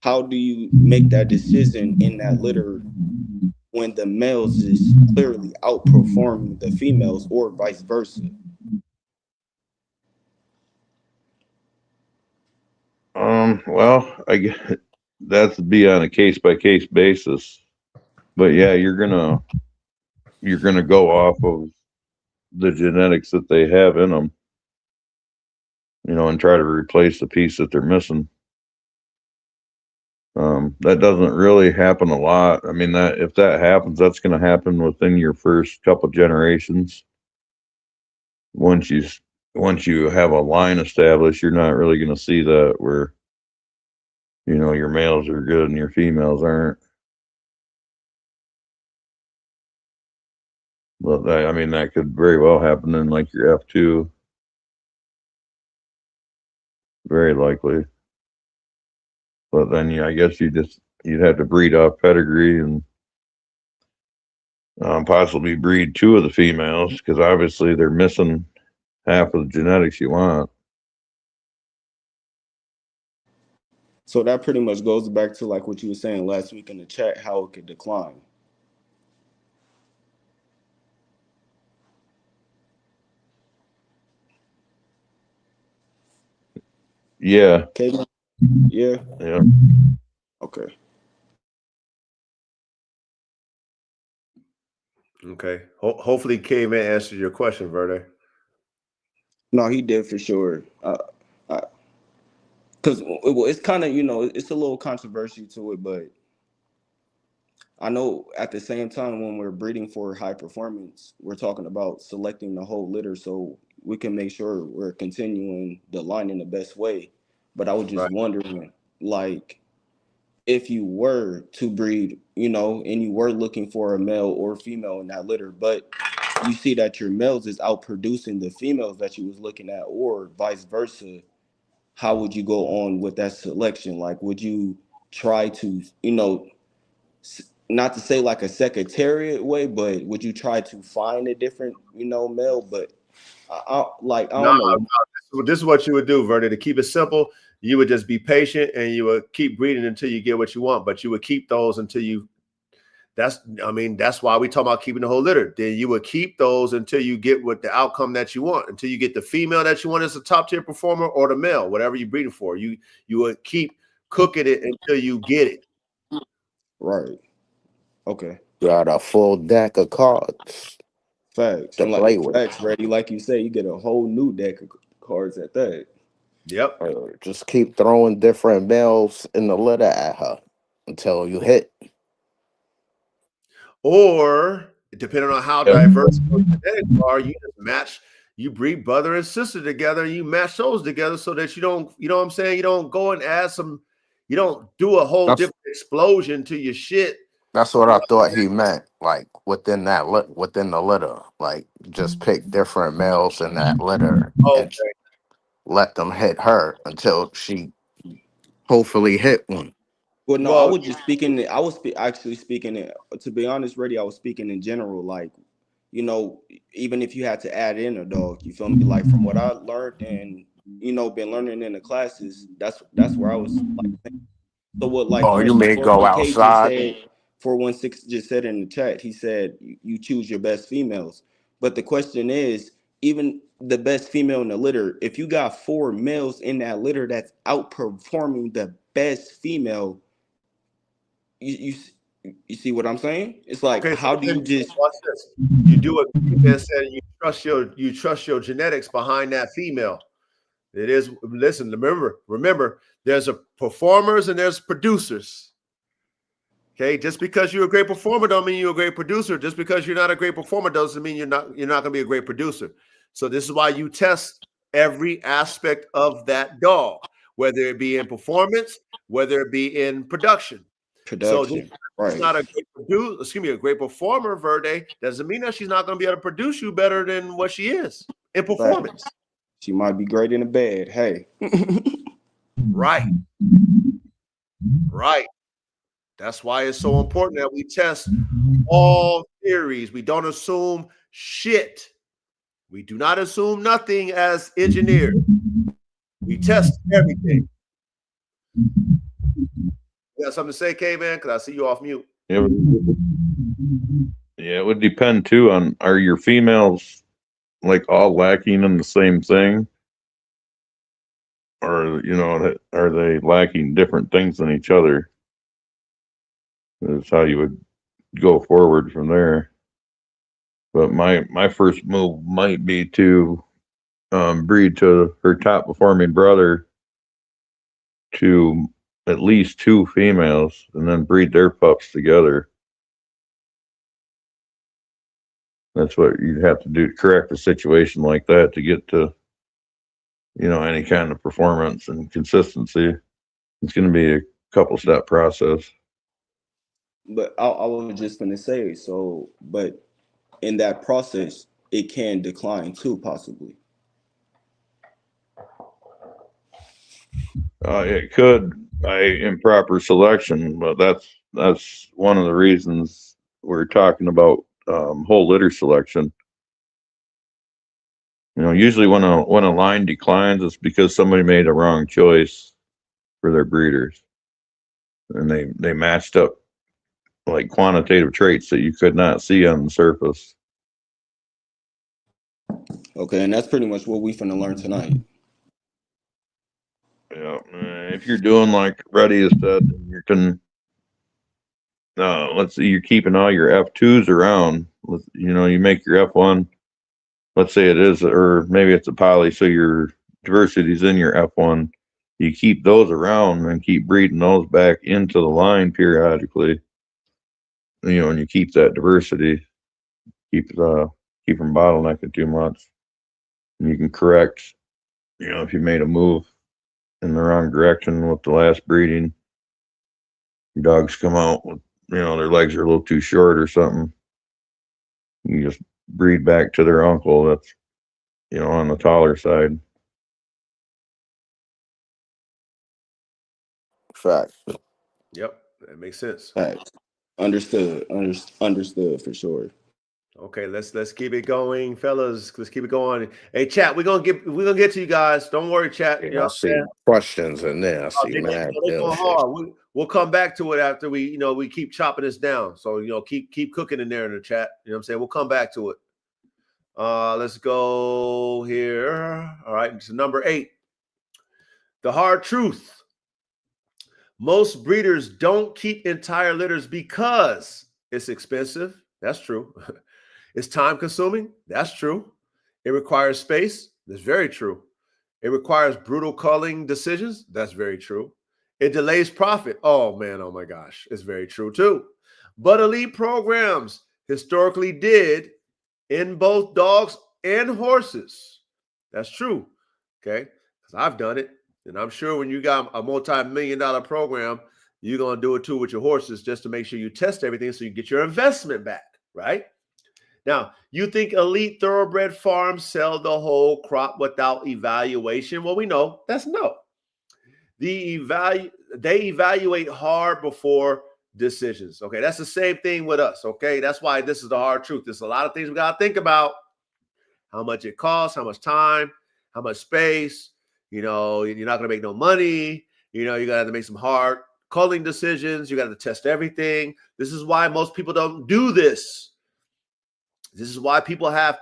how do you make that decision in that litter when the males is clearly outperforming the females, or vice versa? well, I guess that's be on a case by case basis. But yeah, you're gonna go off of the genetics that they have in them, you know, and try to replace the piece that they're missing. That doesn't really happen a lot. I mean, that if that happens, that's going to happen within your first couple generations. Once you have a line established, you're not really going to see that where, you know, your males are good and your females aren't. But I mean, that could very well happen in like your F2, very likely. But then, yeah, I guess you'd have to breed off pedigree and possibly breed 2 of the females because obviously they're missing half of the genetics you want. So that pretty much goes back to like what you were saying last week in the chat, how it could decline. Yeah. Okay. Yeah. Yeah. Okay. Okay. Hopefully K-Man answered your question, Verde. No, he did for sure. Because it's kind of, it's a little controversy to it, but I know at the same time when we're breeding for high performance, we're talking about selecting the whole litter so we can make sure we're continuing the line in the best way. But I was just wondering, like, if you were to breed, and you were looking for a male or female in that litter, but you see that your males is outproducing the females that you was looking at, or vice versa, how would you go on with that selection? Like, would you try to, not to say like a secretariat way, but would you try to find a different, male? But I don't know. This is what you would do, Verde. To keep it simple, you would just be patient and you would keep breeding until you get what you want. But you would keep those until you. That's why we talk about keeping the whole litter. Then you would keep those until you get what the outcome that you want. Until you get the female that you want as a top tier performer, or the male, whatever you're breeding for. You would keep cooking it until you get it. Right. Okay. Got a full deck of cards Facts. to And play like with. facts, ready. Like you say, you get a whole new deck of cards at that. Yep. Just keep throwing different males in the litter at her until you hit. Or depending on how diverse those genetics are, you just match, you breed brother and sister together, and you match those together so that you don't, you know what I'm saying? You don't go and add some, you don't do a whole That's different explosion to your shit. that's what I thought he meant. Like within that within the litter, like just pick different males in that litter and Okay. let them hit her until she hopefully hit one. Well, no, I Well, was just speaking. I was actually speaking. To be honest, ready. I was speaking in general. Like, you know, even if you had to add in a dog, you feel me? Like from what I learned and been learning in the classes, that's where I was like. So what, like Oh, you may go 401k just outside. said, 416 just said in the chat. He said you choose your best females. But the question is, even the best female in the litter, if you got 4 males in that litter that's outperforming the best female, you see what I'm saying? It's like, okay, so how do then you just watch this. You do what man said, you trust your genetics behind that female. It is, listen, remember, there's a performers and there's producers. Okay, just because you're a great performer don't mean you're a great producer. Just because you're not a great performer doesn't mean you're not going to be a great producer. So this is why you test every aspect of that dog, whether it be in performance, whether it be in production. So just production? because she's Right. not a great a great performer, Verde, doesn't mean that she's not going to be able to produce you better than what she is in Fact. performance. She might be great in the bed. Hey. Right, right. That's why it's so important that we test all theories. We don't assume shit. We do not assume nothing as engineers. We test everything. You got something to say, K-Man? Because I see you off mute. Yeah, it would depend too on, are your females like all lacking in the same thing, or are they lacking different things than each other? That's how you would go forward from there. But my first move might be to breed to her top performing brother to at least 2 females, and then breed their pups together. That's what you'd have to do to correct a situation like that to get to, any kind of performance and consistency. It's going to be a couple step process. But I was just gonna say, so but in that process, it can decline too, possibly. It could by improper selection, but that's one of the reasons we're talking about whole litter selection. Usually when a line declines, it's because somebody made a wrong choice for their breeders, and they matched up like quantitative traits that you could not see on the surface. Okay, and that's pretty much what we finna learn tonight. Yeah, if you're doing like Reddy has said, you can. Let's see, you're keeping all your F2s around. You make your F1. Let's say it is, or maybe it's a poly, so your diversity's in your F1. You keep those around and keep breeding those back into the line periodically. And you keep that diversity. Keep from bottlenecking too much. And you can correct. If you made a move in the wrong direction with the last breeding, your dogs come out with, their legs are a little too short or something. You just breed back to their uncle that's, on the taller side. Fact. Yep, that makes sense. Facts. Understood. Understood for sure. Okay, let's keep it going, fellas. Let's keep it going. Hey, chat, we're gonna get to you guys. Don't worry, chat. You know Yeah, I what I'm see saying? questions in there. I Oh, see mad they ill going shit. hard. We'll come back to it after we keep chopping this down. So keep cooking in there in the chat. You know what I'm saying? We'll come back to it. Let's go here. All right, so number 8. The hard truth. Most breeders don't keep entire litters because It's expensive. That's true. It's time consuming. That's true. It requires space. That's very true. It requires brutal culling decisions. That's very true. It delays profit. Oh man, oh my gosh. It's very true too. But elite programs historically did in both dogs and horses. That's true. Okay. Because I've done it. And I'm sure when you got a multi-million-dollar program, you're going to do it too with your horses just to make sure you test everything so you get your investment back, right? Now, you think elite thoroughbred farms sell the whole crop without evaluation? Well, we know that's no. They evaluate hard before decisions. Okay, that's the same thing with us. Okay, that's why this is the hard truth. There's a lot of things we got to think about: how much it costs, how much time, how much space. You know, you're not going to make no money. You know, you got to have to make some hard culling decisions. You got to test everything. This is why most people don't do this. This is why people have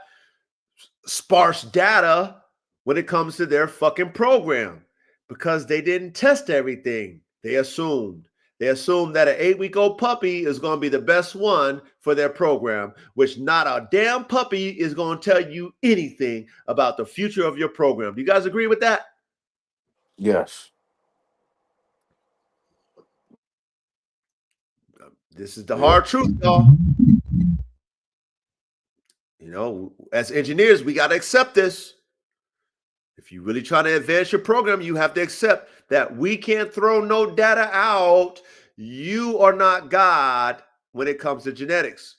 sparse data when it comes to their fucking program, because they didn't test everything. They assumed that an 8-week-old puppy is going to be the best one for their program, which not a damn puppy is going to tell you anything about the future of your program. Do you guys agree with that? Yes. This is the hard truth, y'all. You know, as engineers, we got to accept this. If you're really trying to advance your program, you have to accept that we can't throw no data out. You are not God when it comes to genetics.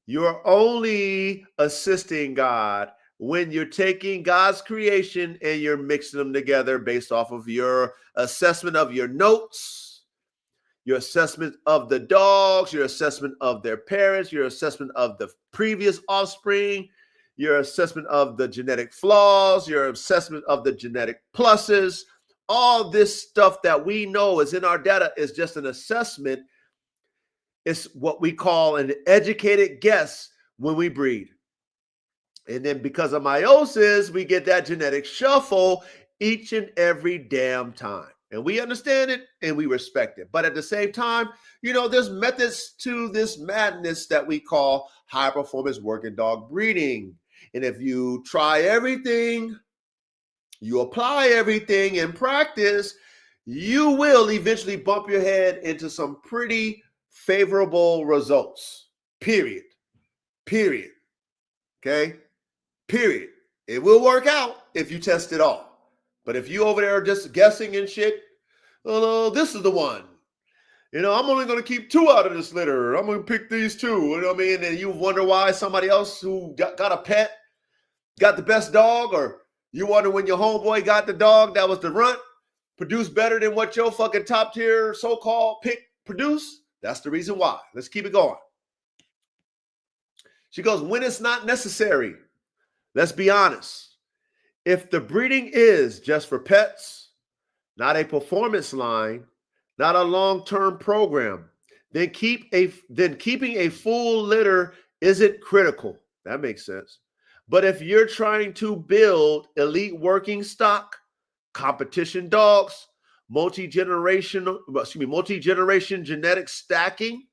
You're only assisting God when you're taking God's creation and you're mixing them together based off of your assessment of your notes, your assessment of the dogs, your assessment of their parents, your assessment of the previous offspring, your assessment of the genetic flaws, your assessment of the genetic pluses. All this stuff that we know is in our data is just an assessment. It's what we call an educated guess when we breed. And then because of meiosis, we get that genetic shuffle each and every damn time. And we understand it and we respect it. But at the same time, you know, there's methods to this madness that we call high performance working dog breeding. And if you try everything, you apply everything in practice, you will eventually bump your head into some pretty favorable results. Period. Okay? Period. It will work out if you test it all. But if you over there just guessing and shit, oh, this is the one. You know, I'm only going to keep 2 out of this litter. I'm going to pick these 2. You know what I mean? And you wonder why somebody else who got a pet got the best dog, or you wonder when your homeboy got the dog that was the runt, produced better than what your fucking top tier so-called pick produced. That's the reason why. Let's keep it going. She goes, when it's not necessary. Let's be honest. If the breeding is just for pets, not a performance line, not a long-term program, then keeping a full litter isn't critical. That makes sense. But if you're trying to build elite working stock, competition dogs, multi-generation genetic stacking,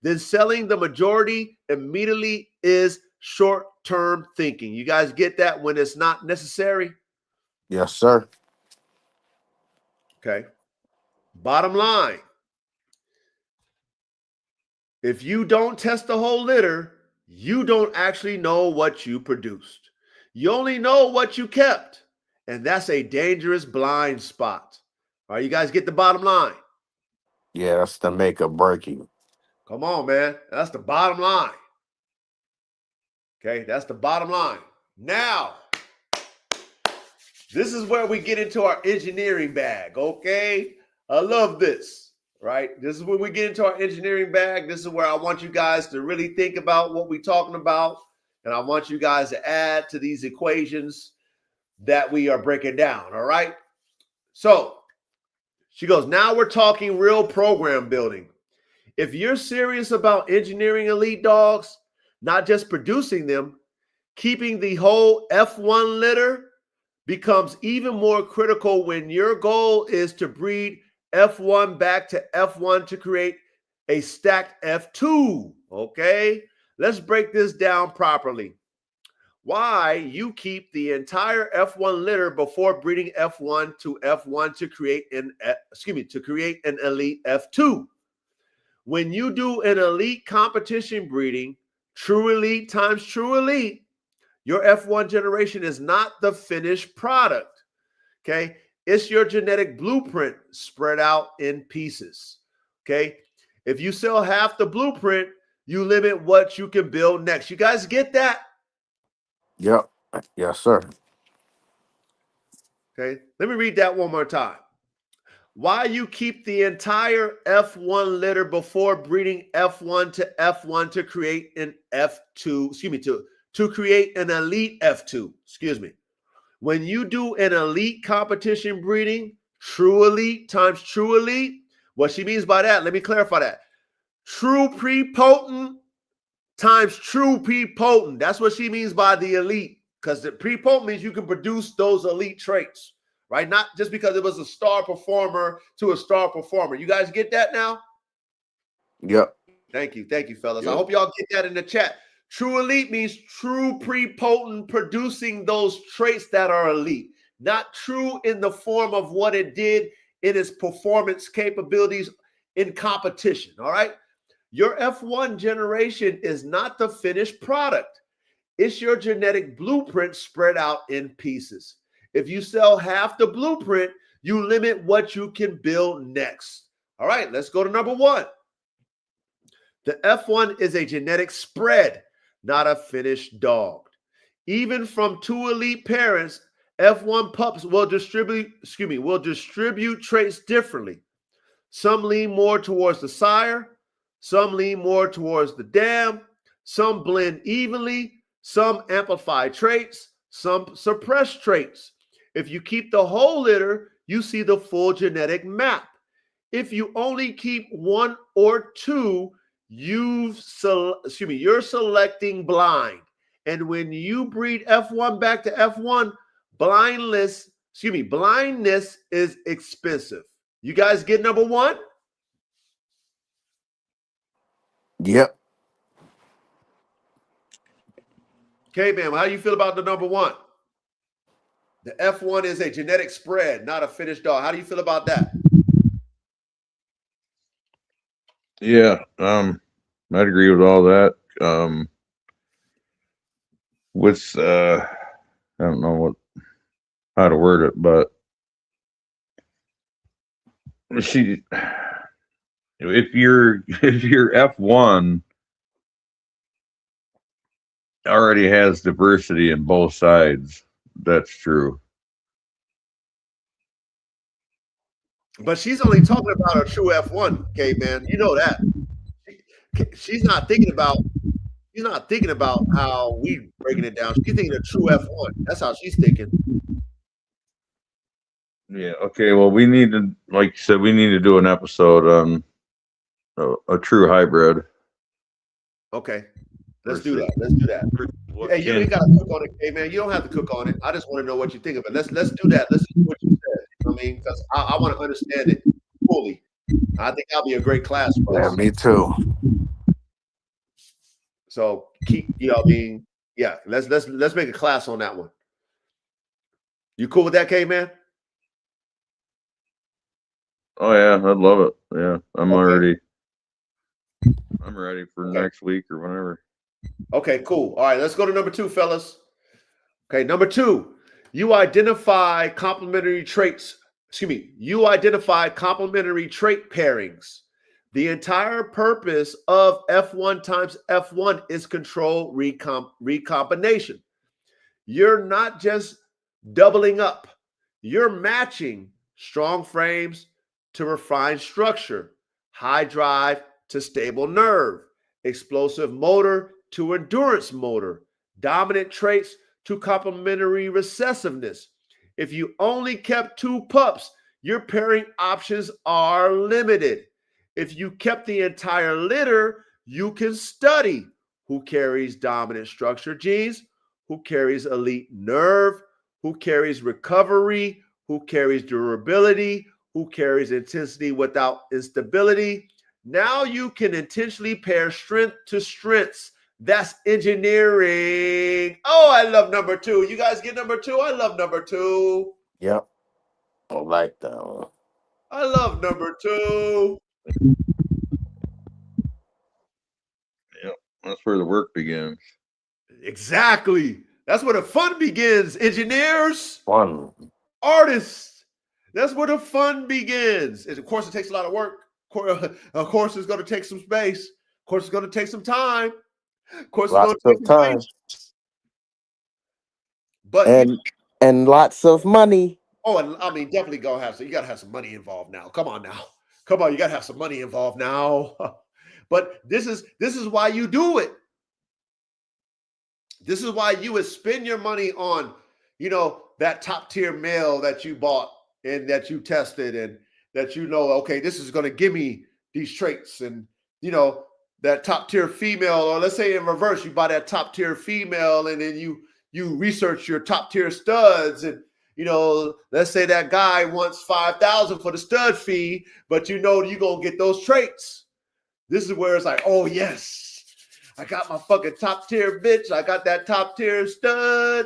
then selling the majority immediately is short-term thinking. You guys get that when it's not necessary? Yes, sir. Okay. Bottom line, if you don't test the whole litter, you don't actually know what you produced. You only know what you kept. And that's a dangerous blind spot. All right, you guys get the bottom line? Yeah, that's the make or break you. Come on, man. That's the bottom line. Okay, that's the bottom line. Now, this is where we get into our engineering bag, okay? I love this, right? This is when we get into our engineering bag. This is where I want you guys to really think about what we're talking about. And I want you guys to add to these equations that we are breaking down, all right? So she goes, now we're talking real program building. If you're serious about engineering elite dogs, not just producing them, keeping the whole F1 litter becomes even more critical when your goal is to breed F1 back to F1 to create a stacked F2. Okay, let's break this down properly. Why you keep the entire F1 litter before breeding F1 to F1 to create an elite F2. When you do an elite competition breeding, true elite times true elite, your F1 generation is not the finished product. Okay, it's your genetic blueprint spread out in pieces. Okay, if you sell half the blueprint, you limit what you can build next. You guys get that? Yep. Yes, sir. Okay, let me read that one more time. Why you keep the entire F1 litter before breeding F1 to F1 to create an F2, to create an elite F2, When you do an elite competition breeding, true elite times true elite, what she means by that, let me clarify that. True prepotent times true prepotent. That's what she means by the elite, because the prepotent means you can produce those elite traits, right? Not just because it was a star performer to a star performer. You guys get that now? Yep. Thank you, fellas. Yep. I hope y'all get that in the chat. True elite means true prepotent, producing those traits that are elite, not true in the form of what it did in its performance capabilities in competition. All right. Your F1 generation is not the finished product. It's your genetic blueprint spread out in pieces. If you sell half the blueprint, you limit what you can build next. All right, let's go to number one. The F1 is a genetic spread, not a finished dog. Even from two elite parents, F1 pups will distribute traits differently. Some lean more towards the sire, some lean more towards the dam, some blend evenly, some amplify traits, some suppress traits. If you keep the whole litter, you see the full genetic map. If you only keep one or two, you're selecting blind. And when you breed F1 back to F1, blindness is expensive. You guys get number one? Yep. Okay, man, how do you feel about the number one? The F1 is a genetic spread, not a finished dog. How do you feel about that? Yeah, I'd agree with all that. With I don't know how to word it, but if your F1 already has diversity in both sides, that's true. But she's only talking about a true F1, okay, man. You know that. She's not thinking about how we breaking it down. She's thinking a true F1. That's how she's thinking. Yeah. Okay. Well, we need to, like you said, we need to do an episode on a true hybrid. Okay. Let's do that. Hey, you ain't got to cook on it, hey, man. You don't have to cook on it. I just want to know what you think of it. Let's do that. Let's see what you said. I mean, because I want to understand it fully. I think that'll be a great class for us. Yeah, me too. So let's make a class on that one. You cool with that, K-Man? Oh yeah, I'd love it. Yeah, I'm Okay. ready for next week or whenever. Okay, cool. All right, let's go to number two, fellas. Okay, number two, you identify complementary traits. You identify complementary trait pairings. The entire purpose of F1 times F1 is control recombination. You're not just doubling up. You're matching strong frames to refined structure, high drive to stable nerve, explosive motor to endurance motor, dominant traits to complementary recessiveness. If you only kept two pups, your pairing options are limited. If you kept the entire litter, you can study who carries dominant structure genes, who carries elite nerve, who carries recovery, who carries durability, who carries intensity without instability, Now you can intentionally pair strength to strengths. That's engineering. Oh, I love number 2. You guys get number 2? I love number 2. Yep. I like that one. I love number 2. Yep. That's where the work begins. Exactly. That's where the fun begins. Engineers, Fun. artists. That's where the fun begins. And of course, it takes a lot of work. Of course, it's going to take some space. Of course, it's going to take some time. Of course, it's going Lots to take of some time. patience. But And lots of money. oh, and I mean, definitely go have some. You got to have some money involved now. Come on now. Come on, you got to have some money involved now. But this is why you do it. This is why you would spend your money on, that top tier male that you bought and that you tested and that okay, this is going to give me these traits, and that top tier female, or let's say in reverse, you buy that top tier female and then you research your top tier studs, and let's say that guy wants $5,000 for the stud fee, but you're gonna get those traits. This is where it's like, oh yes, I got my fucking top tier bitch. I got that top tier stud.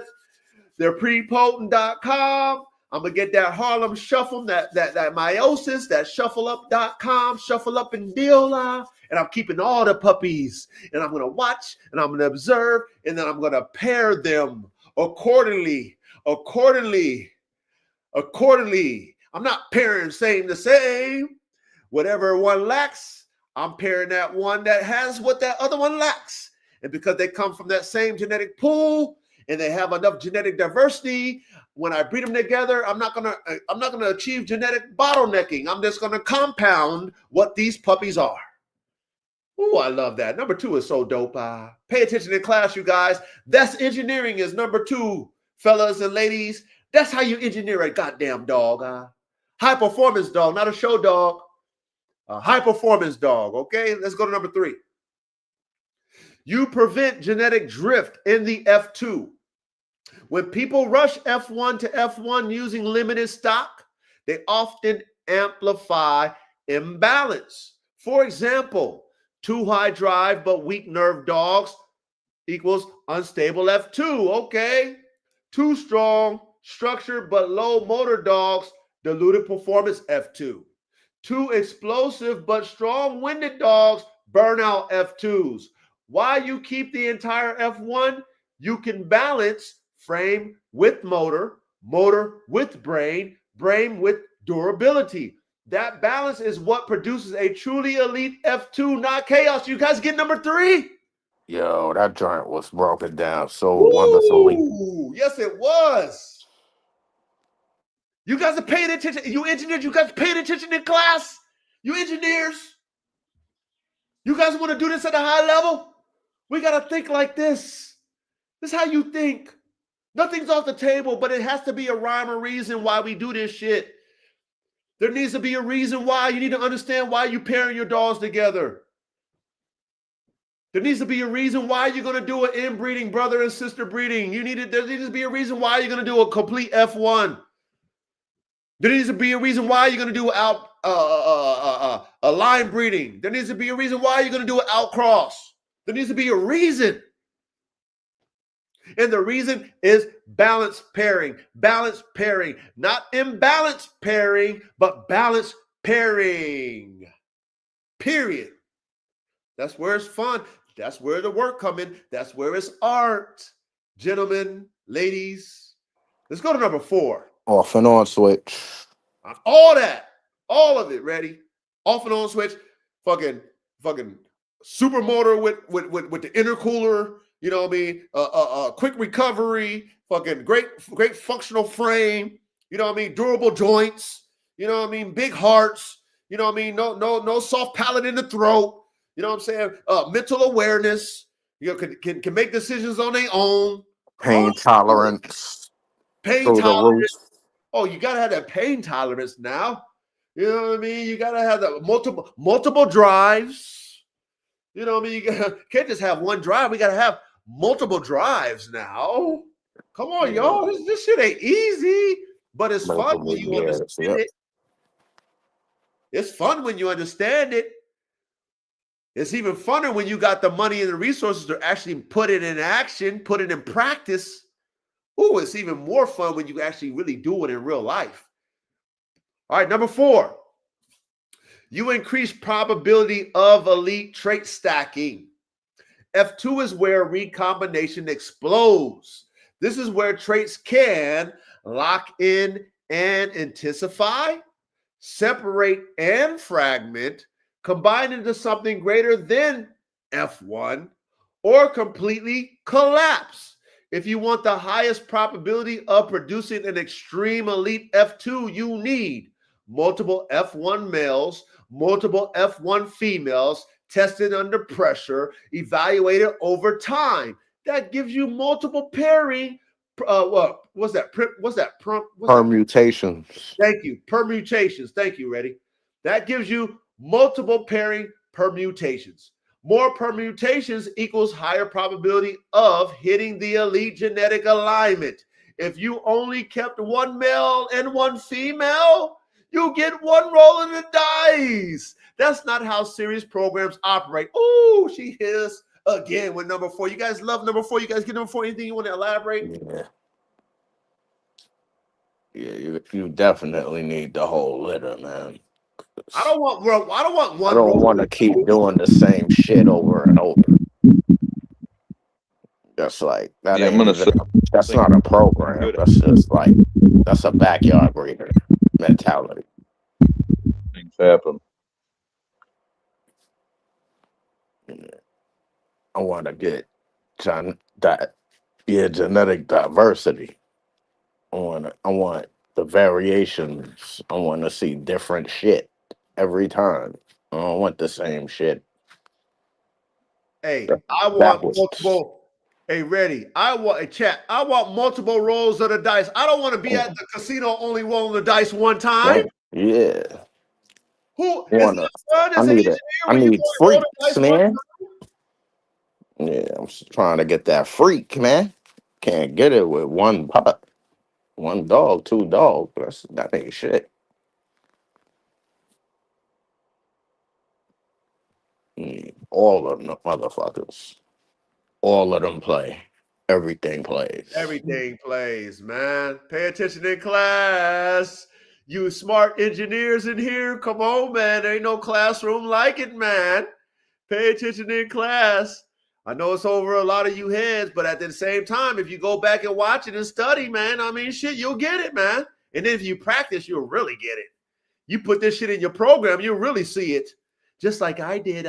They're prepotent.com. I'm gonna get that Harlem Shuffle, that meiosis, that shuffleup.com, shuffle up and deal, and I'm keeping all the puppies, and I'm gonna watch and I'm gonna observe, and then I'm gonna pair them accordingly. I'm not pairing the same. Whatever one lacks, I'm pairing that one that has what that other one lacks. And because they come from that same genetic pool and they have enough genetic diversity, when I breed them together, I'm not gonna achieve genetic bottlenecking. I'm just gonna compound what these puppies are. Oh, I love that. Number 2 is so dope. Pay attention in class, you guys. That's engineering is number 2, fellas and ladies. That's how you engineer a goddamn dog. High performance dog, not a show dog. A high performance dog. Okay, let's go to number 3. You prevent genetic drift in the F2. When people rush F1 to F1 using limited stock, they often amplify imbalance. For example, too high drive but weak nerve dogs equals unstable F2. Okay. Too strong structure but low motor dogs, diluted performance F2. Too explosive but strong-winded dogs, burnout F2s. Why you keep the entire F1? You can balance frame with motor, motor with brain, brain with durability. That balance is what produces a truly elite F2, not chaos. You guys get number 3? Yo, that joint was broken down so wonderfully. Yes, it was. You guys are paying attention. You engineers, you guys paying attention in class? You engineers? You guys want to do this at a high level? We got to think like this. This is how you think. Nothing's off the table, but it has to be a rhyme or reason why we do this shit. There needs to be a reason why. You need to understand why you pairing your dogs together. There needs to be a reason why you're going to do an inbreeding, brother and sister breeding. There needs to be a reason why you're going to do a complete F1. There needs to be a reason why you're going to do a line breeding. There needs to be a reason why you're going to do an outcross. There needs to be a reason. And the reason is balance pairing. Balance pairing. Not imbalance pairing, but balance pairing. Period. That's where it's fun. That's where the work comes in. That's where it's art. Gentlemen, ladies. Let's go to number 4. Off and on switch. All that. All of it. Ready? Off and on switch. Fucking super motor with the intercooler. You know what I mean? Quick recovery. Fucking great functional frame. You know what I mean? Durable joints. You know what I mean? Big hearts. You know what I mean? No soft palate in the throat. You know what I'm saying? Mental awareness. You know, can make decisions on their own. Pain tolerance. Pain tolerance. Oh, you gotta have that pain tolerance now. You know what I mean? You gotta have the multiple drives. You know what I mean? You can't just have one drive. We gotta have multiple drives now. Come on, y'all. This shit ain't easy, but it's fun when you understand it. It's fun when you understand it. It's even funner when you got the money and the resources to actually put it in action, put it in practice. Ooh, it's even more fun when you actually really do it in real life. All right, number 4. You increase probability of elite trait stacking. F2 is where recombination explodes. This is where traits can lock in and intensify, separate and fragment, combine into something greater than F1, or completely collapse. If you want the highest probability of producing an extreme elite F2, you need multiple F1 males, multiple F1 females, tested under pressure, evaluated over time. That gives you multiple pairing. What's that? Permutations. Thank you. Permutations. Thank you, Reddy. That gives you multiple pairing permutations. More permutations equals higher probability of hitting the elite genetic alignment. If you only kept one male and one female, you get one roll of the dice. That's not how series programs operate. Ooh, she hit us again with number 4. You guys love number 4. You guys get number 4. Anything you want to elaborate? Yeah, you definitely need the whole litter, man. I don't want one. I Roll. don't want to keep doing the same shit over and over. That's like that Yeah, I'm ain't gonna even. say That's not a program. That's just like that's a backyard breeder mentality. things happen. I want to get genetic diversity. I want the variations. I want to see different shit every time. I don't want the same shit. Hey, I That want was multiple. Hey, ready. I want a chat. I want multiple rolls of the dice. I don't want to be at the casino only rolling the dice one time. yeah. Who is Wanna? that fun I as an need engineer I when you need only roll the freaks, dice one man. time? Yeah, I'm just trying to get that freak, man. Can't get it with one pup, one dog, two dogs. That ain't shit. All of them motherfuckers. All of them play. Everything plays. Everything plays, man. Pay attention in class. You smart engineers in here, come on, man. There ain't no classroom like it, man. Pay attention in class. I know it's over a lot of you heads, but at the same time, if you go back and watch it and study, man, I mean, shit, you'll get it, man. And then if you practice, you'll really get it. You put this shit in your program, you'll really see it, just like I did.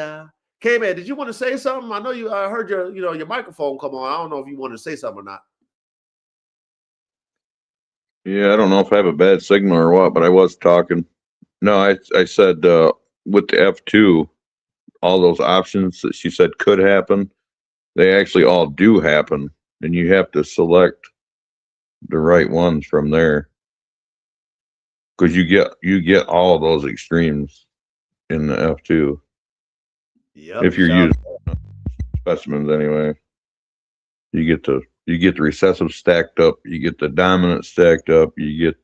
K-Man, did you want to say something? I know you. I heard your microphone come on. I don't know if you want to say something or not. Yeah, I don't know if I have a bad signal or what, but I was talking. No, I said with the F2, all those options that she said could happen, they actually all do happen, and you have to select the right ones from there because you get all of those extremes in the F2 Yep. if you're using specimens anyway. You get the recessive stacked up, you get the dominant stacked up, you get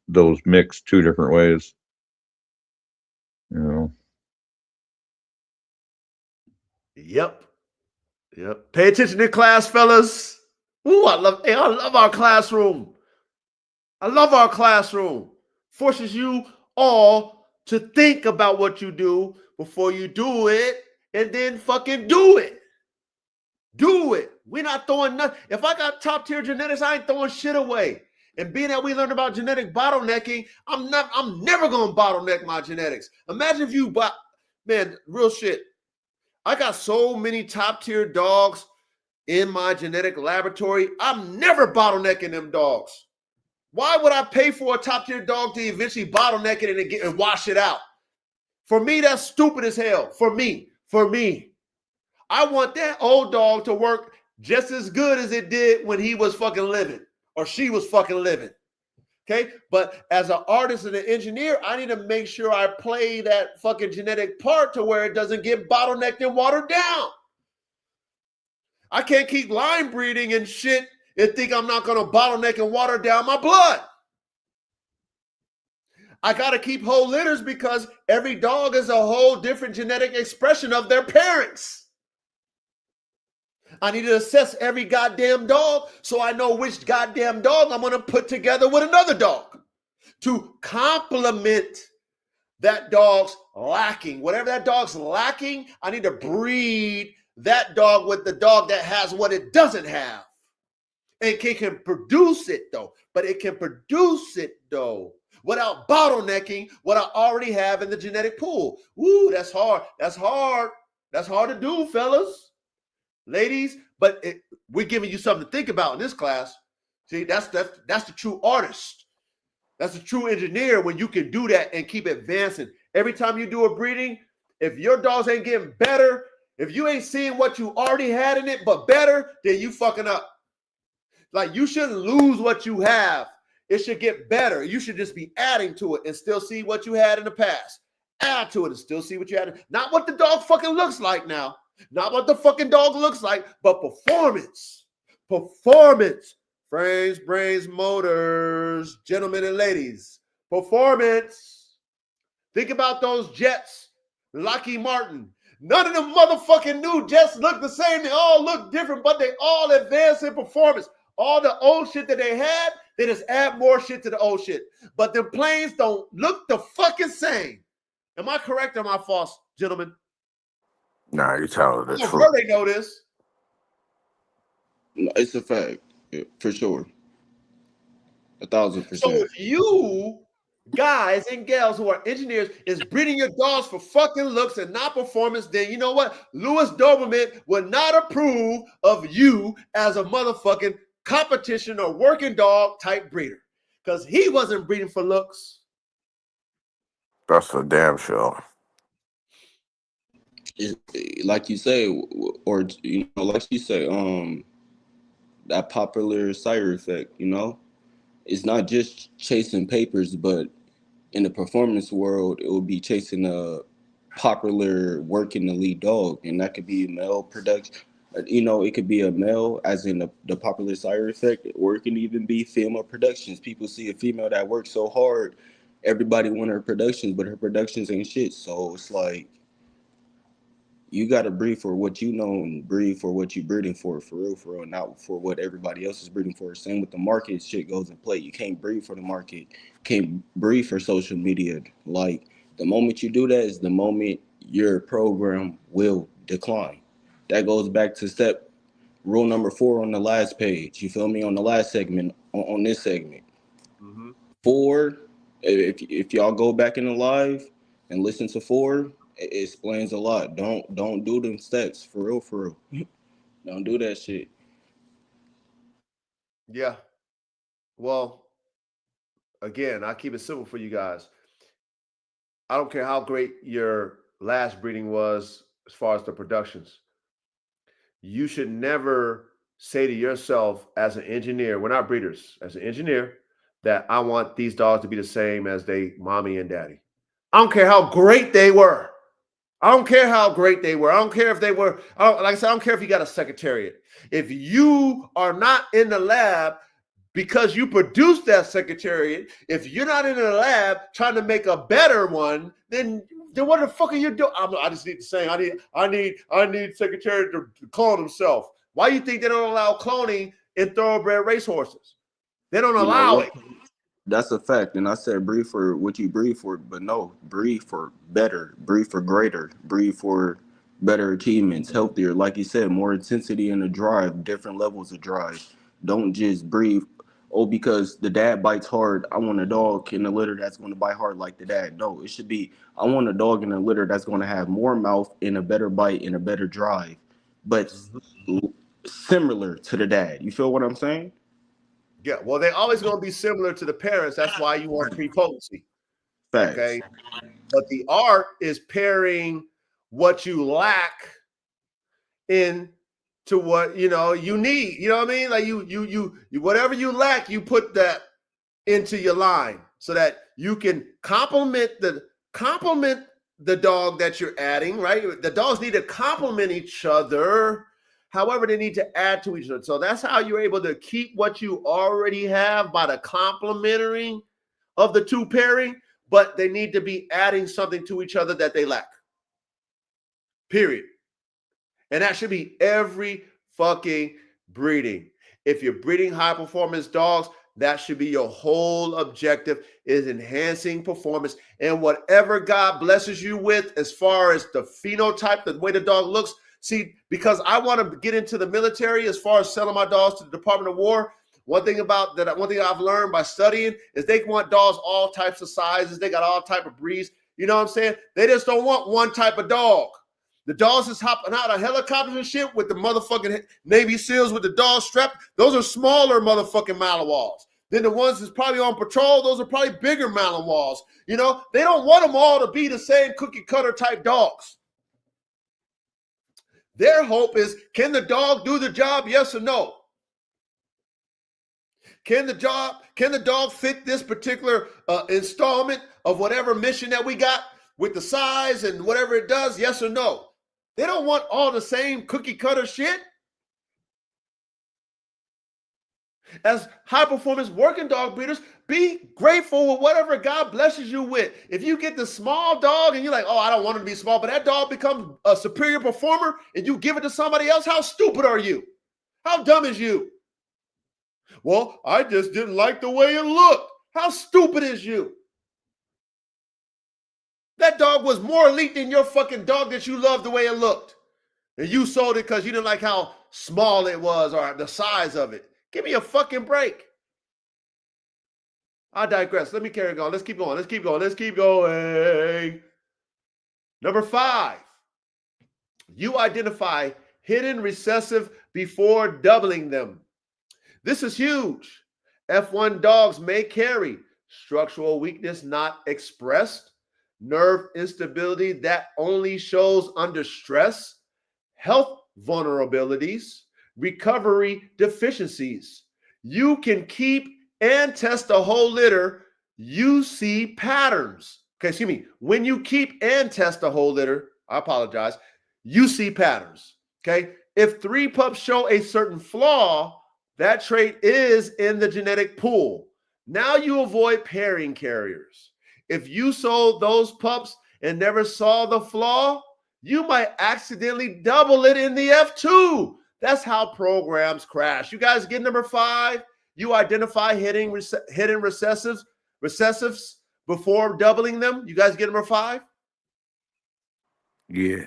those mixed 2 different ways. You know. Yep. Pay attention in class, fellas. Ooh, I love our classroom. I love our classroom. Forces you all to think about what you do before you do it, and then fucking do it. Do it. We're not throwing nothing. If I got top tier genetics, I ain't throwing shit away. And being that we learned about genetic bottlenecking, I'm never gonna bottleneck my genetics. Imagine if you man, real shit. I got so many top tier dogs in my genetic laboratory. I'm never bottlenecking them dogs. Why would I pay for a top tier dog to eventually bottleneck it and wash it out? For me, that's stupid as hell. For me. I want that old dog to work just as good as it did when he was fucking living or she was fucking living. Okay. But as an artist and an engineer, I need to make sure I play that fucking genetic part to where it doesn't get bottlenecked and watered down. I can't keep line breeding and shit and think I'm not going to bottleneck and water down my blood. I got to keep whole litters because every dog is a whole different genetic expression of their parents. I need to assess every goddamn dog so I know which goddamn dog I'm going to put together with another dog to complement that dog's lacking. Whatever that dog's lacking, I need to breed that dog with the dog that has what it doesn't have. And it can produce it though, but it can produce it though without bottlenecking what I already have in the genetic pool. Woo, that's hard. That's hard. That's hard to do, fellas, ladies. But we're giving you something to think about in this class. See, that's the true artist. That's a true engineer when you can do that and keep advancing. Every time you do a breeding, if your dogs ain't getting better, if you ain't seeing what you already had in it but better, then you fucking up. Like, you shouldn't lose what you have. It should get better. You should just be adding to it and still see what you had in the past. Add to it and still see what you had. Not what the dog fucking looks like now. Not what the fucking dog looks like, but performance. Performance. Frames, brains, motors, gentlemen and ladies. Performance. Think about those jets. Lockheed Martin. None of them motherfucking new jets look the same. They all look different, but they all advance in performance. All the old shit that they had, they just add more shit to the old shit. But the planes don't look the fucking same. Am I correct or am I false, gentlemen? Nah, you telling the I'm truth. sure they know this. No, it's a fact, yeah, for sure. 1,000%. So if you guys and gals who are engineers is breeding your dogs for fucking looks and not performance, then you know what? Louis Doberman would not approve of you as a motherfucking competition or working dog type breeder because he wasn't breeding for looks. That's for damn sure. Like you say, or like you say, that popular sire effect, it's not just chasing papers, but in the performance world, it would be chasing a popular working elite dog, and that could be male production. It could be a male, as in the popular sire effect, or it can even be female productions. People see a female that works so hard, everybody want her productions, but her productions ain't shit. So it's like, you got to breed for what you know and breed for what you breeding for real, not for what everybody else is breeding for. Same with the market, shit goes in play. You can't breed for the market, can't breed for social media. Like, the moment you do that is the moment your program will decline. That goes back to rule number 4 on the last page. You feel me? On the last segment, on this segment. Mm-hmm. 4, if y'all go back in the live and listen to 4, it explains a lot. Don't do them steps, for real. Don't do that shit. Yeah. Well, again, I keep it simple for you guys. I don't care how great your last breeding was as far as the productions. You should never say to yourself as an engineer, we're not breeders, as an engineer, that I want these dogs to be the same as they mommy and daddy. I don't care how great they were. I don't care how great they were. I don't care if they were, like I said, I don't care if you got a secretariat. If you are not in the lab because you produced that secretariat, if you're not in the lab trying to make a better one, then what the fuck are you doing? I just need to say, I need secretariat to clone himself. Why do you think they don't allow cloning in thoroughbred racehorses? They don't allow it. That's a fact. And I said breed for what you breed for, but no, breed for better, breed for greater, breed for better achievements, healthier. Like you said, more intensity in the drive, different levels of drive. Don't just breed, because the dad bites hard, I want a dog in the litter that's going to bite hard like the dad. No, it should be, I want a dog in a litter that's going to have more mouth and a better bite and a better drive, but similar to the dad. You feel what I'm saying? Yeah, well, they're always going to be similar to the parents. That's why you want prepotency. Facts. Okay. But the art is pairing what you lack into what you need. You know what I mean? Like you whatever you lack, you put that into your line so that you can complement the dog that you're adding, right? The dogs need to complement each other. However, they need to add to each other. So that's how you're able to keep what you already have by the complementary of the two pairing, but they need to be adding something to each other that they lack. Period. And that should be every fucking breeding. If you're breeding high performance dogs, that should be your whole objective, is enhancing performance. And whatever God blesses you with as far as the phenotype, the way the dog looks. See, because I want to get into the military as far as selling my dogs to the Department of War. One thing I've learned by studying is they want dogs all types of sizes. They got all type of breeds. You know what I'm saying? They just don't want one type of dog. The dogs is hopping out of helicopters and shit with the motherfucking Navy SEALs with the dog strapped. Those are smaller motherfucking Malinois. Then the ones that's probably on patrol, those are probably bigger Malinois. You know, they don't want them all to be the same cookie cutter type dogs. Their hope is, can the dog do the job? Yes or no? Can the dog fit this particular installment of whatever mission that we got with the size and whatever it does? Yes or no? They don't want all the same cookie cutter shit. As high performance working dog breeders, be grateful with whatever God blesses you with. If you get the small dog and you're like, oh, I don't want him to be small, but that dog becomes a superior performer and you give it to somebody else, how stupid are you? How dumb is you? Well, I just didn't like the way it looked. How stupid is you? That dog was more elite than your fucking dog that you loved the way it looked. And you sold it because you didn't like how small it was or the size of it. Give me a fucking break. I digress. Let me carry on. Let's keep going. Let's keep going. Let's keep going. Number 5. You identify hidden recessive before doubling them. This is huge. F1 dogs may carry structural weakness not expressed, nerve instability that only shows under stress, health vulnerabilities, recovery deficiencies. You can keep and test the whole litter. You see patterns. Okay, excuse me. When you keep and test the whole litter, I apologize, you see patterns. Okay, if 3 pups show a certain flaw, that trait is in the genetic pool. Now you avoid pairing carriers. If you sold those pups and never saw the flaw, you might accidentally double it in the F2. That's how programs crash. You guys get number 5? You identify hidden recessives before doubling them. You guys get number 5? Yeah.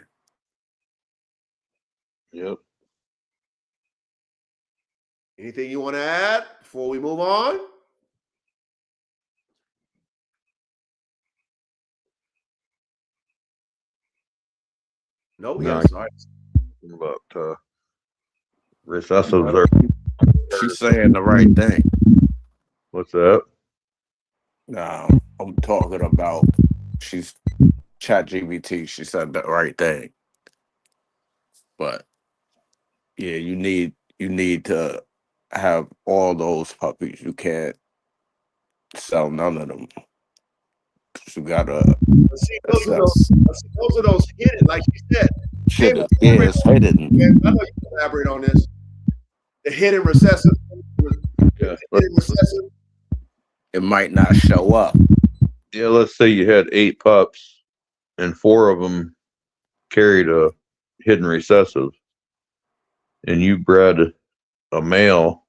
Yep. Anything you want to add before we move on? No, No, yes. All right. About recessives are. She's saying the right thing. What's that? No, I'm talking about she's ChatGPT. She said the right thing. But yeah, you need to have all those puppies. You can't sell none of them. You gotta See, those assess. are those hidden, like you said. Shit, it's hidden. Man, I know you can elaborate on this. The hidden recessive. Yeah. Hidden recessive. It might not show up. Yeah. Let's say you had 8 pups, and 4 of them carried a hidden recessive, and you bred a male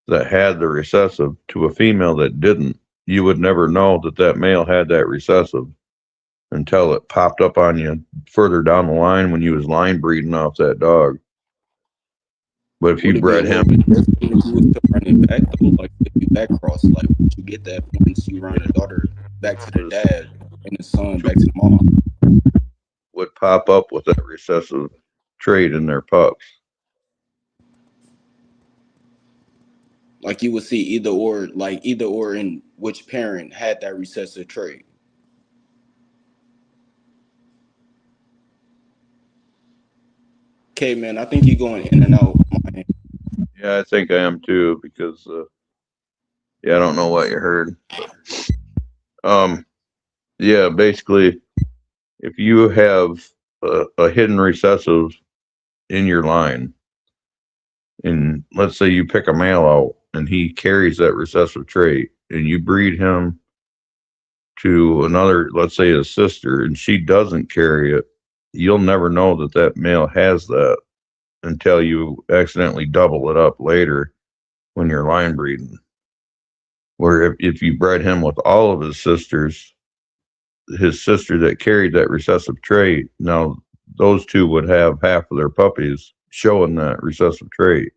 that had the recessive to a female that didn't. You would never know that that male had that recessive until it popped up on you further down the line when you was line breeding off that dog. But if you bred him, if you was to run it back though, like if you back cross, like once you get that, once you run the daughter back to the dad and the son back to the mom, would pop up with that recessive trait in their pups. like you would see either or in which parent had that recessive trait. Okay, man, I think you're going in and out. Yeah, I think I am too, because yeah, I don't know what you heard. Yeah, basically, if you have a hidden recessive in your line, and let's say you pick a male out and he carries that recessive trait, and you breed him to another, let's say a sister, and she doesn't carry it, you'll never know that that male has that until you accidentally double it up later when you're line breeding. Where if you bred him with all of his sister that carried that recessive trait, now those two would have half of their puppies showing that recessive trait.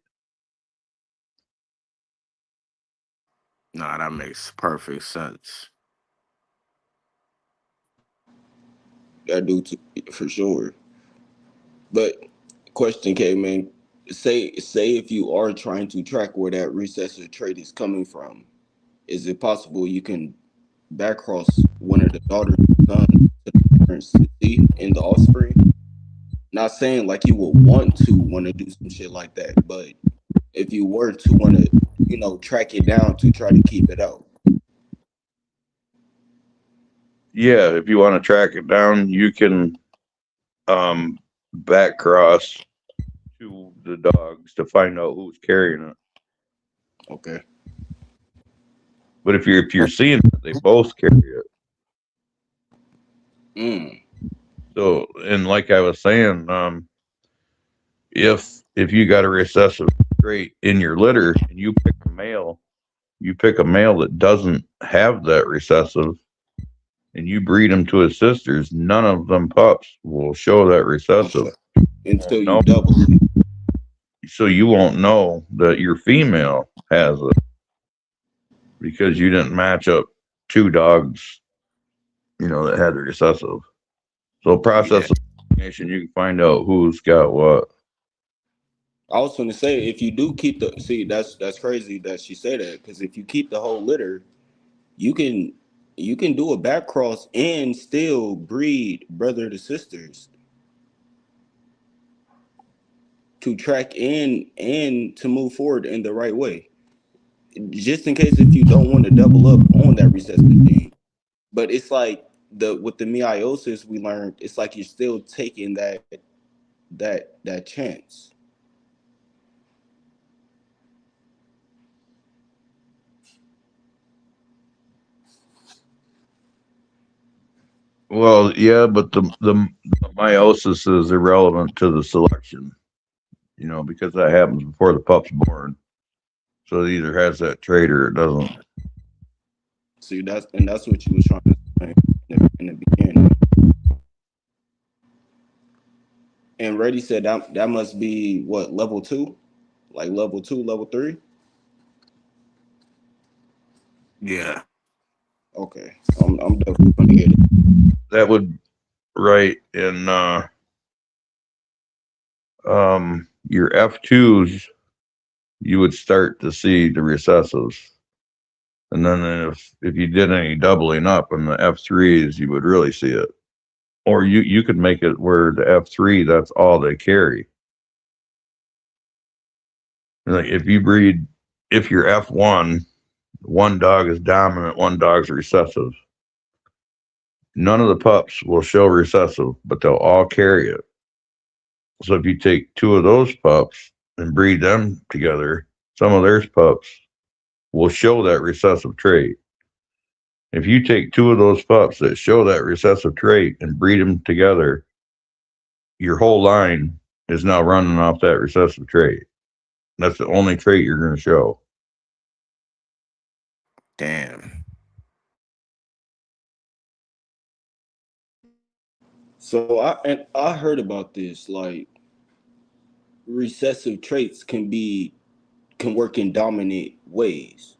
Nah, that makes perfect sense. That do for sure. But question came in. Say if you are trying to track where that recessive trait is coming from, is it possible you can backcross one of the daughters sons to the parents to see in the offspring? Not saying like you would want to do some shit like that, but if you were to want to, track it down to try to keep it out. Yeah, if you want to track it down, you can back cross to the dogs to find out who's carrying it. Okay. But if you're seeing that they both carry it, Mm. so and like I was saying, if you got a recessive trait in your litter and you pick a male that doesn't have that recessive, and you breed them to his sisters, none of them pups will show that recessive. Until you No, double it. so you won't know that your female has it because you didn't match up two dogs, that had the recessive. So process of elimination, you can find out who's got what. I was going to say, if you do keep that's crazy that she said that, because if you keep the whole litter, you can you can do a back cross and still breed brother to sisters to track and to move forward in the right way. Just in case if you don't want to double up on that recessive gene. But it's like the with the meiosis we learned, it's like you're still taking that chance. Well, yeah, but the meiosis is irrelevant to the selection, because that happens before the pup's born. So it either has that trait or it doesn't. See, that's what you was trying to explain in the beginning. And Reddy said that must be what, level two, like level two, level three. Yeah. Okay, I'm definitely gonna get it. That would right in your F2s, you would start to see the recessives. And then if you did any doubling up in the F3s, you would really see it. Or you could make it where the F3, that's all they carry. Like if you're F1, one dog is dominant, one dog's recessive. None of the pups will show recessive, but they'll all carry it. So if you take two of those pups and breed them together, some of their pups will show that recessive trait. If you take two of those pups that show that recessive trait and breed them together, your whole line is now running off that recessive trait. That's the only trait you're going to show. Damn. So I heard about this, like recessive traits can work in dominant ways.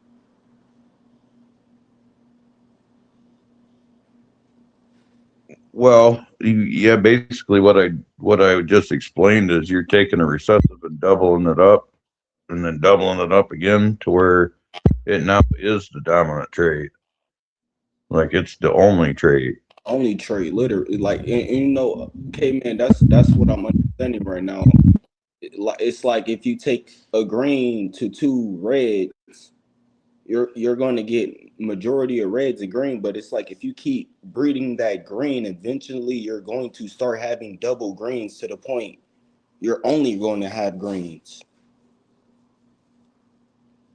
Well, yeah, basically what I just explained is you're taking a recessive and doubling it up and then doubling it up again to where it now is the dominant trait. Like it's the only trait. Only trait, literally, like, and okay, man, that's what I'm understanding right now. It's like if you take a green to two reds, you're going to get majority of reds and green. But it's like if you keep breeding that green, eventually you're going to start having double greens to the point you're only going to have greens.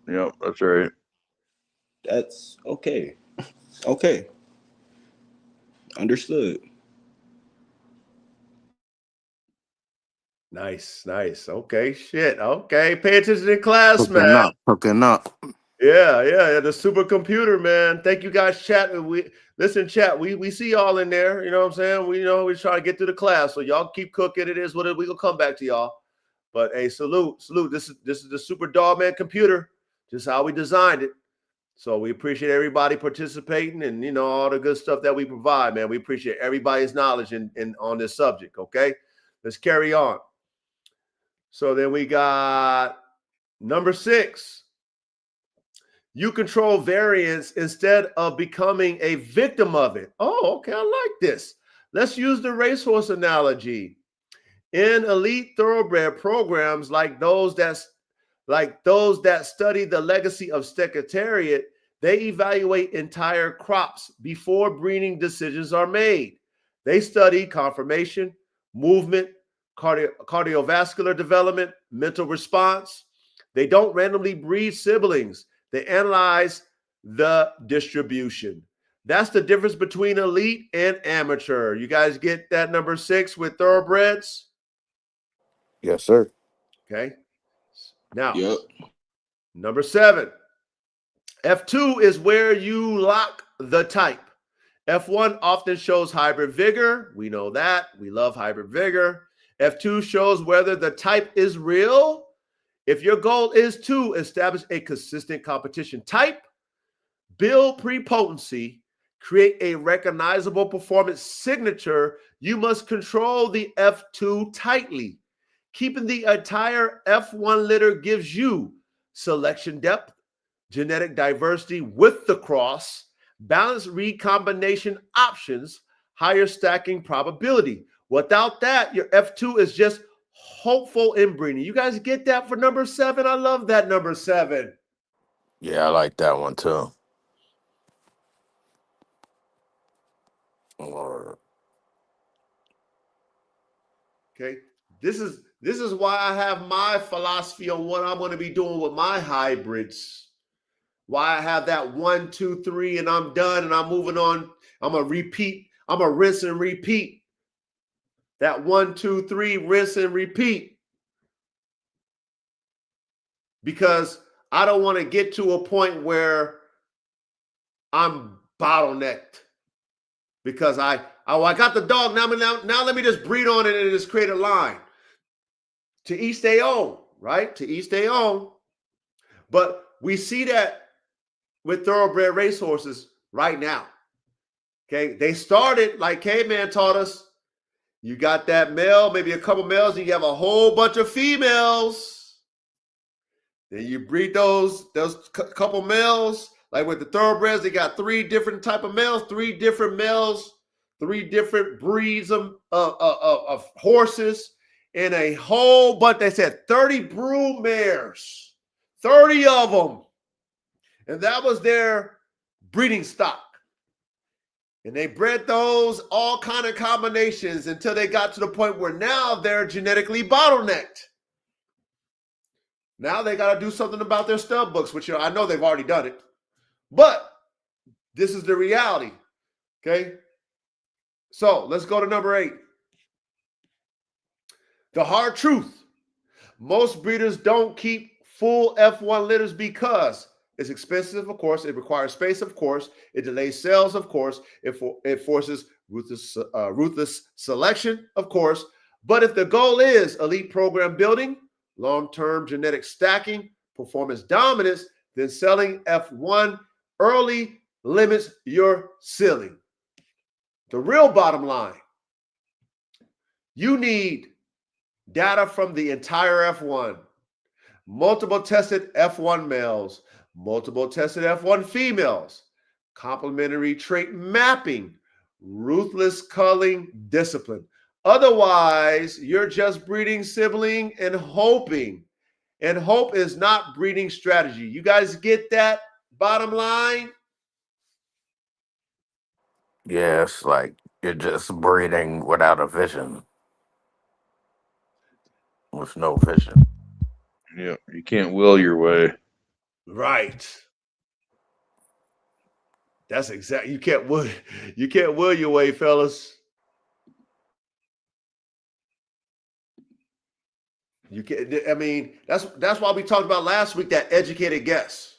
Yep, that's right. That's okay. Okay. Understood. Nice, nice. Okay, shit. Okay, pay attention in class, Hooking man. up, hooking up. Yeah. The supercomputer, man. Thank you guys, chat. We listen, chat. We see y'all in there. You know what I'm saying? We know we try to get through the class, so y'all keep cooking. It is what it. We gonna come back to y'all. But hey, salute. This is the super dog man computer. Just how we designed it. So we appreciate everybody participating and all the good stuff that we provide, man. We appreciate everybody's knowledge in on this subject. Okay, let's carry on. So then we got number 6. You control variance instead of becoming a victim of it. Oh, okay. I like this. Let's use the racehorse analogy. In elite thoroughbred programs like those that study the legacy of Secretariat, they evaluate entire crops before breeding decisions are made. They study conformation, movement, cardiovascular development, mental response. They don't randomly breed siblings. They analyze the distribution. That's the difference between elite and amateur. You guys get that number 6 with thoroughbreds? Yes, sir. Okay. Now, Yep. number 7. F2 is where you lock the type. F1 often shows hybrid vigor. We know that. We love hybrid vigor. F2 shows whether the type is real. If your goal is to establish a consistent competition type, build prepotency, create a recognizable performance signature, you must control the F2 tightly. Keeping the entire F1 litter gives you selection depth, genetic diversity with the cross, balanced recombination options, higher stacking probability. Without that, your F2 is just hopeful inbreeding. You guys get that for number 7? I love that number 7. Yeah, I like that one too. Or Okay. This is why I have my philosophy on what I'm going to be doing with my hybrids. Why I have that 1, 2, 3, and I'm done and I'm moving on. I'm gonna repeat. I'm gonna rinse and repeat. That 1, 2, 3, rinse and repeat. Because I don't want to get to a point where I'm bottlenecked. Because I got the dog now let me just breed on it and just create a line. To each their own, right? To each their own. But we see that with thoroughbred racehorses right now. Okay, they started like K-Man taught us. You got that male, maybe a couple males, and you have a whole bunch of females. Then you breed those couple males. Like with the thoroughbreds, they got 3 different type of males, 3 different males, 3 different breeds of horses, and a whole bunch. They said 30 brood mares, 30 of them. And that was their breeding stock. And they bred those all kind of combinations until they got to the point where now they're genetically bottlenecked. Now they got to do something about their stub books, which I know they've already done it. But this is the reality. Okay. So let's go to number 8. The hard truth. Most breeders don't keep full F1 litters because it's expensive, of course. It requires space, of course. It delays sales, of course. It forces ruthless selection, of course. But if the goal is elite program building, long-term genetic stacking, performance dominance, then selling F1 early limits your ceiling. The real bottom line, you need data from the entire F1, multiple tested F1 males, multiple tested F1 females, complementary trait mapping, ruthless culling discipline. Otherwise, you're just breeding sibling and hoping. And hope is not breeding strategy. You guys get that bottom line? yeah, it's like you're just breeding without a vision, with no vision. Yeah, you can't will your way. Right. That's exactly. You can't will your way, fellas. You can't. I mean, that's why we talked about last week that educated guess.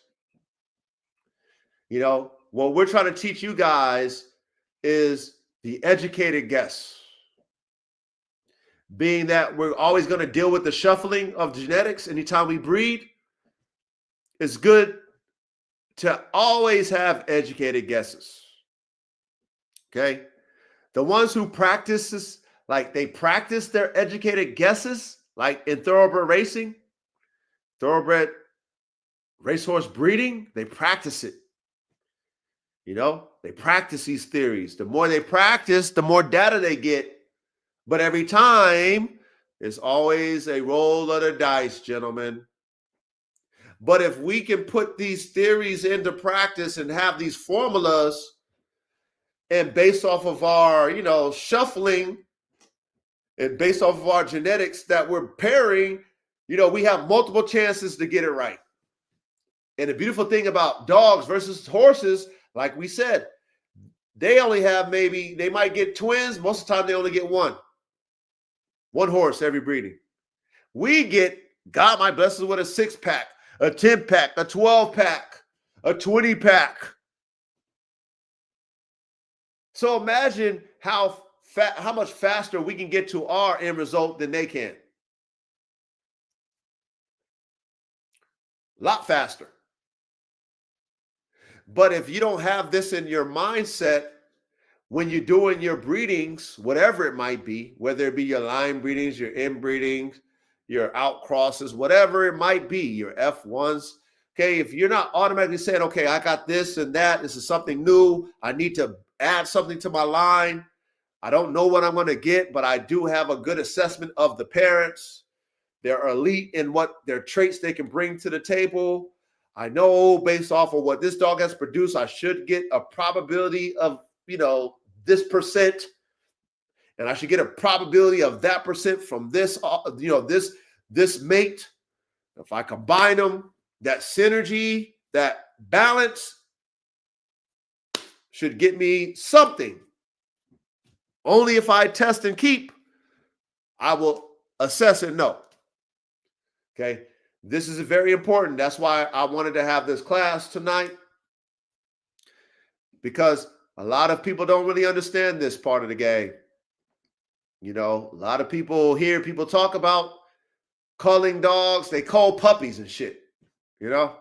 You know, what we're trying to teach you guys is the educated guess. Being that we're always going to deal with the shuffling of genetics anytime we breed, it's good to always have educated guesses. Okay? The ones who practice their educated guesses, like in thoroughbred racing, thoroughbred racehorse breeding, they practice it. You know, they practice these theories. The more they practice, the more data they get. But every time, it's always a roll of the dice, gentlemen. But if we can put these theories into practice and have these formulas, and based off of our, shuffling, and based off of our genetics that we're pairing, we have multiple chances to get it right. And the beautiful thing about dogs versus horses, like we said, they only have they might get twins. Most of the time, they only get one horse every breeding. We get, God might bless us with a 6-pack, a 10-pack, a 12-pack, a 20-pack. So imagine how much faster we can get to our end result than they can. A lot faster. But if you don't have this in your mindset, when you're doing your breedings, whatever it might be, whether it be your line breedings, your inbreedings, your out crosses, whatever it might be, your F1s, okay, if you're not automatically saying, okay, I got this and that, this is something new, I need to add something to my line, I don't know what I'm going to get, but I do have a good assessment of the parents, they're elite in what their traits they can bring to the table, I know based off of what this dog has produced, I should get a probability of, this percent, and I should get a probability of that percent from this, this mate. If I combine them, that synergy, that balance should get me something. Only if I test and keep, I will assess and know. Okay, this is very important. That's why I wanted to have this class tonight, because a lot of people don't really understand this part of the game. A lot of people hear people talk about culling dogs. They cull puppies and shit. Even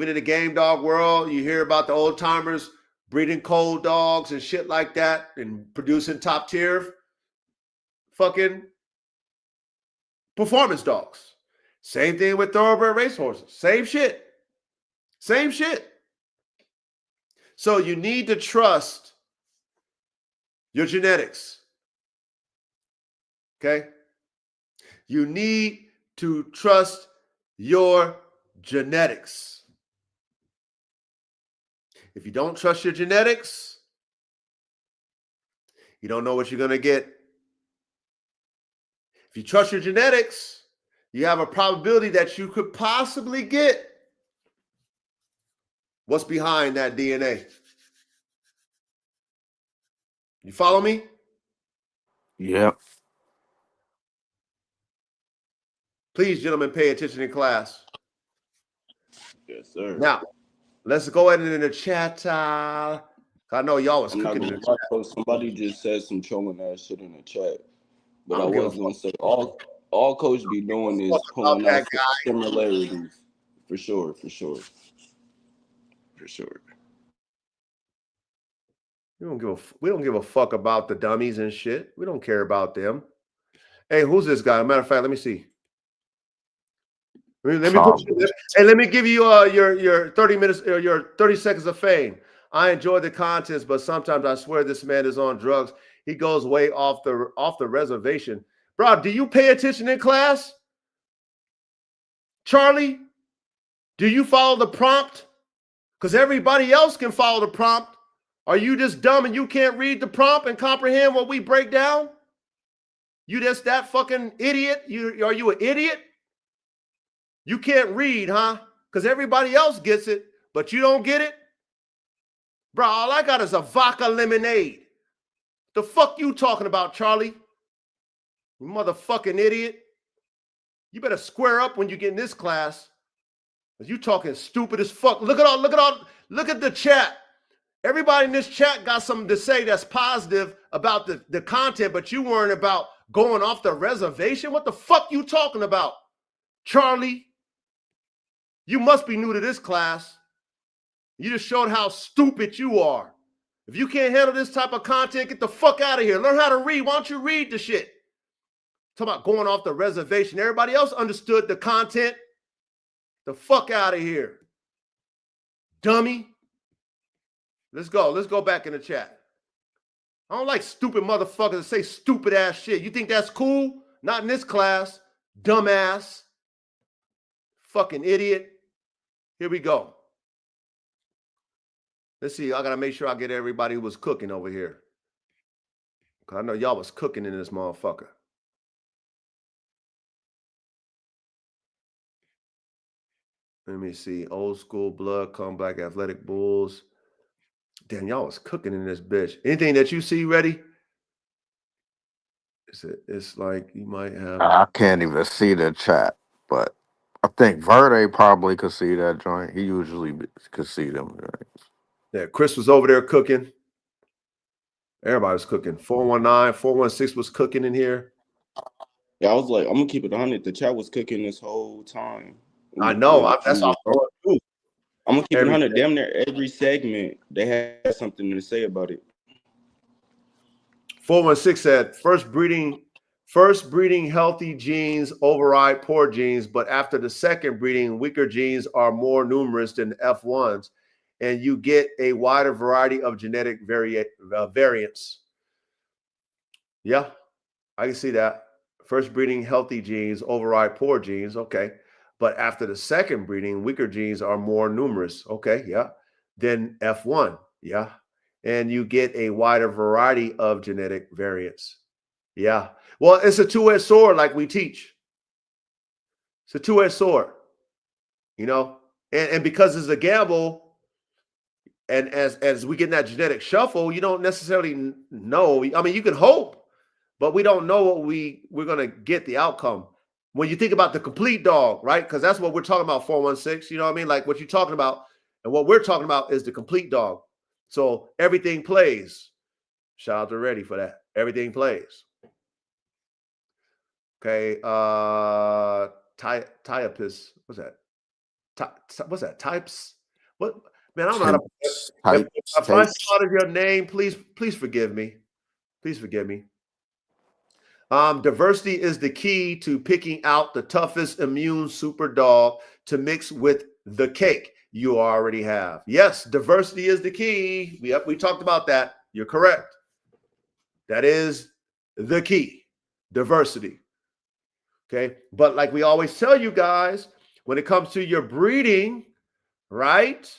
in the game dog world, you hear about the old timers breeding culled dogs and shit like that and producing top tier fucking performance dogs. Same thing with thoroughbred racehorses. Same shit. Same shit. So you need to trust your genetics. Okay? You need to trust your genetics. If you don't trust your genetics, you don't know what you're going to get. If you trust your genetics, you have a probability that you could possibly get what's behind that DNA. You follow me? Yep. Please, gentlemen, pay attention in class. Yes, sir. Now, let's go ahead and in the chat. I know y'all was I'm not cooking in gonna the lie, chat. folks. Somebody just said some trolling ass shit in the chat, but I I don't give a was gonna say all Coach be doing is fuck about pulling out that guy. similarities, for sure. We don't give a fuck about the dummies and shit. We don't care about them. Hey, who's this guy? Matter of fact, let me see. Let me give you your 30 minutes or your 30 seconds of fame. I enjoy the contents, but sometimes I swear this man is on drugs. He goes way off the reservation. Bro, do you pay attention in class? Charlie, do you follow the prompt? Because everybody else can follow the prompt. Are you just dumb and you can't read the prompt and comprehend what we break down? You just that fucking idiot? Are you an idiot? You can't read, huh? Because everybody else gets it, but you don't get it? Bro, all I got is a vodka lemonade. The fuck you talking about, Charlie? You motherfucking idiot. You better square up when you get in this class. Cause you talking stupid as fuck. Look at the chat. Everybody in this chat got something to say that's positive about the content, but you weren't about going off the reservation. What the fuck you talking about, Charlie? You must be new to this class. You just showed how stupid you are. If you can't handle this type of content, get the fuck out of here. Learn how to read. Why don't you read the shit? Talking about going off the reservation. Everybody else understood the content. The fuck out of here. Dummy. Let's go. Let's go back in the chat. I don't like stupid motherfuckers that say stupid ass shit. You think that's cool? Not in this class. Dumbass. Fucking idiot. Here we go. Let's see. I got to make sure I get everybody who was cooking over here. Because I know y'all was cooking in this motherfucker. Let me see. Old school blood, comeback, athletic bulls. Damn, y'all was cooking in this bitch. Anything that you see ready? It's like you might have. I can't even see the chat, but I think Verde probably could see that joint. He usually could see them joints. Yeah, Chris was over there cooking. Everybody was cooking. 419, 416 was cooking in here. Yeah, I was like, I'm gonna keep it 100. The chat was cooking this whole time. I know. That's all I'm gonna keep it 100. Damn near every segment, they had something to say about it. 416 said first breeding healthy genes override poor genes, but after the second breeding, weaker genes are more numerous than F1s, and you get a wider variety of genetic variants. Yeah, I can see that. First breeding healthy genes override poor genes. Okay. But after the second breeding, weaker genes are more numerous. Okay. Yeah. Then F1. Yeah. And you get a wider variety of genetic variants. Yeah. Well, it's a two-edged sword like we teach. It's a two-edged sword, you know, and because it's a gamble, and as we get in that genetic shuffle, you don't necessarily know. I mean, you can hope, but we don't know what we're going to get the outcome. When you think about the complete dog, right? Because that's what we're talking about, 416. You know what I mean? Like what you're talking about and what we're talking about is the complete dog. So everything plays. Shout out to Ready for that. Everything plays. Okay. Typus. What's that? What's that? Types? What? Man, I don't know how to. If I spotted your name, please forgive me. Please forgive me. Diversity is the key to picking out the toughest immune super dog to mix with the cake you already have. Yes, diversity is the key. We talked about that. You're correct. That is the key. Diversity. Okay. But like we always tell you guys, when it comes to your breeding, right?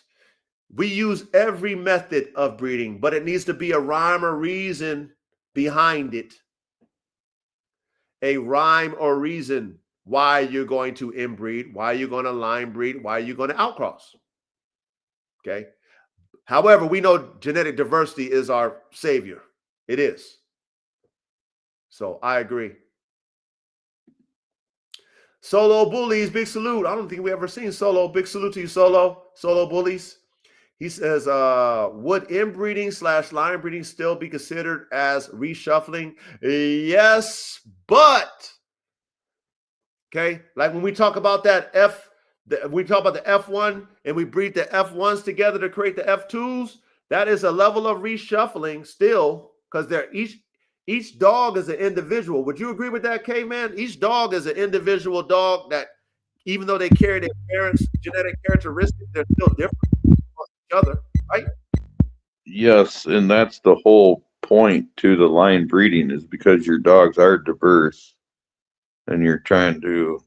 We use every method of breeding, but it needs to be a rhyme or reason behind it. A rhyme or reason why you're going to inbreed, why you're going to line breed, why you're going to outcross. Okay. However, we know genetic diversity is our savior. It is. So I agree. Solo Bullies, big salute. I don't think we ever seen Solo. Big salute to you, Solo. Solo Bullies. He says, would inbreeding / line breeding still be considered as reshuffling? Yes, but okay, like when we talk about that we talk about the F1 and we breed the F1s together to create the F2s, that is a level of reshuffling still, because they're each dog is an individual. Would you agree with that, K-Man? Each dog is an individual dog that, even though they carry their parents' genetic characteristics, they're still different from each other, right? Yes, and that's the whole point to the line breeding, is because your dogs are diverse and you're trying to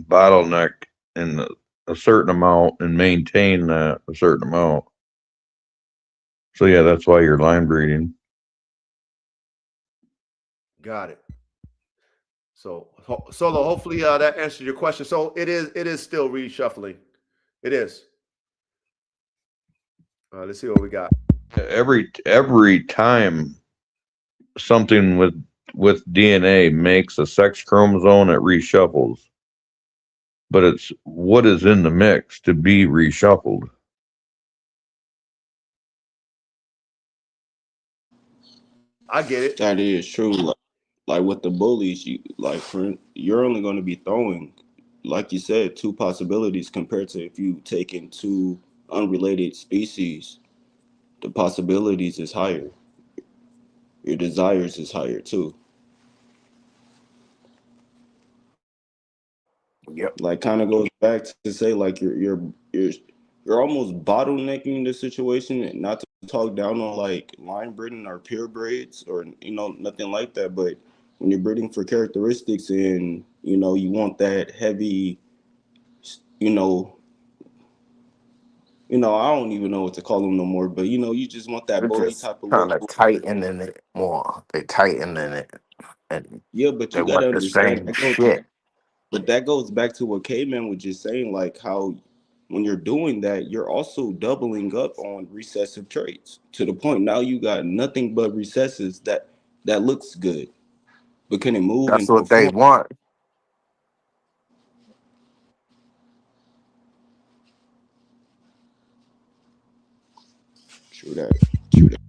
bottleneck in a certain amount and maintain that a certain amount. So yeah, that's why you're line breeding. Got it. So Solo, hopefully that answered your question. So it is still reshuffling. It is. Let's see what we got. Every time something with DNA makes a sex chromosome, it reshuffles. But it's what is in the mix to be reshuffled. I get it. That is true. Like with the bullies, you're only going to be throwing, like you said, two possibilities compared to if you take in two unrelated species. The possibilities is higher. Your desires is higher too. Yep. Like kind of goes back to say like you're almost bottlenecking the situation, and not to talk down on like line breeding or pure braids or nothing like that, but when you're breeding for characteristics and you want that heavy, you know I don't even know what to call them no more, but you just want that They're bully just type of kind look. of tightening it more. They tightening it, and Yeah, but they you got to want the understand same shit. but that goes back to what K-Man was just saying, like how when you're doing that, you're also doubling up on recessive traits to the point now you got nothing but recessives that looks good, but can it move That's and what they perform? want. True that. True that.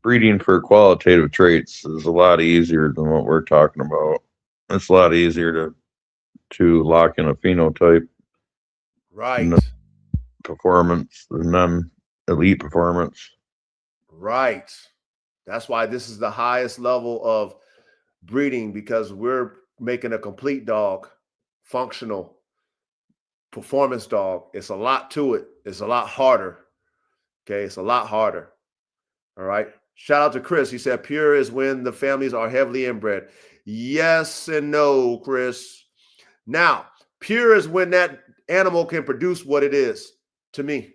Breeding for qualitative traits is a lot easier than what we're talking about. It's a lot easier to lock in a phenotype and Right. the performance and then elite performance. Right. That's why this is the highest level of breeding, because we're making a complete dog, functional performance dog. It's a lot to it. It's a lot harder. Okay. It's a lot harder. All right. Shout out to Chris. He said pure is when the families are heavily inbred. Yes and no, Chris. Now, pure is when that animal can produce what it is to me,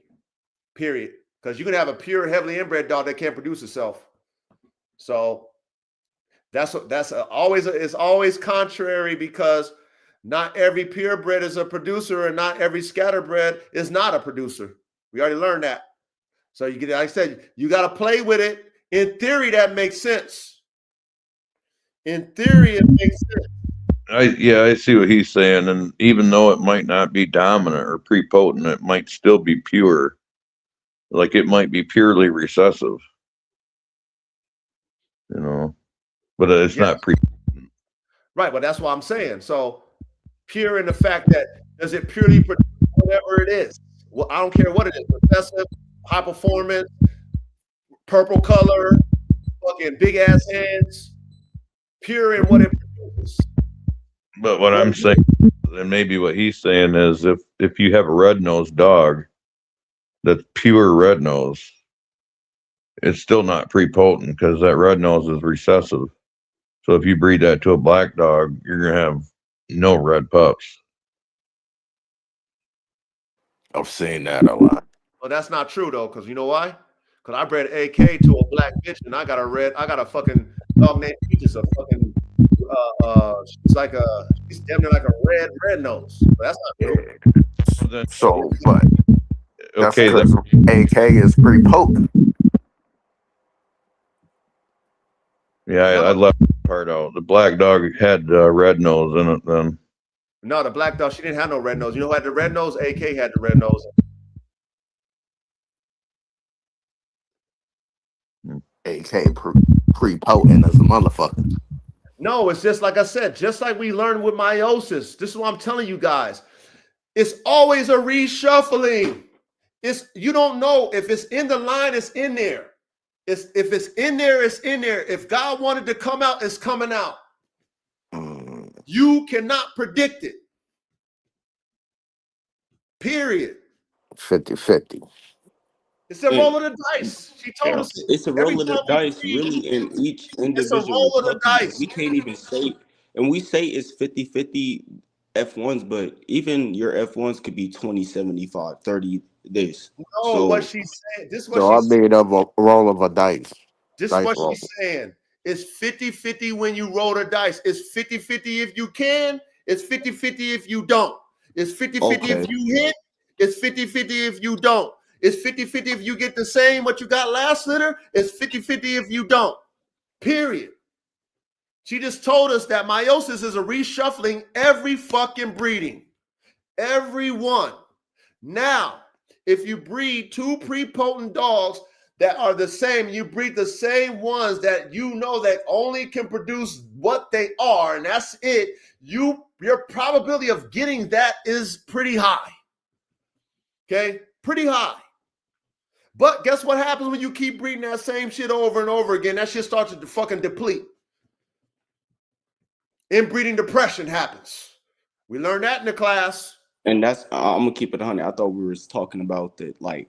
period. Because you can have a pure, heavily inbred dog that can't produce itself. So it's always contrary, because not every purebred is a producer and not every scatterbred is not a producer. We already learned that. So like I said, you got to play with it. In theory, that makes sense. In theory, it makes sense. I see what he's saying, and even though it might not be dominant or prepotent, it might still be pure. Like it might be purely recessive, but it's Yes. not pre. Right, but that's what I'm saying. So pure in the fact that does it purely produce whatever it is? Well, I don't care what it is. Recessive, high performance, purple color, fucking big ass hands, pure in what it produces. But what I'm saying, and maybe what he's saying is, if you have a red nosed dog that's pure red nose, it's still not prepotent because that red nose is recessive. So if you breed that to a black dog, you're gonna have no red pups. I've seen that a lot. Well, that's not true though, because you know why? Because I bred AK to a black bitch, and I got a fucking dog named Peaches, a fucking she's damn near like a red nose. But that's not true. Yeah. So, but that's Okay, because AK is prepotent. yeah, I left that part out. The black dog had red nose in it then. No, the black dog, she didn't have no red nose. You know who had the red nose? AK had the red nose. AK prepotent as a motherfucker. No, it's just like I said, just like we learned with meiosis. This is what I'm telling you guys. It's always a reshuffling. You don't know if it's in the line, it's in there. If it's in there, it's in there. If God wanted to come out, it's coming out. You cannot predict it. Period. 50-50. It's a roll of the dice. She told us It's a roll of the dice, really, in each it's a individual roll of the puppy. dice. We can't even say, and we say it's 50-50 F1s, but even your F1s could be 20-75, 30 this. No, So what she's saying. This is what So I she's made up a roll of a dice. This is Dice what roll. she's saying. It's 50-50 when you roll the dice. It's 50-50 if you can. It's 50-50 if you don't. It's 50-50 okay. if you hit. It's 50-50 if you don't. It's 50-50 if you get the same what you got last litter. It's 50-50 if you don't. Period. She just told us that meiosis is a reshuffling every fucking breeding. Every one. Now, if you breed two prepotent dogs that are the same, you breed the same ones that you know that only can produce what they are, and that's it, your probability of getting that is pretty high. Okay? Pretty high. But guess what happens when you keep breeding that same shit over and over again? That shit starts to fucking deplete. Inbreeding depression happens. We learned that in the class. And that's I'm gonna keep it 100. I thought we were talking about that, like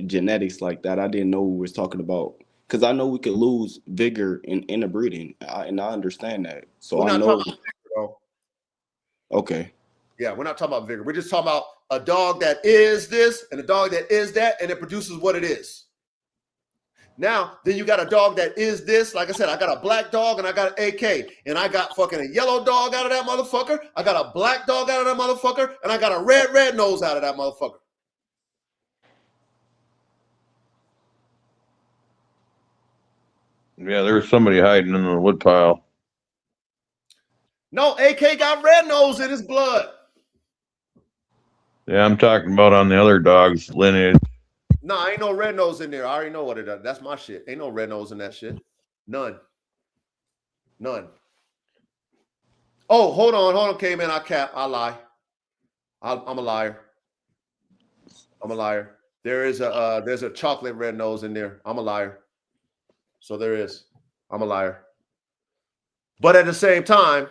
genetics like that. I didn't know we was talking about, because I know we could lose vigor in interbreeding, and I understand that. So We're I not know. talking about vigor, though. Okay. Yeah, we're not talking about vigor. We're just talking about a dog that is this and a dog that is that, and it produces what it is. Now, then you got a dog that is this. Like I said, I got a black dog and I got an AK, and I got fucking a yellow dog out of that motherfucker. I got a black dog out of that motherfucker, and I got a red nose out of that motherfucker. Yeah, there's somebody hiding in the woodpile. No, AK got red nose in his blood. Yeah, I'm talking about on the other dog's lineage. No, ain't no red nose in there. I already know what it is. That's my shit. Ain't no red nose in that shit. None. None. Oh, hold on, K-Man. I cap. I lie. I'm a liar. I'm a liar. There's a chocolate red nose in there. I'm a liar. So there is. I'm a liar. But at the same time,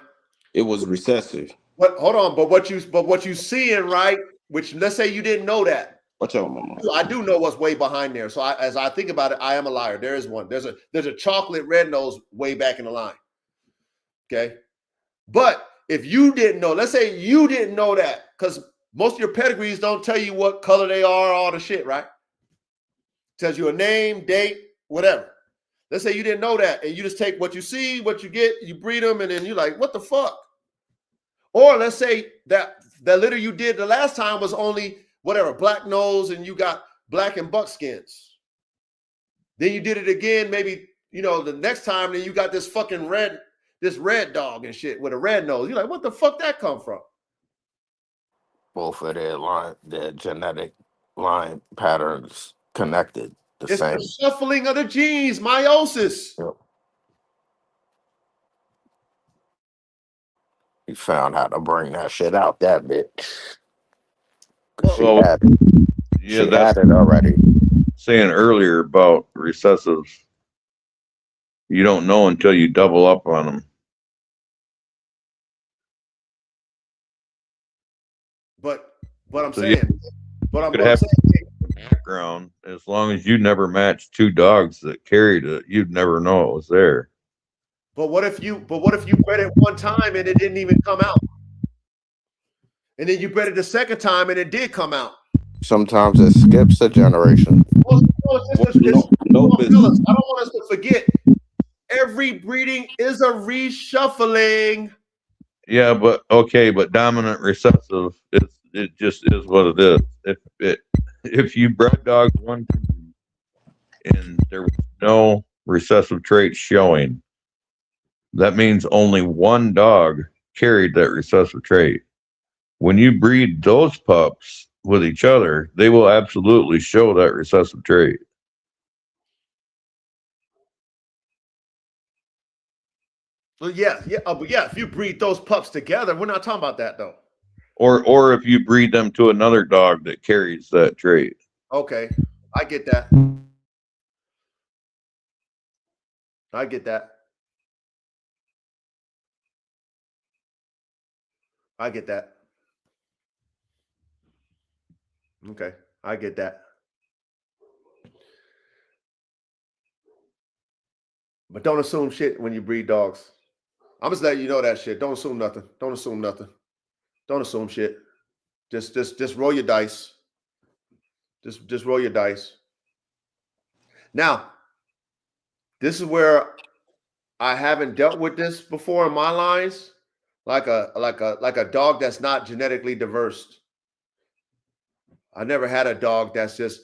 It was recessive. what? Hold on. But what you seeing, right? Which, let's say you didn't know that. Watch out, mama. I do know what's way behind there. So as I think about it, I am a liar. There is one. There's a chocolate red nose way back in the line. Okay. But if you didn't know, let's say you didn't know that, because most of your pedigrees don't tell you what color they are, all the shit, right? Tells you a name, date, whatever. Let's say you didn't know that, and you just take what you see, what you get, you breed them, and then you're like, what the fuck? Or let's say that litter you did the last time was only whatever, black nose, and you got black and buckskins. Then you did it again, maybe, the next time, then you got this fucking red dog and shit with a red nose. You're like, what the fuck that come from? Both of their genetic line patterns connected the It's same. the shuffling of the genes, meiosis. Yep. He found how to bring that shit out, that bitch. She Well, had it. Yeah, She that's had it already. saying earlier about recessives. You don't know until you double up on them. But I'm So saying, but I'm could have saying, background, as long as you never match two dogs that carried it, you'd never know it was there. but what if you bred it one time and it didn't even come out? And then you bred it the second time and it did come out. Sometimes it skips a generation. I don't want us to forget, every breeding is a reshuffling. Yeah, but dominant recessive, it just is what it is. If you bred dogs one time and there was no recessive traits showing, that means only one dog carried that recessive trait. When you breed those pups with each other, they will absolutely show that recessive trait. So yeah. But yeah, if you breed those pups together, we're not talking about that though. Or if you breed them to another dog that carries that trait. Okay, I get that. I get that. I get that. Okay, I get that. But don't assume shit when you breed dogs. I'm just letting you know that shit. Don't assume nothing. Don't assume nothing. Don't assume shit. Just roll your dice. Just roll your dice. Now, this is where I haven't dealt with this before in my lines, like a dog that's not genetically diverse. I never had a dog that's just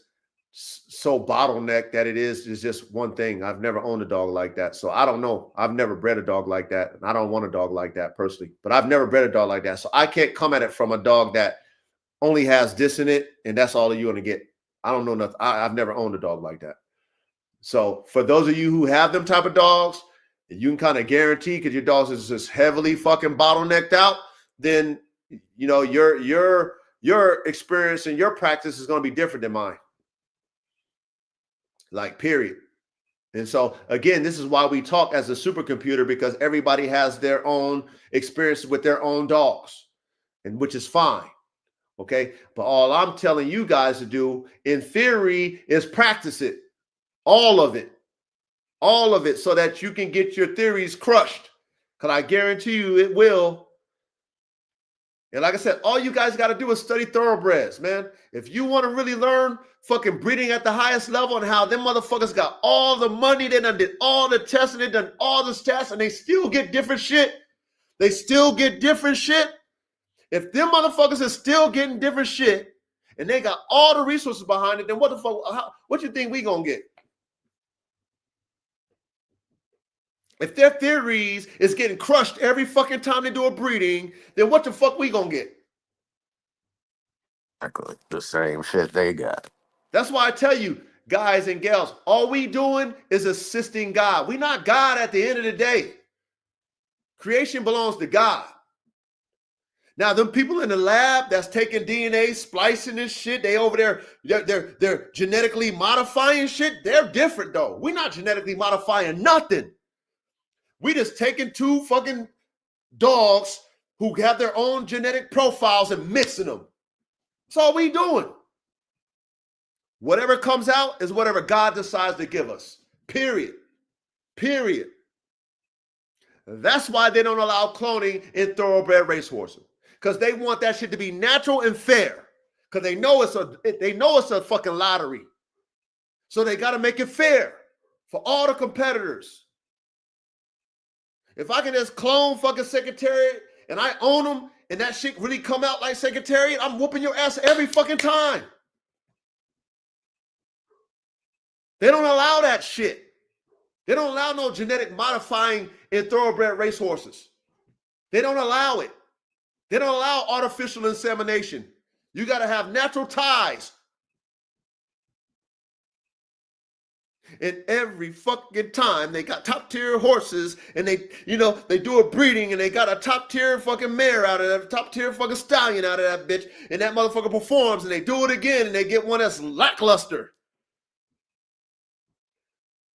so bottlenecked that it is just one thing. I've never owned a dog like that. So I don't know. I've never bred a dog like that. And I don't want a dog like that personally, but I've never bred a dog like that. So I can't come at it from a dog that only has this in it and that's all you're going to get. I don't know nothing. I've never owned a dog like that. So for those of you who have them type of dogs, you can kind of guarantee because your dog is just heavily fucking bottlenecked out, then you know your experience and your practice is going to be different than mine. Like, period. And so again, this is why we talk as a supercomputer, because everybody has their own experience with their own dogs, and which is fine. Okay. But all I'm telling you guys to do in theory is practice it. All of it. All of it, so that you can get your theories crushed. Because I guarantee you it will. And like I said, all you guys got to do is study thoroughbreds, man. If you want to really learn fucking breeding at the highest level and how them motherfuckers got all the money, they done did all the testing, they done all the stats, and they still get different shit. They still get different shit. If them motherfuckers is still getting different shit and they got all the resources behind it, then what the fuck, what you think we gonna get? If their theories is getting crushed every fucking time they do a breeding, then what the fuck we gonna get? The same shit they got. That's why I tell you, guys and gals, all we doing is assisting God. We not God at the end of the day. Creation belongs to God. Now, them people in the lab that's taking DNA, splicing this shit, they over there, they're genetically modifying shit. They're different though. We're not genetically modifying nothing. We just taking two fucking dogs who have their own genetic profiles and mixing them. That's all we doing. Whatever comes out is whatever God decides to give us. Period. Period. That's why they don't allow cloning in thoroughbred racehorses, because they want that shit to be natural and fair. Because they know it's a fucking lottery. So they got to make it fair for all the competitors. If I can just clone fucking Secretariat and I own them and that shit really come out like Secretariat, I'm whooping your ass every fucking time. They don't allow that shit. They don't allow no genetic modifying in thoroughbred racehorses. They don't allow it. They don't allow artificial insemination. You got to have natural ties. And every fucking time they got top tier horses and they do a breeding and they got a top tier fucking mare out of that, top tier fucking stallion out of that bitch, and that motherfucker performs and they do it again and they get one that's lackluster.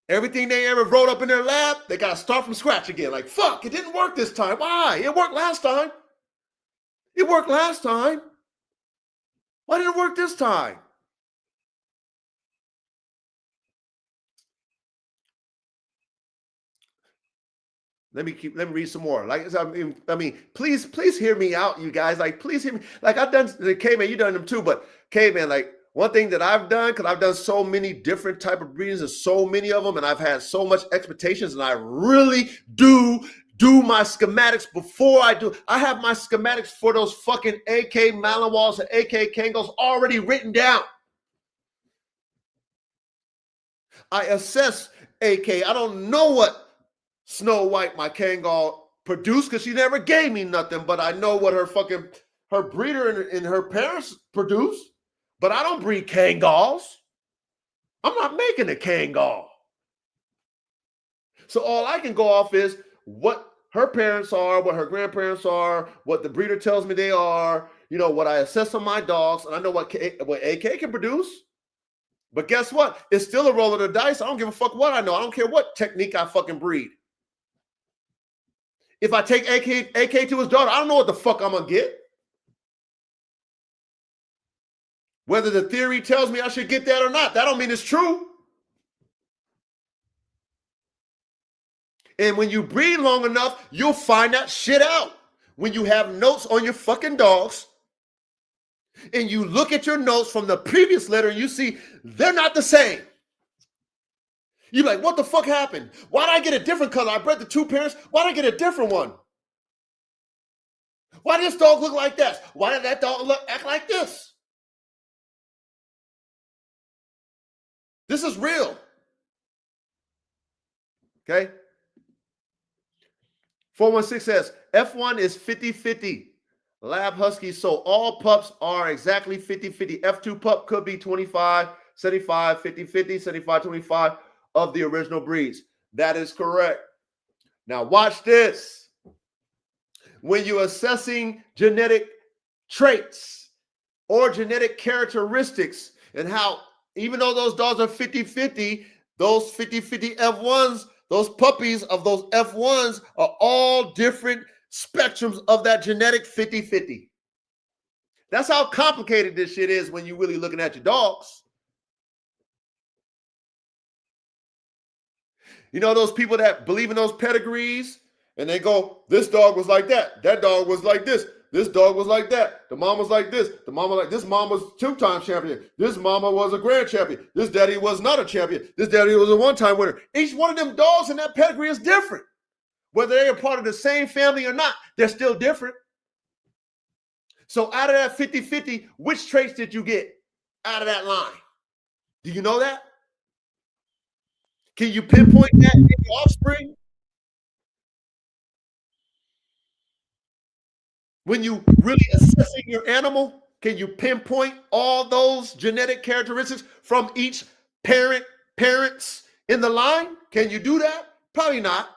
Everything they ever wrote up in their lab, they got to start from scratch again. Like, fuck, it didn't work this time. Why? It worked last time. It worked last time. Why didn't it work this time? Let me read some more. Like, I mean, please hear me out, you guys. Like, please hear me. Like, I've done the K-Man, you done them too, but K-Man, like, one thing that I've done, because I've done so many different type of breedings and so many of them, and I've had so much expectations, and I really do my schematics before I do. I have my schematics for those fucking AK Malinois and AK Kangos already written down. I assess AK. I don't know what Snow White, my Kangal, produced because she never gave me nothing, but I know what her breeder and her parents produced. But I don't breed Kangals. I'm not making a Kangal. So all I can go off is what her parents are, what her grandparents are, what the breeder tells me they are, what I assess on my dogs, and I know what AK can produce. But guess what? It's still a roll of the dice. I don't give a fuck what I know. I don't care what technique I fucking breed. If I take AK to his daughter, I don't know what the fuck I'm going to get. Whether the theory tells me I should get that or not, that don't mean it's true. And when you breed long enough, you'll find that shit out. When you have notes on your fucking dogs and you look at your notes from the previous litter and you see they're not the same. You're like, what the fuck happened? Why did I get a different color? I bred the two parents. Why did I get a different one? Why did this dog look like this? Why did that dog act like this? This is real. Okay. 416 says F1 is 50-50 lab huskies, so all pups are exactly 50-50. F2 pup could be 25, 75, 50-50, 75, 25 of the original breeds. That is correct. Now watch this. When you're assessing genetic traits or genetic characteristics and how, even though those dogs are 50-50, those 50-50 F1s, those puppies of those F1s are all different spectrums of that genetic 50-50. That's how complicated this shit is when you're really looking at your dogs. You know those people that believe in those pedigrees and they go, this dog was like that. That dog was like this. This dog was like that. The mom was like this. The mama like this. Mom was 2-time champion. This mama was a grand champion. This daddy was not a champion. This daddy was a one-time winner. Each one of them dogs in that pedigree is different. Whether they are part of the same family or not, they're still different. So out of that 50-50, which traits did you get out of that line? Do you know that? Can you pinpoint that in your offspring? When you really assessing your animal, can you pinpoint all those genetic characteristics from each parents in the line? Can you do that? Probably not.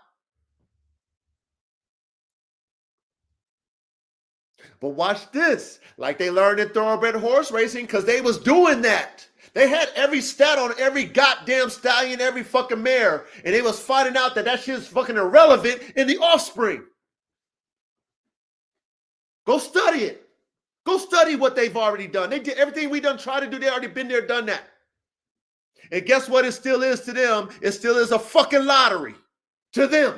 But watch this, like they learned in thoroughbred horse racing, because they was doing that. They had every stat on every goddamn stallion, every fucking mare, and they was finding out that that shit's fucking irrelevant in the offspring. Go study it. Go study what they've already done. They did everything we done tried to do. They already been there, done that. And guess what it still is to them? It still is a fucking lottery to them.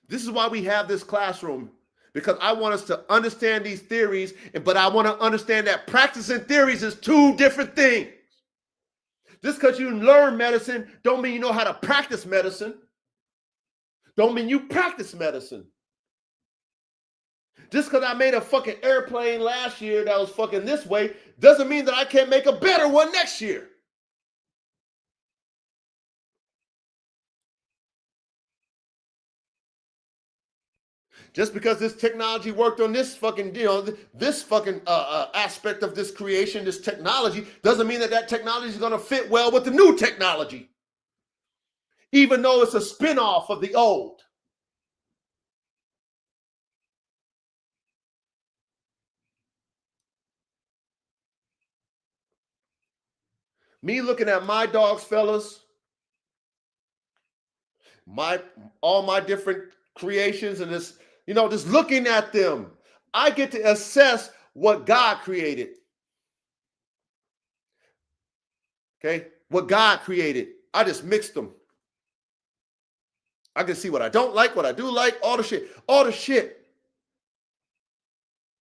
This is why we have this classroom, because I want us to understand these theories, but I want to understand that practicing theories is two different things. Just because you learn medicine don't mean you know how to practice medicine. Don't mean you practice medicine. Just because I made a fucking airplane last year that was fucking this way doesn't mean that I can't make a better one next year. Just because this technology worked on this fucking, this fucking aspect of this creation, this technology, doesn't mean that that technology is going to fit well with the new technology. Even though it's a spin-off of the old. Me looking at my dogs, fellas, all my different creations and this, just looking at them, I get to assess what God created. Okay? What God created. I just mixed them. I can see what I don't like, what I do like, all the shit.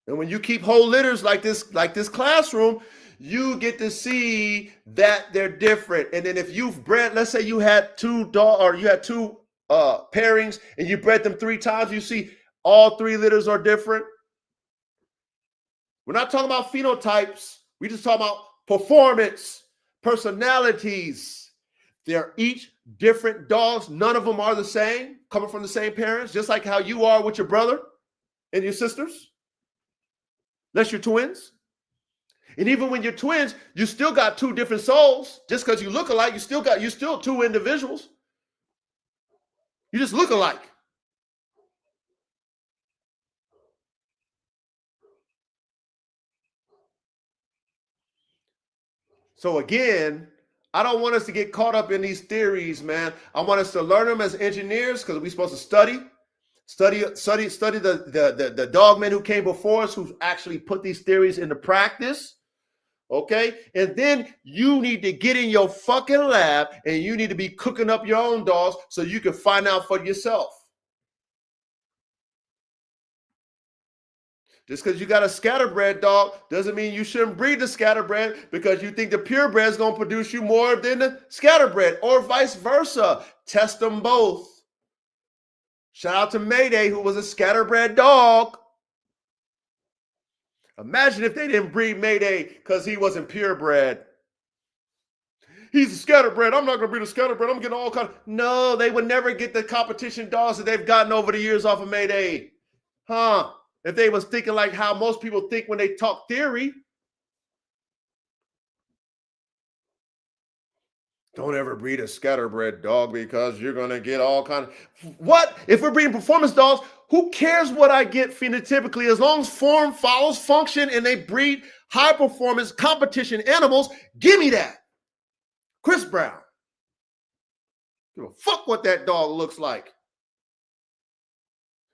And when you keep whole litters like this classroom, you get to see that they're different. And then if you've bred, let's say you had two pairings and you bred them 3 times, you see all 3 litters are different. We're not talking about phenotypes. We just talking about performance, personalities. They're each different dogs. None of them are the same, coming from the same parents, just like how you are with your brother and your sisters, unless you're twins. And even when you're twins, you still got 2 different souls. Just because you look alike, you still 2 individuals. You just look alike. So again, I don't want us to get caught up in these theories, man. I want us to learn them as engineers, because we're supposed to study the dogmen who came before us, who actually put these theories into practice. Okay? And then you need to get in your fucking lab and you need to be cooking up your own dogs so you can find out for yourself. Just because you got a scatterbred dog doesn't mean you shouldn't breed the scatterbred because you think the purebred is going to produce you more than the scatterbred, or vice versa. Test them both. Shout out to Mayday, who was a scatterbred dog. Imagine if they didn't breed Mayday because he wasn't purebred. He's a scatterbred. I'm not going to breed a scatterbred. I'm getting all kinds. No, they would never get the competition dogs that they've gotten over the years off of Mayday. Huh? If they was thinking like how most people think when they talk theory. Don't ever breed a scatterbred dog because you're going to get all kinds of... What? If we're breeding performance dogs, who cares what I get phenotypically? As long as form follows function and they breed high performance competition animals, give me that. Chris Brown. Give a fuck what that dog looks like.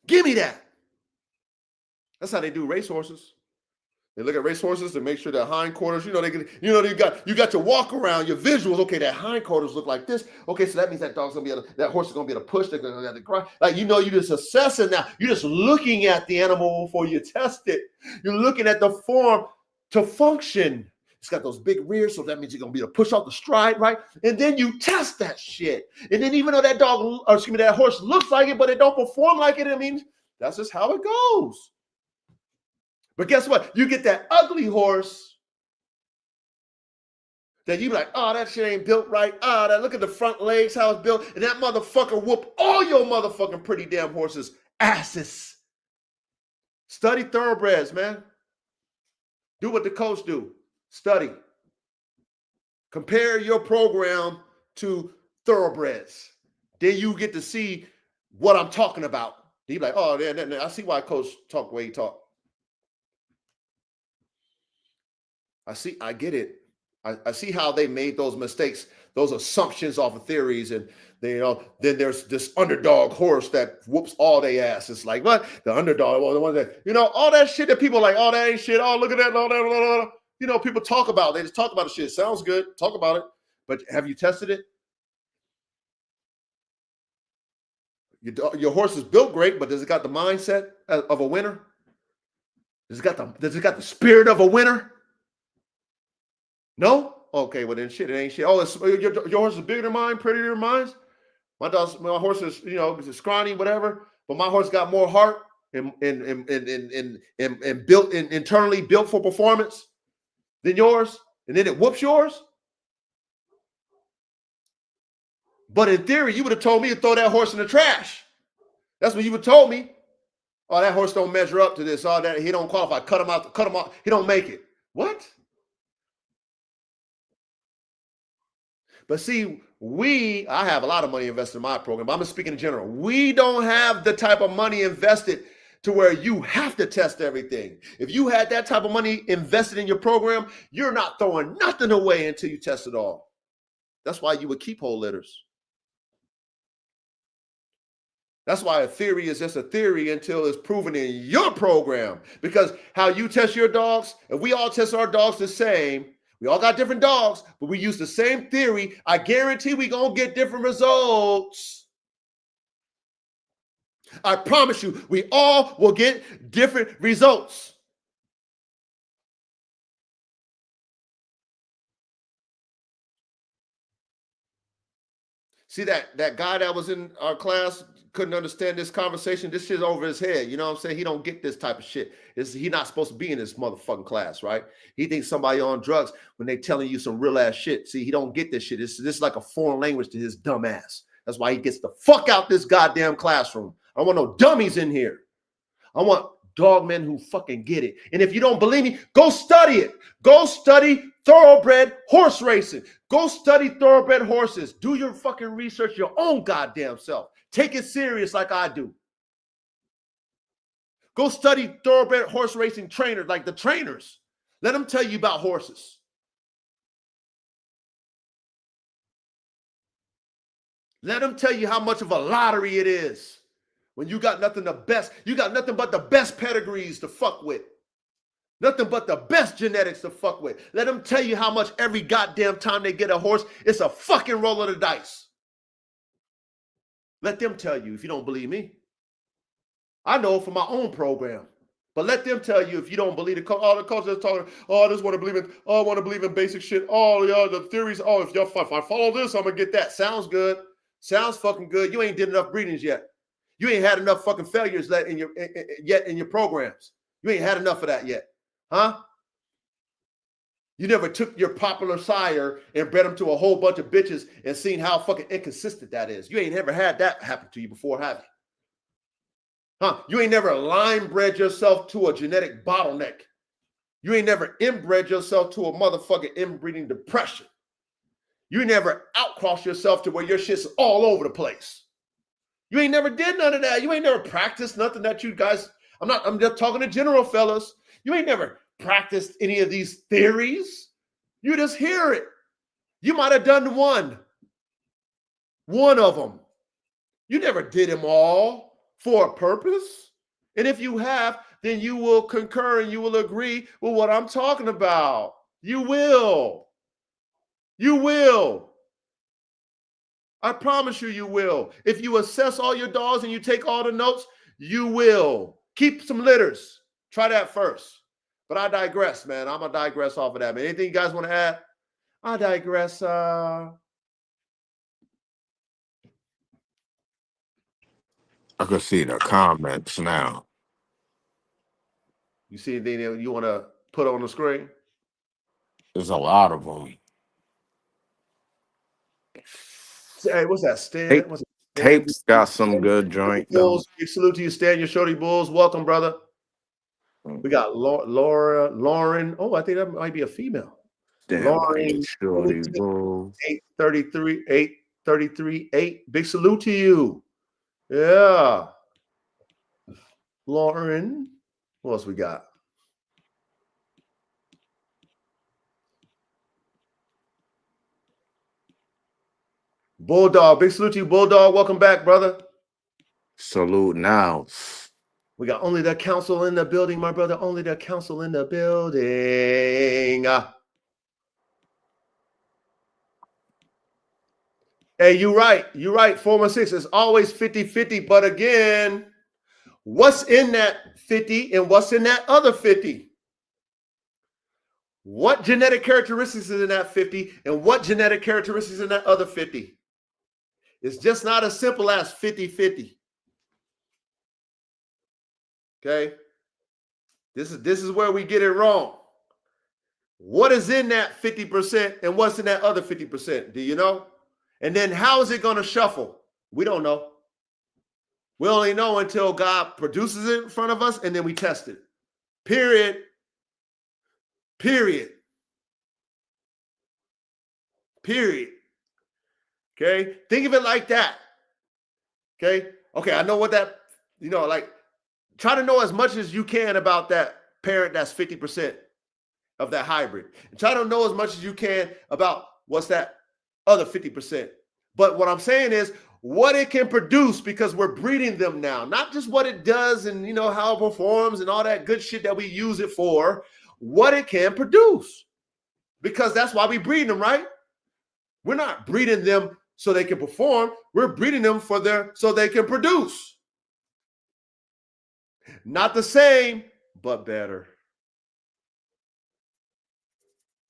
Give me that. That's how they do racehorses. They look at racehorses to make sure their hindquarters, you got your walk around, your visuals. Okay, that hindquarters look like this. Okay, so that means that that horse is gonna be able to push. They're gonna have to grind. Like you're just assessing now. You're just looking at the animal before you test it. You're looking at the form to function. It's got those big rears, so that means you're gonna be able to push off the stride, right? And then you test that shit. And then even though that horse looks like it, but it don't perform like it, I mean, that's just how it goes. But guess what? You get that ugly horse that you be like, oh, that shit ain't built right. Oh, that look at the front legs, how it's built. And that motherfucker whoop all your motherfucking pretty damn horses' asses. Study thoroughbreds, man. Do what the coach do. Study. Compare your program to thoroughbreds. Then you get to see what I'm talking about. You be like, oh, I see why coach talk the way he talk. I get it. I see how they made those mistakes, those assumptions off of theories, and then there's this underdog horse that whoops all they ass. It's like, what? The underdog, well, the one that, all that shit that people like, oh, that ain't shit. Oh, look at that, all that, blah, blah. People talk about it. They just talk about the shit. Sounds good. Talk about it. But have you tested it? Your horse is built great, but does it got the mindset of a winner? Does it got the spirit of a winner? No? Okay, well then shit, it ain't shit. Oh, your horse is bigger than mine, prettier than mine. My horse is, is scrawny, whatever. But my horse got more heart and built internally built for performance than yours, and then it whoops yours. But in theory, you would have told me to throw that horse in the trash. That's what you would have told me. Oh, that horse don't measure up to this. Oh, that he don't qualify. Cut him off. He don't make it. What? But see, I have a lot of money invested in my program, but I'm just speaking in general. We don't have the type of money invested to where you have to test everything. If you had that type of money invested in your program, you're not throwing nothing away until you test it all. That's why you would keep whole litters. That's why a theory is just a theory until it's proven in your program. Because how you test your dogs, if we all test our dogs the same, we all got different dogs, but we use the same theory, I guarantee we're going to get different results. I promise you, we all will get different results. See that guy that was in our class couldn't understand this conversation. This shit's over his head. You know what I'm saying? He don't get this type of shit. He's not supposed to be in this motherfucking class, right? He thinks somebody on drugs when they telling you some real ass shit. See, he don't get this shit. This is like a foreign language to his dumb ass. That's why he gets the fuck out this goddamn classroom. I don't want no dummies in here. I want dog men who fucking get it. And if you don't believe me, go study it. Go study thoroughbred horse racing. Go study thoroughbred horses. Do your fucking research your own goddamn self. Take it serious like I do. Go study thoroughbred horse racing trainers, like the trainers. Let them tell you about horses. Let them tell you how much of a lottery it is when you got nothing but the best pedigrees to fuck with. Nothing but the best genetics to fuck with. Let them tell you how much every goddamn time they get a horse, it's a fucking roll of the dice. Let them tell you if you don't believe me. I know from my own program. But let them tell you if you don't believe the culture is talking, oh, I just want to believe in, oh, I want to believe in basic shit. Oh, yeah, the theories, oh, if I follow this, I'm going to get that. Sounds good. Sounds fucking good. You ain't did enough breedings yet. You ain't had enough fucking failures yet in your programs. You ain't had enough of that yet. Huh? You never took your popular sire and bred him to a whole bunch of bitches and seen how fucking inconsistent that is. You ain't never had that happen to you before, have you? Huh? You ain't never line bred yourself to a genetic bottleneck. You ain't never inbred yourself to a motherfucking inbreeding depression. You never outcrossed yourself to where your shit's all over the place. You ain't never did none of that. You ain't never practiced nothing that you guys, I'm just talking to general fellas. You ain't never practiced any of these theories. You just hear it. You might have done one of them. You never did them all for a purpose. And if you have, then you will concur and you will agree with what I'm talking about. You will. You will. I promise you, you will. If you assess all your dogs and you take all the notes, you will. Keep some litters. Try that first. But I digress, man. I'm going to digress off of that, man. Anything you guys want to add? I digress. I can see the comments now. You see anything that you want to put on the screen? There's a lot of them. Hey, what's that, Stan? What's that, Stan? Tape's got some good joint though. Bulls, big salute to you, Stan. Your shorty Bulls. Welcome, brother. We got Lauren. Oh, I think that might be a female. Damn, Lauren, shorty Bulls. 833. Big salute to you. Yeah. Lauren. What else we got? Bulldog. Big salute to you, Bulldog. Welcome back, brother. Salute now. We got only the council in the building, my brother. Only the council in the building. Hey, you're right. You're right. 416 is always 50-50. But again, what's in that 50 and what's in that other 50? What genetic characteristics is in that 50 and what genetic characteristics in that other 50? It's just not as simple as 50-50. Okay? This is where we get it wrong. What is in that 50% and what's in that other 50%? Do you know? And then how is it going to shuffle? We don't know. We only know until God produces it in front of us and then we test it. Period. Period. Period. Okay? Think of it like that. Okay? Okay, I know what that, like, try to know as much as you can about that parent that's 50% of that hybrid. And try to know as much as you can about what's that other 50%. But what I'm saying is what it can produce, because we're breeding them now, not just what it does and how it performs and all that good shit that we use it for, what it can produce. Because that's why we breed them, right? We're not breeding them so they can perform. We're breeding them so they can produce. Not the same, but better.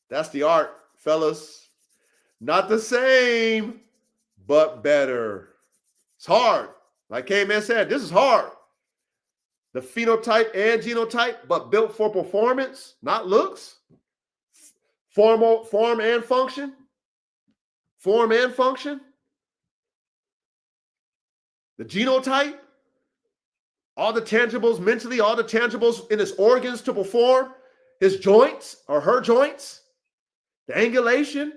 That's the art, fellas. Not the same, but better. It's hard. Like K-Man said, this is hard. The phenotype and genotype, but built for performance, not looks. Form and function. Form and function. The genotype. All the tangibles mentally, all the tangibles in his organs to perform, his joints or her joints, the angulation,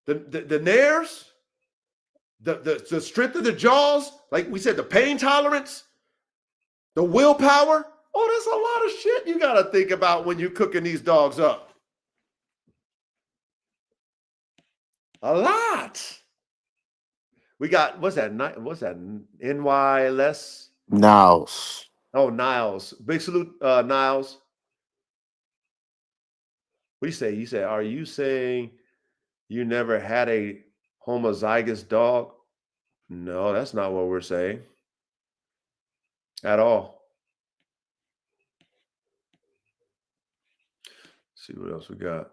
the nares, the strength of the jaws, like we said, the pain tolerance, the willpower. Oh, there's a lot of shit you got to think about when you're cooking these dogs up. A lot. We got, what's that? NYLS? Niles. Oh, Niles. Big salute, Niles. What do you say? You say, are you saying you never had a homozygous dog? No, that's not what we're saying. At all. Let's see what else we got.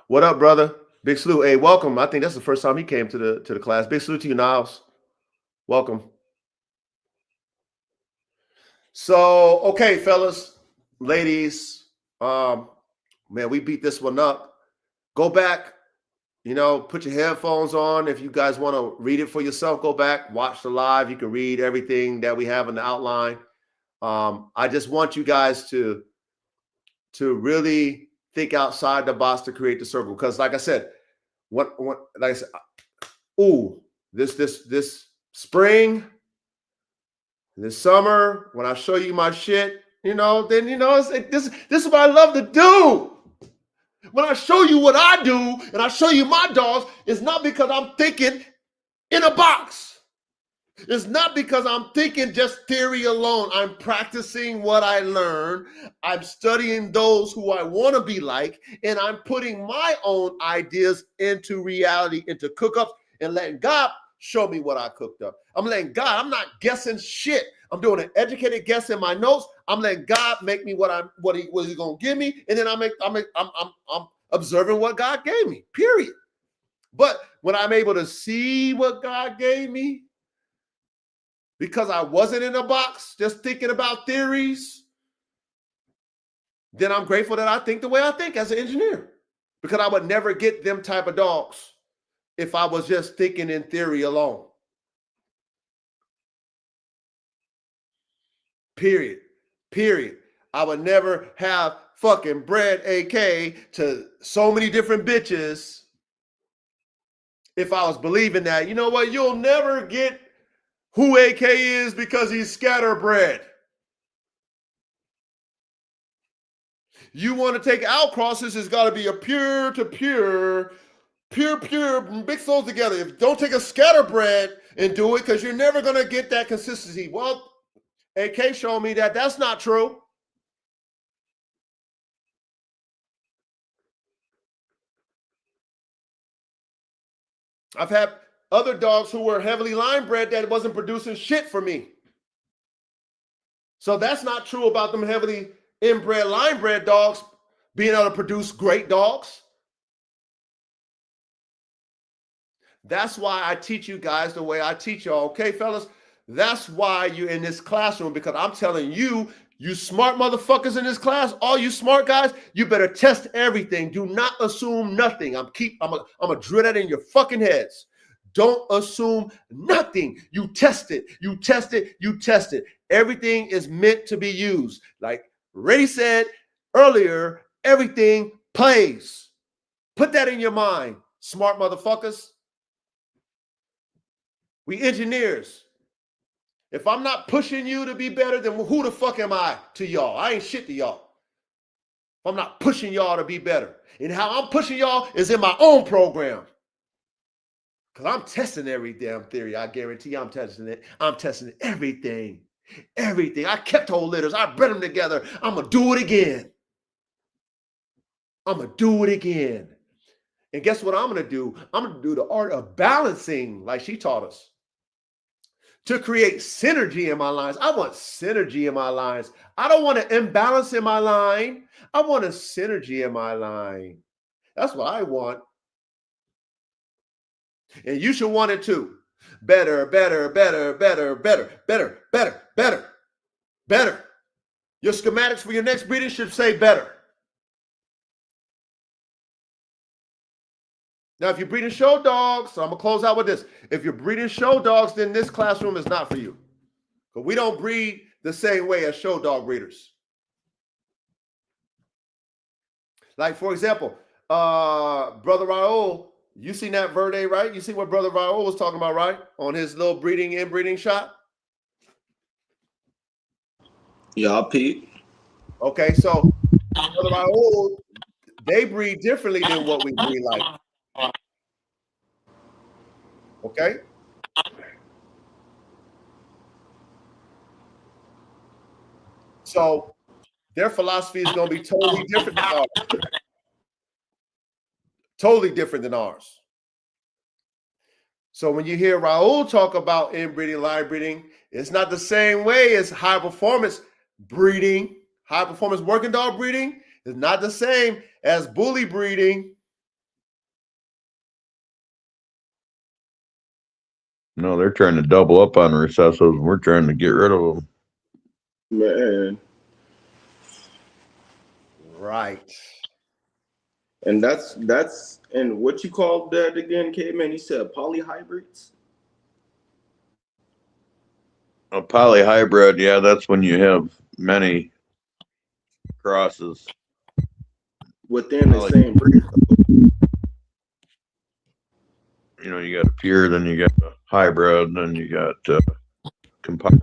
What up, brother? Big salute. Hey, welcome. I think that's the first time he came to the class. Big salute to you, Niles. Welcome. So, okay, fellas. ladies, man, we beat this one up. Go back, put your headphones on. If you guys want to read it for yourself, go back, watch the live. You can read everything that we have in the outline. I just want you guys to really think outside the box to create the circle. Because like I said, this spring, this summer, when I show you my shit, this is what I love to do. When I show you what I do and I show you my dogs, it's not because I'm thinking in a box. It's not because I'm thinking just theory alone. I'm practicing what I learn. I'm studying those who I want to be like, and I'm putting my own ideas into reality, into cook-ups, and letting God show me what I cooked up. I'm letting God, I'm not guessing shit. I'm doing an educated guess in my notes. I'm letting God make me what he's gonna give me, and then I'm observing what God gave me. Period. But when I'm able to see what God gave me, because I wasn't in a box just thinking about theories, then I'm grateful that I think the way I think as an engineer, because I would never get them type of dogs if I was just thinking in theory alone. Period. I would never have fucking bred AK to so many different bitches if I was believing that, you know what, you'll never get who AK is because he's scatterbred. You want to take outcrosses, it's got to be a pure to pure, mix those together. Don't take a scatterbred and do it, because you're never going to get that consistency. Well, AK showed me that that's not true. I've had other dogs who were heavily line bred that wasn't producing shit for me. So that's not true about them heavily inbred, line bred dogs being able to produce great dogs. That's why I teach you guys the way I teach y'all. Okay, fellas? That's why you're in this classroom, because I'm telling you, you smart motherfuckers in this class, all you smart guys, you better test everything. Do not assume nothing. I'm gonna drill that in your fucking heads. Don't assume nothing. You test it. You test it. You test it. Everything is meant to be used. Like Ray said earlier, everything plays. Put that in your mind, smart motherfuckers. We engineers. If I'm not pushing you to be better, then who the fuck am I to y'all? I ain't shit to y'all. If I'm not pushing y'all to be better. And how I'm pushing y'all is in my own program. Because I'm testing every damn theory. I guarantee I'm testing it. I'm testing everything. Everything. I kept whole litters. I bred them together. I'm going to do it again. I'm going to do it again. And guess what I'm going to do? I'm going to do the art of balancing, like she taught us, to create synergy in my lines. I want synergy in my lines. I don't want an imbalance in my line. I want a synergy in my line. That's what I want. And you should want it too. Better, better, better, better, better, better, better, better, better. Your schematics for your next breeding should say better. Now, if you're breeding show dogs, so I'm going to close out with this. If you're breeding show dogs, then this classroom is not for you. But we don't breed the same way as show dog breeders. Like, for example, Brother Raul, you seen that Verde, right? You see what Brother Raul was talking about, right? On his little inbreeding shot? Yeah, Pete. Okay, so Brother Raul, they breed differently than what we breed like. Okay? So their philosophy is going to be totally different than ours. Totally different than ours. So when you hear Raul talk about inbreeding, line breeding, it's not the same way as high performance breeding. High performance working dog breeding is not the same as bully breeding. No, they're trying to double up on recessives, and we're trying to get rid of them. Man. Right. And that's and what you called that again, Caveman? You said polyhybrids? A polyhybrid, yeah, that's when you have many crosses. Within the same breed. You know, you got a pure, then you got a hybrid, then you got composite.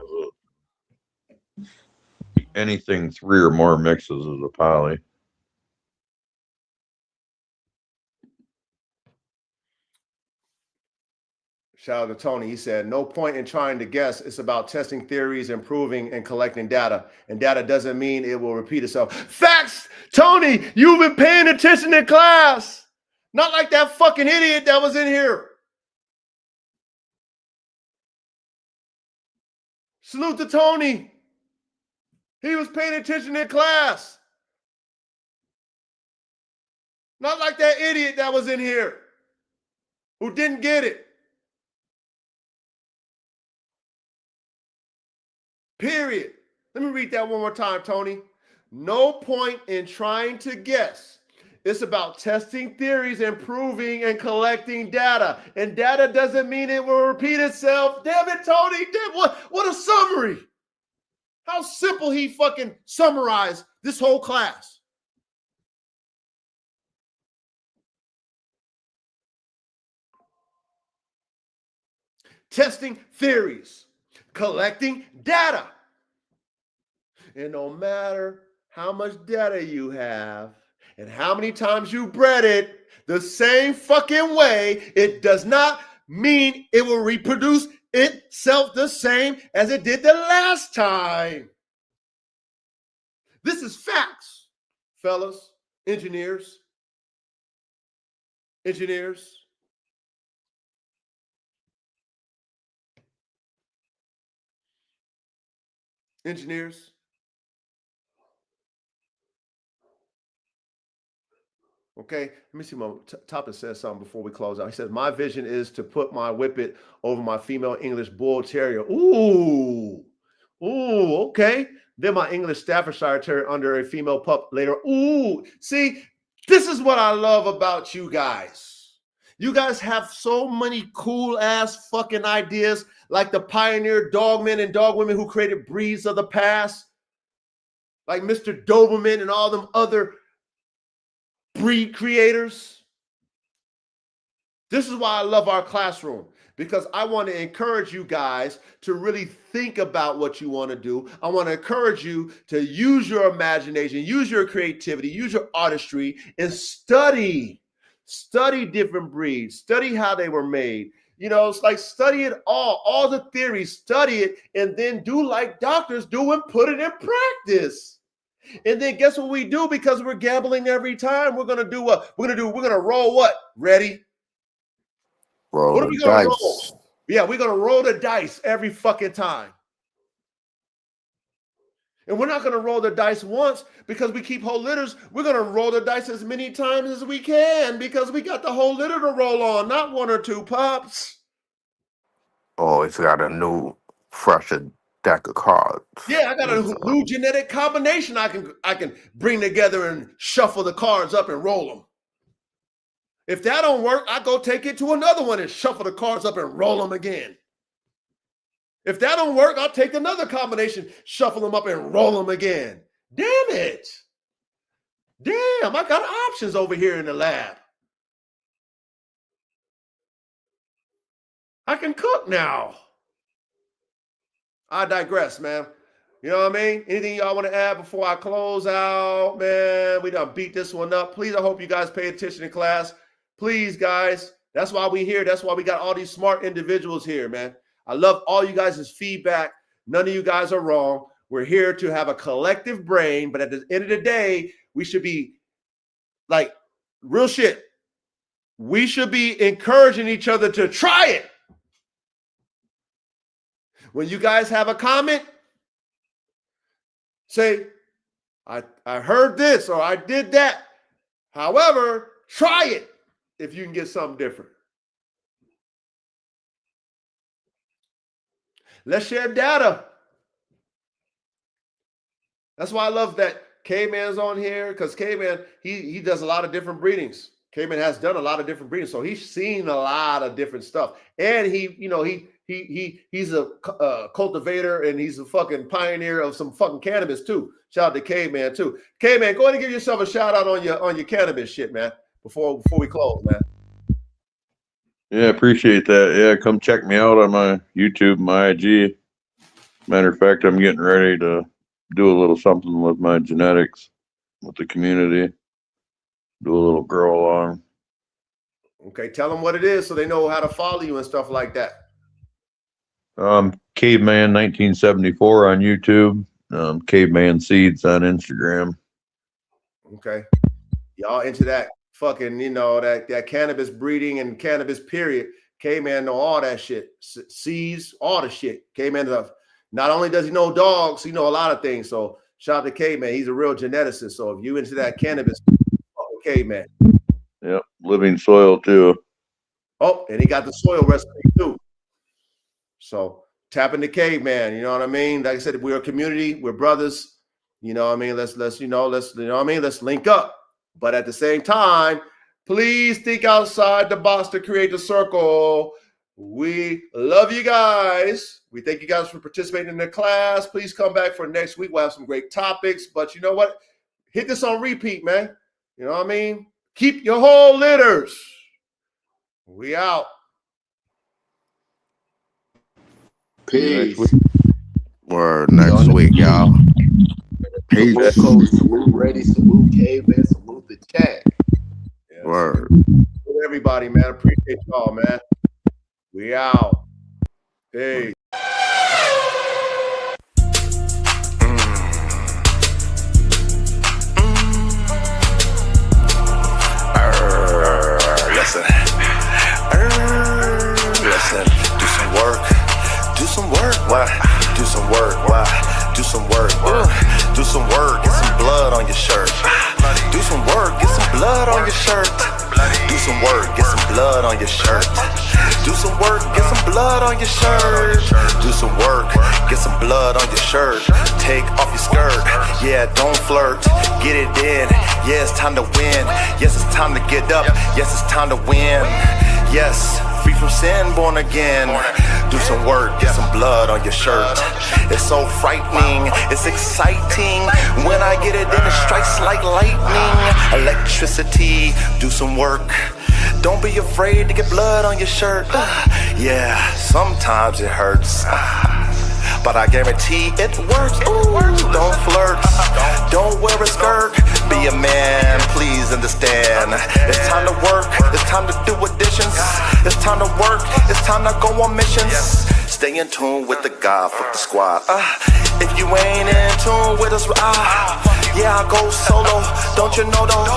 Anything 3 or more mixes is a poly. Shout out to Tony. He said, no point in trying to guess. It's about testing theories, improving, and collecting data. And data doesn't mean it will repeat itself. Facts! Tony, you've been paying attention in class. Not like that fucking idiot that was in here. Salute to Tony. He was paying attention in class. Not like that idiot that was in here who didn't get it. Period. Let me read that one more time, Tony. No point in trying to guess. It's about testing theories, improving, and collecting data. And data doesn't mean it will repeat itself. Damn it, Tony. What a summary. How simple he fucking summarized this whole class. Testing theories, collecting data. And no matter how much data you have and how many times you bred it the same fucking way, it does not mean it will reproduce itself the same as it did the last time. This is facts, fellas, engineers. Engineers. Okay, let me see. My topic says something before we close out. He says, my vision is to put my whippet over my female English Bull Terrier. Ooh, okay. Then my English Staffordshire Terrier under a female pup later. Ooh, see, this is what I love about you guys. You guys have so many cool ass fucking ideas, like the pioneer dogmen and dog women who created breeds of the past, like Mr. Doberman and all them other breed creators. This is why I love our classroom, because I want to encourage you guys to really think about what you want to do. I want to encourage you to use your imagination, use your creativity, use your artistry, and study different breeds, study how they were made. You know, it's like study it all the theories, study it, and then do like doctors do and put it in practice. And then guess what we do? Because we're gambling every time. We're gonna do what? We're gonna roll what? Ready? Roll What are the we gonna dice. roll? Yeah, we're gonna roll the dice every fucking time. And we're not gonna roll the dice once because we keep whole litters. We're gonna roll the dice as many times as we can because we got the whole litter to roll on, not 1 or 2 pups. Always got a new, fresher deck of cards. Yeah, I got a new genetic combination I can bring together and shuffle the cards up and roll them. If that don't work, I go take it to another one and shuffle the cards up and roll them again. If that don't work, I'll take another combination, shuffle them up and roll them again. Damn it. Damn, I got options over here in the lab. I can cook now. I digress, man. You know what I mean? Anything y'all want to add before I close out, man? We done beat this one up. Please, I hope you guys pay attention in class. Please, guys. That's why we here. That's why we got all these smart individuals here, man. I love all you guys' feedback. None of you guys are wrong. We're here to have a collective brain, but at the end of the day, we should be like real shit. We should be encouraging each other to try it. When you guys have a comment, say, I heard this or I did that. However, try it if you can get something different. Let's share data. That's why I love that K-Man's on here because K-Man, he does a lot of different breedings. K-Man has done a lot of different breedings, so he's seen a lot of different stuff. And he's a cultivator, and he's a fucking pioneer of some fucking cannabis too. Shout out to K-Man too. K-Man, go ahead and give yourself a shout out on your cannabis shit, man. Before we close, man. Yeah, appreciate that. Yeah, come check me out on my YouTube, my IG. Matter of fact, I'm getting ready to do a little something with my genetics, with the community. Do a little grow along. Okay, tell them what it is so they know how to follow you and stuff like that. Caveman 1974 on YouTube. Caveman Seeds on Instagram. Okay, y'all into that fucking, that cannabis breeding and cannabis period. K-Man know all that shit. Sees all the shit. K-Man, not only does he know dogs, he know a lot of things. So shout out to K-Man. He's a real geneticist. So if you into that cannabis, K-Man. Yep, living soil too. Oh, and he got the soil recipe too. So tap into Caveman. You know what I mean? Like I said, we're a community. We're brothers. You know what I mean? Let's Let's link up. But at the same time, please think outside the box to create the circle. We love you guys. We thank you guys for participating in the class. Please come back for next week. We'll have some great topics. But you know what? Hit this on repeat, man. You know what I mean? Keep your whole litters. We out. Peace. Word next week, y'all. Peace. Salute Coach, salute Ready, salute Caveman, salute the chat. Yes. Word. Everybody, man. Appreciate y'all, man. We out. Peace. Listen, do some work. Do some work. Why? Do some work. Why? Do some work. Do some work. Get some blood on your shirt. Do some work. Get some blood on your shirt. Do some work. Get some blood on your shirt. Do some work. Get some blood on your shirt. Do some work. Get some blood on your shirt. Take off your skirt. Yeah, don't flirt. Get it in. Yeah, it's time to win. Yes, it's time to get up. Yes, it's time to win. Yes, free from sin, born again. Do some work, get some blood on your shirt. It's so frightening, it's exciting. When I get it, then it strikes like lightning. Electricity, do some work. Don't be afraid to get blood on your shirt. Yeah, sometimes it hurts. But I guarantee it works. Ooh, don't flirt. Don't wear a skirt. Be a man, please understand. It's time to work. It's time to do additions. It's time to work. It's time to go on missions. Stay in tune with the God, fuck the squad. If you ain't in tune with us, yeah, I go solo. Don't you know though?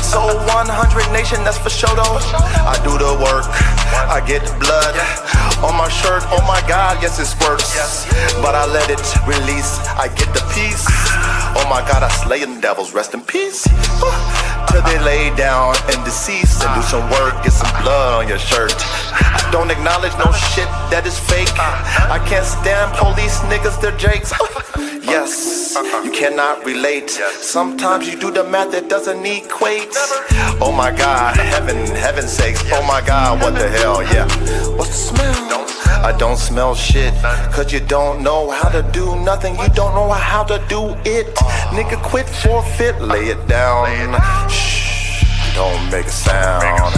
So 100 Nation, that's for sure though. I do the work. I get the blood on my shirt. Oh my God, yes it squirts. But I let it release. I get the peace. Oh my God, I slay them devils. Rest in peace. Till they lay down and deceased. And do some work, get some blood on your shirt. Don't acknowledge no shit that is fake. I can't stand police niggas, they're jakes. Yes, you cannot relate. Sometimes you do the math that doesn't equate. Oh my God, heaven's sakes. Oh my God, what the hell, yeah. What's the smell? I don't smell shit. Cause you don't know how to do nothing. You don't know how to do it. Nigga, quit, forfeit, lay it down. Shh, don't make a sound.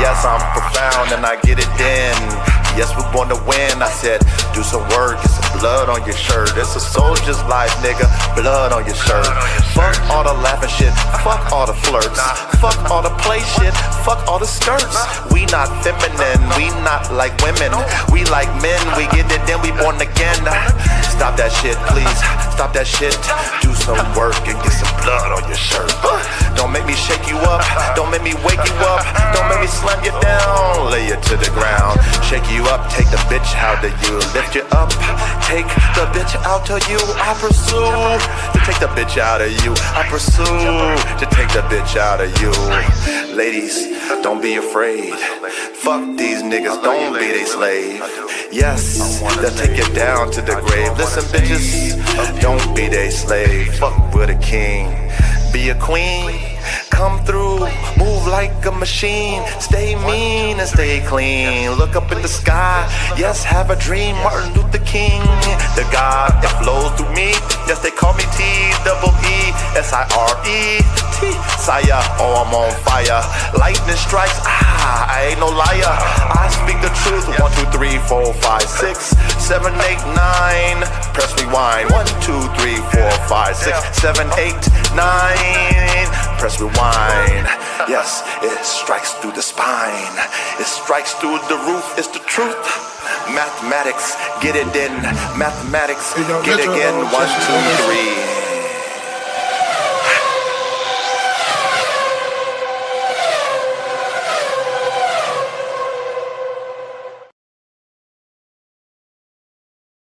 Yes, I'm profound and I get it in. Yes, we want to win. I said, do some work, get some blood on your shirt. It's a soldier's life, nigga. Blood on your shirt. Fuck all the laughing shit. Fuck all the flirts. Fuck all the play shit. Fuck all the skirts. We not feminine. We not like women. We like men. We get it, then we born again. Stop that shit, please. Stop that shit. Do some work and get some blood on your shirt. Don't make me shake you up. Don't make me wake you up. Don't make me slam you down. Lay you to the ground. Shake you up, take the bitch out of you. Lift you up, take the bitch out of you. I pursue to take the bitch out of you. I pursue to take the bitch out of you. Ladies, don't be afraid. Fuck these niggas, don't be they slave. Yes, they'll take you down to the grave. Listen Listen, bitches, don't be their slave. Fuck with a king, be a queen. Come through, move like a machine. Stay mean and stay clean. Look up in the sky, yes, have a dream. Martin Luther King, the God that flows through me. Yes, they call me T-E-E-S-I-R-E. Sire, oh, I'm on fire. Lightning strikes, I ain't no liar. I speak the truth. 1, 2, 3, 4, 5, 6, 7, 8, 9. Press rewind. 1, 2, 3, 4, 5, 6, 7, 8, 9. Press rewind. Yes, it strikes through the spine. It strikes through the roof. It's the truth. Mathematics, get it in. Mathematics, get it in. 1, 2, 3.